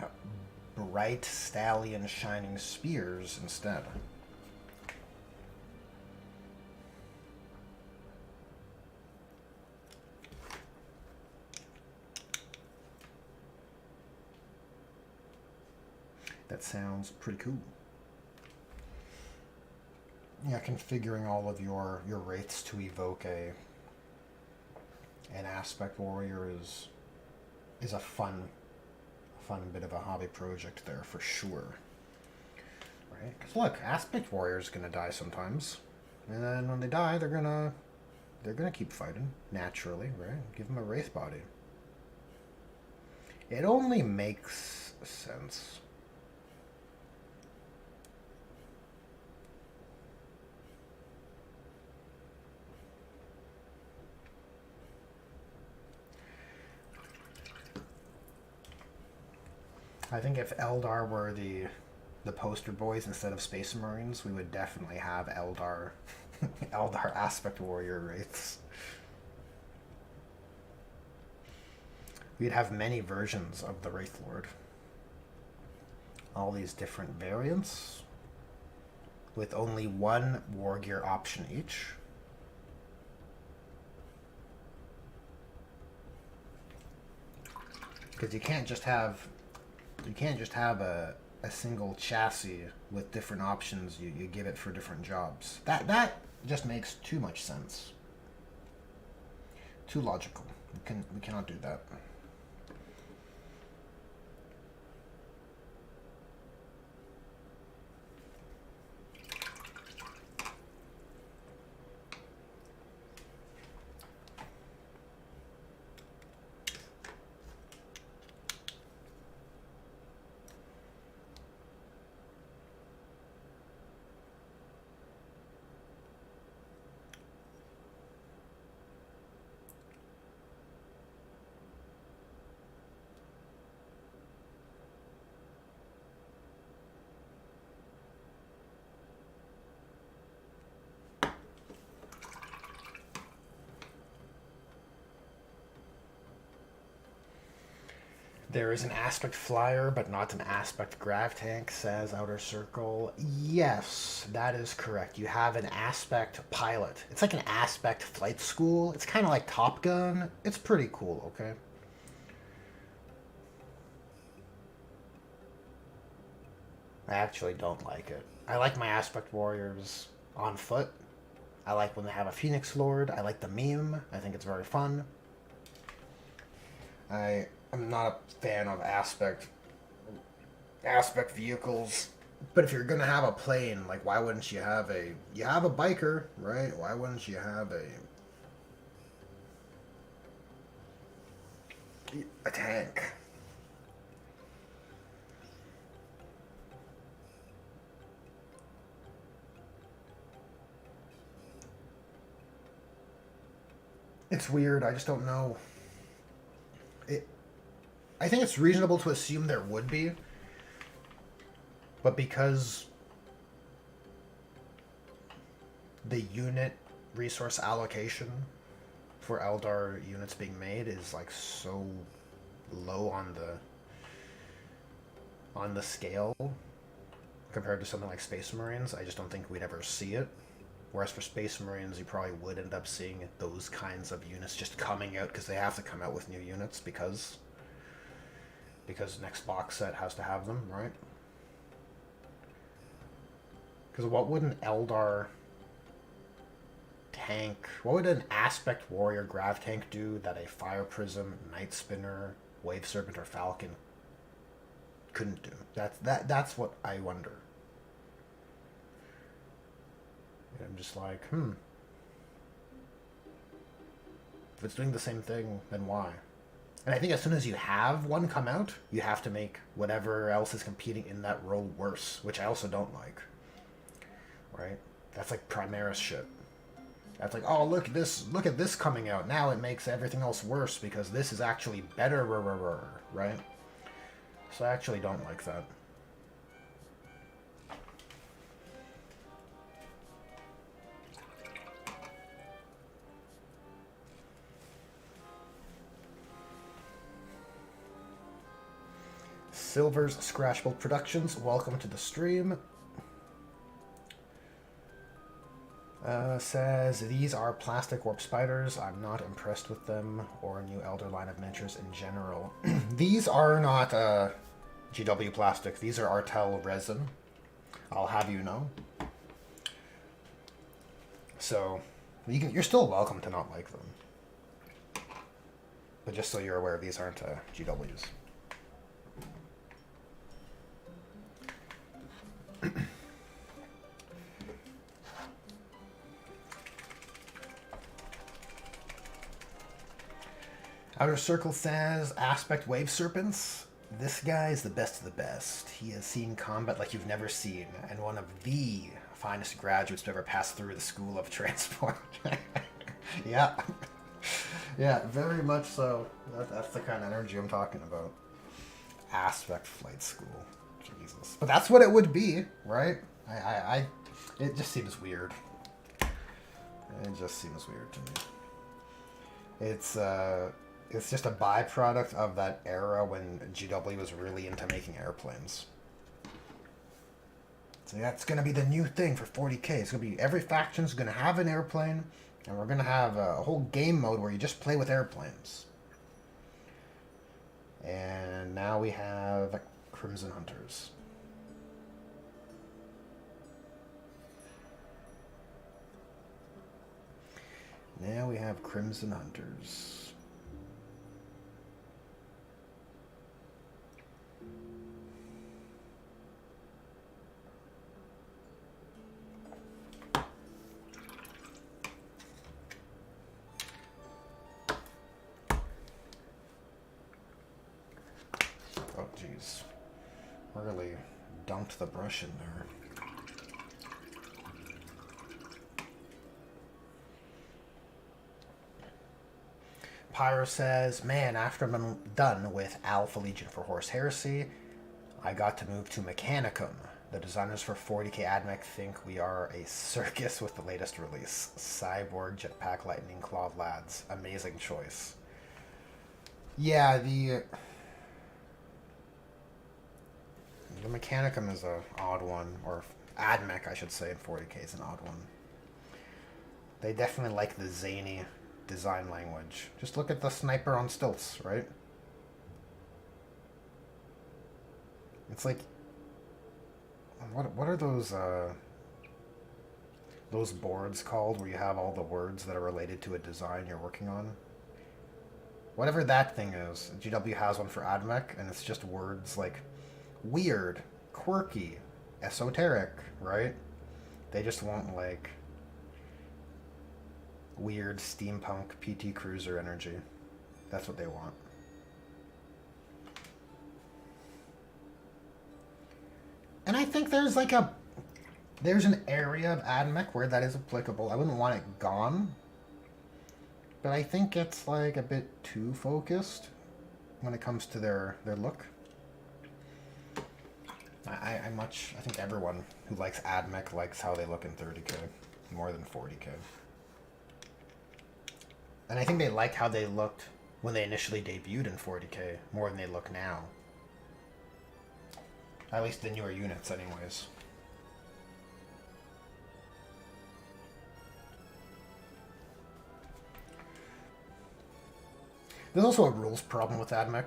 Bright Stallion Shining Spears instead. That sounds pretty cool. Yeah, configuring all of your wraiths to evoke an aspect warrior is a fun bit of a hobby project there for sure. Right? Because look, aspect warrior's gonna die sometimes, and then when they die, they're gonna keep fighting naturally, right? Give them a wraith body. It only makes sense. I think if Eldar were the poster boys instead of Space Marines, we would definitely have Eldar Eldar aspect warrior wraiths. We'd have many versions of the Wraith Lord. All these different variants with only one war gear option each. Because you can't just have a single chassis with different options you give it for different jobs. That just makes too much sense. Too logical. We cannot do that. There is an aspect flyer, but not an aspect grav tank, says Outer Circle. Yes, that is correct. You have an aspect pilot. It's like an aspect flight school. It's kind of like Top Gun. It's pretty cool, okay? I actually don't like it. I like my aspect warriors on foot. I like when they have a Phoenix Lord. I like the meme. I think it's very fun. I'm not a fan of aspect vehicles, but if you're gonna have a plane, like why wouldn't you have a biker, right? Why wouldn't you have a tank? It's weird. I just don't know. I think it's reasonable to assume there would be, but because the unit resource allocation for Eldar units being made is like so low on the scale compared to something like Space Marines, I just don't think we'd ever see it. Whereas for Space Marines, you probably would end up seeing those kinds of units just coming out because they have to come out with new units because next box set has to have them, right? Because what would an Eldar tank, what would an Aspect Warrior Grav tank do that a Fire Prism, Night Spinner, Wave Serpent, or Falcon couldn't do? That's what I wonder. And I'm just like, If it's doing the same thing, then why? And I think as soon as you have one come out, you have to make whatever else is competing in that role worse, which I also don't like. Right? That's like Primaris shit. That's like, oh, look at this coming out. Now it makes everything else worse because this is actually better, right? So I actually don't like that. Silver's Scratchbolt Productions, welcome to the stream. Says, these are plastic warp spiders. I'm not impressed with them or new Elder line of miniatures in general. These are not GW plastic. These are Artel resin. I'll have you know. So, you're still welcome to not like them. But just so you're aware, these aren't GWs. Outer Circle says, Aspect Wave Serpents. This guy is the best of the best. He has seen combat like you've never seen, and one of the finest graduates to ever pass through the School of Transport. Yeah. Yeah, very much so. That's the kind of energy I'm talking about. Aspect Flight School. Jesus. But that's what it would be, right? It just seems weird. It just seems weird to me. It's just a byproduct of that era when GW was really into making airplanes. So that's going to be the new thing for 40k. It's going to be every faction's going to have an airplane, and we're going to have a whole game mode where you just play with airplanes. And now we have Crimson Hunters. Now we have Crimson Hunters. Oh, jeez. Really dumped the brush in there. Pyro says, man, after I'm done with Alpha Legion for Horse Heresy, I got to move to Mechanicum. The designers for 40k AdMech think we are a circus with the latest release. Cyborg, Jetpack, Lightning Claw lads. Amazing choice. Yeah, the Mechanicum is an odd one, or AdMech, I should say, in 40k is an odd one. They definitely like the zany design language. Just look at the sniper on stilts, right? It's like, what are those boards called where you have all the words that are related to a design you're working on? Whatever that thing is, GW has one for AdMech, and it's just words like weird, quirky, esoteric, right? They just want like weird steampunk PT Cruiser energy. That's what they want. And I think there's like there's an area of AdMech where that is applicable. I wouldn't want it gone, but I think it's like a bit too focused when it comes to their look. I think everyone who likes AdMech likes how they look in 30k more than 40k. And I think they liked how they looked when they initially debuted in 40k more than they look now. At least the newer units, anyways. There's also a rules problem with AdMech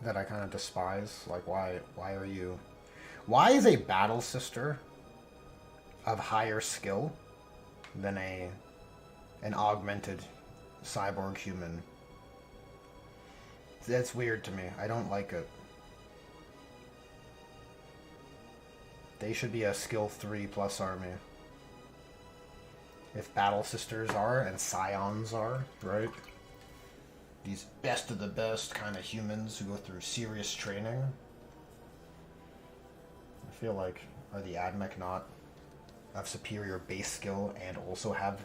that I kind of despise. Like, why is a battle sister of higher skill than an augmented cyborg human? That's weird to me. I don't like it. They should be a skill 3 plus army. If battle sisters are and scions are, right? These best of the best kind of humans who go through serious training. I feel like, are the AdMech not of superior base skill and also have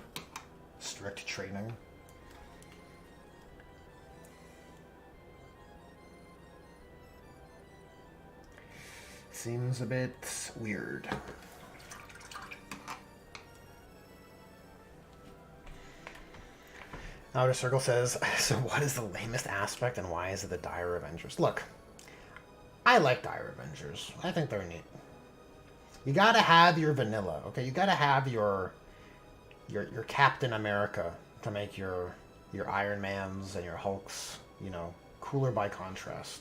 strict training? Seems a bit weird. Outer Circle says, so what is the lamest aspect and why is it the Dire Avengers? Look, I like Dire Avengers. I think they're neat. You gotta have your vanilla, okay? You gotta have your Captain America to make your Iron Mans and your Hulks, you know, cooler by contrast.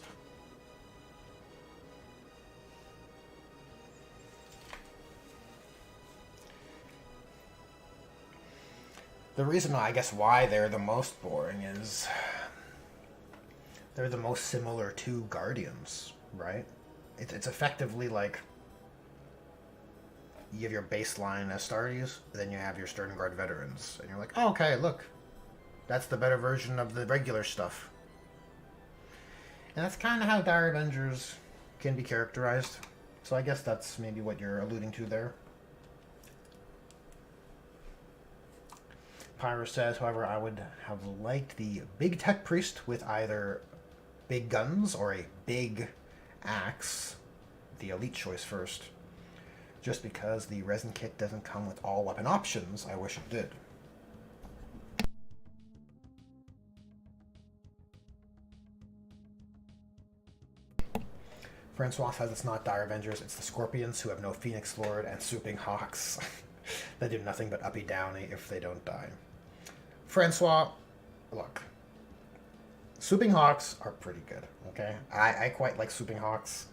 The reason, I guess, why they're the most boring is they're the most similar to Guardians, right? It's effectively like you have your baseline Astartes, then you have your Sterngard veterans, and you're like, oh, okay, look, that's the better version of the regular stuff. And that's kind of how Dire Avengers can be characterized. So I guess that's maybe what you're alluding to there. Pyro says, however, I would have liked the big tech priest with either big guns or a big axe. The elite choice first. Just because the resin kit doesn't come with all weapon options, I wish it did. Francois says it's not Dire Avengers, it's the Scorpions who have no Phoenix Lord and Swooping Hawks that do nothing but uppy downy if they don't die. Francois, look, Swooping Hawks are pretty good, okay? I quite like Swooping Hawks.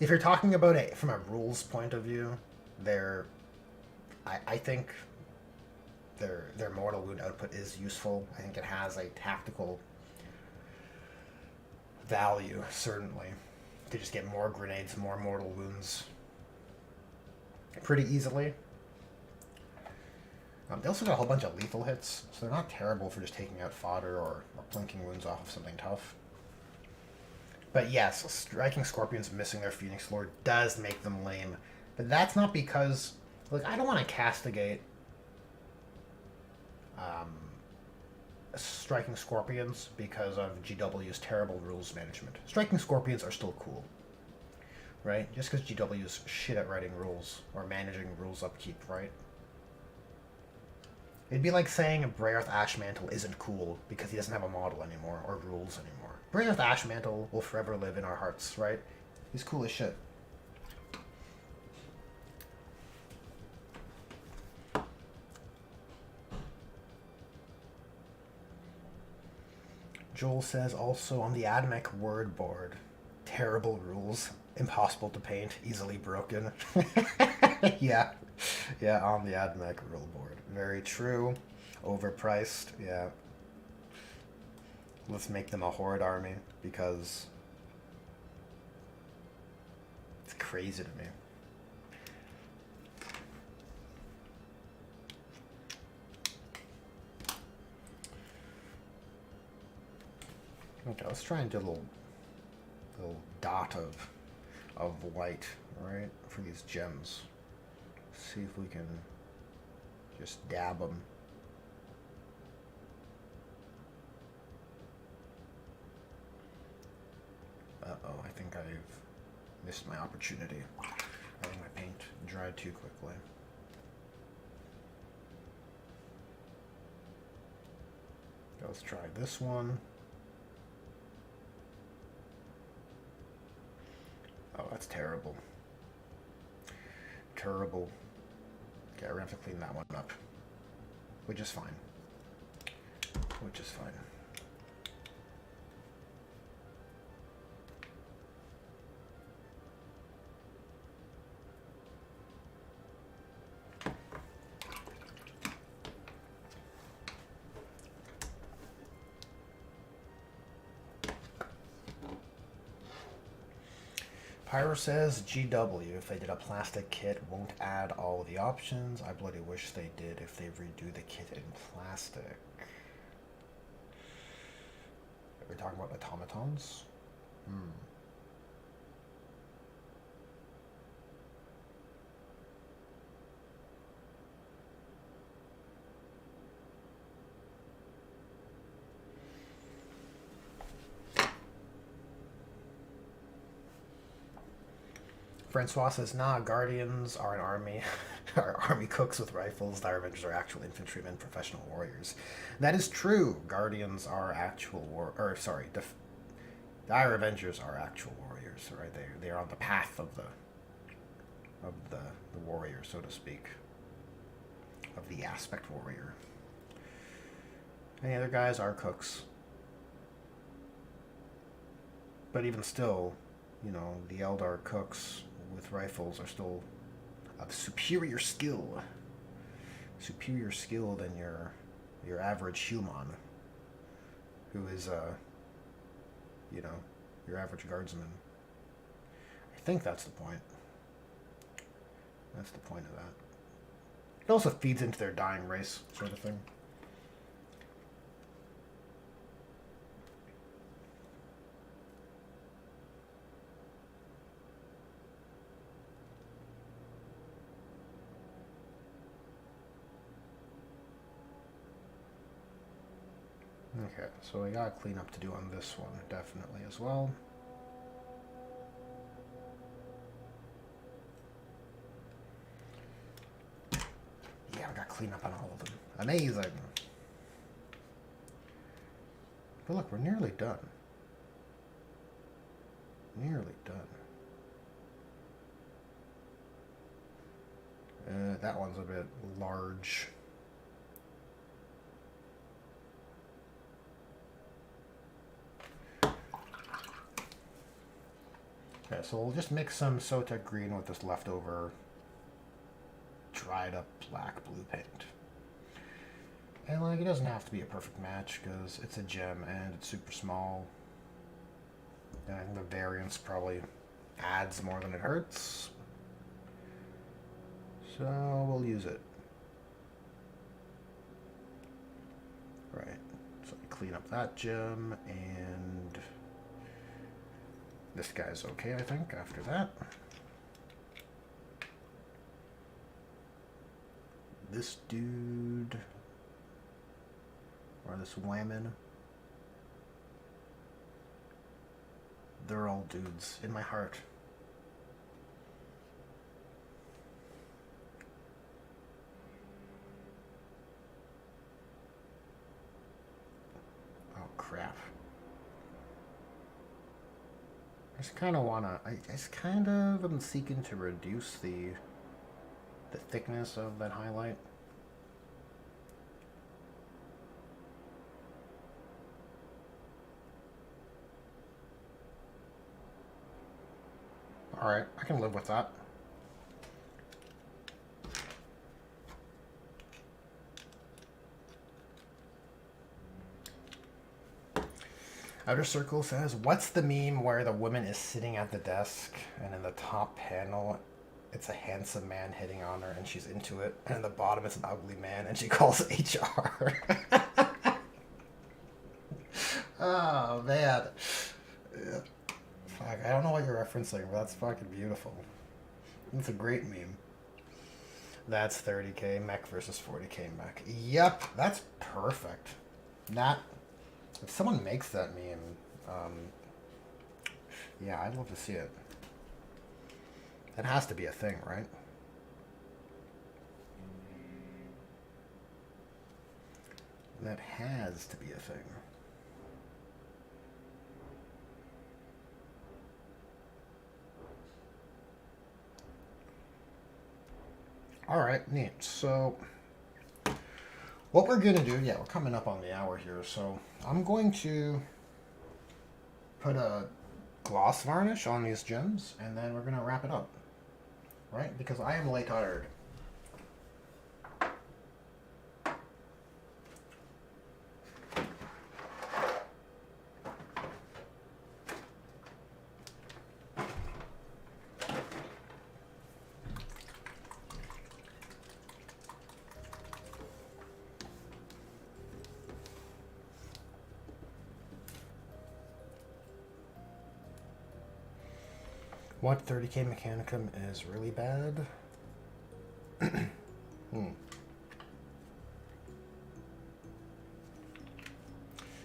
If you're talking about it from a rules point of view, I think their mortal wound output is useful. I think it has a tactical value, certainly, to just get more grenades, more mortal wounds pretty easily. They also got a whole bunch of lethal hits, so they're not terrible for just taking out fodder or plinking wounds off of something tough. But yes, striking Scorpions missing their Phoenix Lord does make them lame. But that's not because... Look, I don't want to castigate striking Scorpions because of GW's terrible rules management. Striking Scorpions are still cool. Right? Just because GW's shit at writing rules or managing rules upkeep, right? It'd be like saying Braerth Ashmantle isn't cool because he doesn't have a model anymore or rules anymore. Braerth Ashmantle will forever live in our hearts, right? He's cool as shit. Joel says also on the AdMech word board, terrible rules, impossible to paint, easily broken. Yeah, on the AdMech rule board. Very true. Overpriced, yeah. Let's make them a horde army because it's crazy to me. Okay, let's try and do a little dot of white, right, for these gems. See if we can just dab them. Uh-oh, I think I've missed my opportunity. I think my paint dried too quickly. Let's try this one. Oh, that's terrible. Terrible. Okay, we're gonna have to clean that one up. Which is fine. Which is fine. Pyro says, GW, if they did a plastic kit, won't add all of the options. I bloody wish they did if they redo the kit in plastic. Are we talking about automatons? Francois says, nah, Guardians are an army, are army cooks with rifles. Dire Avengers are actual infantrymen, professional warriors. That is true. Guardians are actual Dire Avengers are actual warriors, right? They are on the path of the warrior, so to speak, of the aspect warrior. And the other guys are cooks, but even still, you know, the Eldar cooks with rifles are still of superior skill than your your average human, who is, you know, your average guardsman. I think that's the point. That's the point of that. It also feeds into their dying race, sort of thing. Okay, so we got cleanup to do on this one, definitely, as well. Yeah, we got cleanup on all of them. Amazing! But look, we're nearly done. Nearly done. That one's a bit large. Okay, so we'll just mix some Sotek green with this leftover dried up black blue paint. And like, it doesn't have to be a perfect match because it's a gem and it's super small. And the variance probably adds more than it hurts. So we'll use it. Right, so we clean up that gem, and this guy's okay, I think, after that. This dude, or this whammon, they're all dudes in my heart. Oh crap. I just kind of wanna, I just kind of am seeking to reduce the thickness of that highlight. Alright, I can live with that. Outer Circle says, what's the meme where the woman is sitting at the desk and in the top panel it's a handsome man hitting on her and she's into it, and in the bottom it's an ugly man and she calls HR? Oh man. Yeah. Fuck, I don't know what you're referencing, but that's fucking beautiful. It's a great meme. That's 30k mech versus 40k mech. Yep, that's perfect. That, if someone makes that meme, yeah, I'd love to see it. That has to be a thing, right? That has to be a thing. All right, neat. So what we're going to do, yeah, we're coming up on the hour here, so I'm going to put a gloss varnish on these gems, and then we're going to wrap it up, right? Because I am late tired. What 30k Mechanicum is really bad?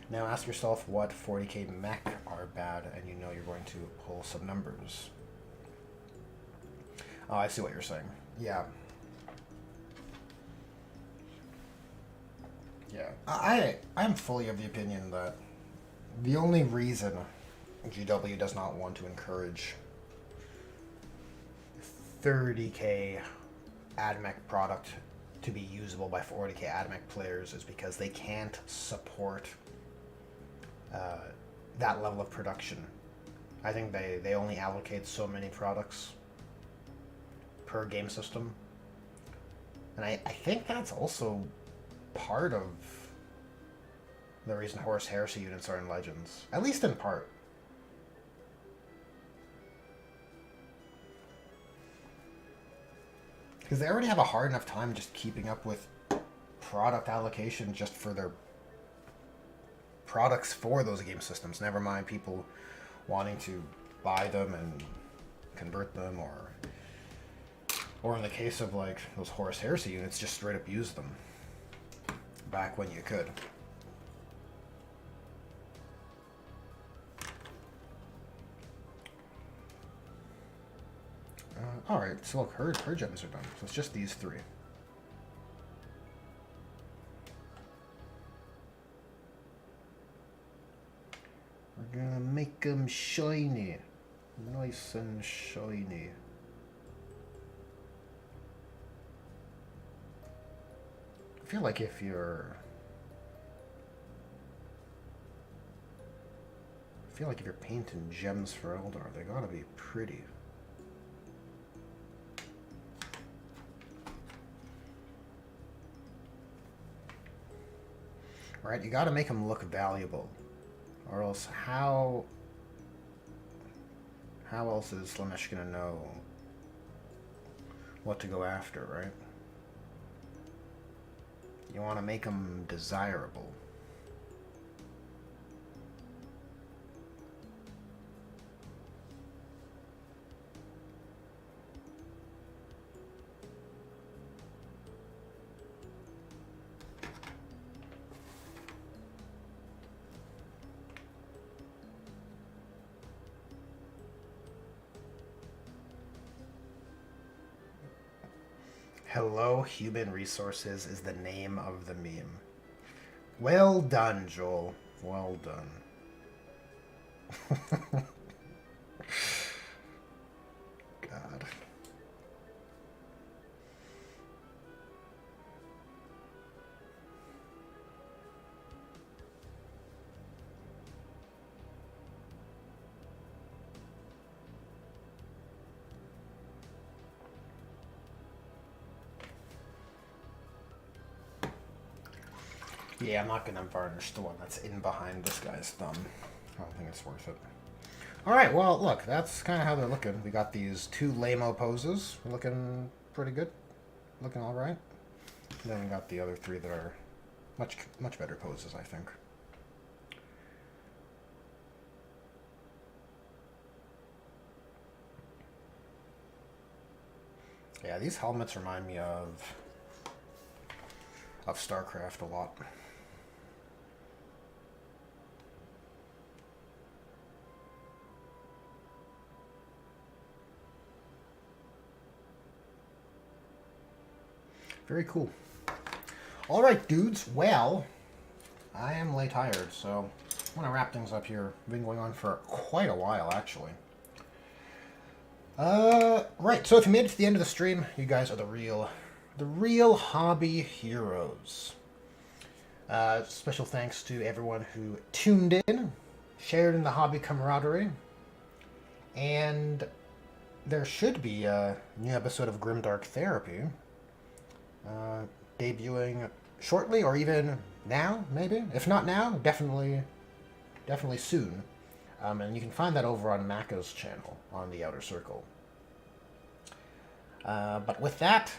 Now ask yourself what 40k mech are bad, and you know you're going to pull some numbers. Oh, I see what you're saying. Yeah. Yeah. I am fully of the opinion that the only reason GW does not want to encourage 30k AdMech product to be usable by 40k AdMech players is because they can't support that level of production. I think they only allocate so many products per game system. And I think that's also part of the reason Horus Heresy units are in Legends. At least in part. Because they already have a hard enough time just keeping up with product allocation just for their products for those game systems. Never mind people wanting to buy them and convert them, or in the case of like those Horus Heresy units, just straight up use them back when you could. Alright, so look, her gems are done. So it's just these three. We're gonna make them shiny. Nice and shiny. I feel like if you're painting gems for Eldar, they gotta be pretty. Right, you gotta make them look valuable. Or else how else is Slaanesh gonna know what to go after, right? You want to make them desirable. Hello, Human Resources is the name of the meme. Well done, Joel. Well done. God. Yeah, I'm not going to varnish the one that's in behind this guy's thumb. I don't think it's worth it. Alright, well, look, that's kind of how they're looking. We got these two lame-o poses. Looking pretty good. Looking alright. Then we got the other three that are much better poses, I think. Yeah, these helmets remind me of StarCraft a lot. Very cool. All right, dudes. Well, I am late tired, so I'm gonna wrap things up here. Been going on for quite a while, actually. Right. So if you made it to the end of the stream, you guys are the real hobby heroes. Special thanks to everyone who tuned in, shared in the hobby camaraderie, and there should be a new episode of Grimdark Therapy debuting shortly, or even now, maybe. If not now, definitely soon. And you can find that over on Maka's channel on the Outer Circle. But with that,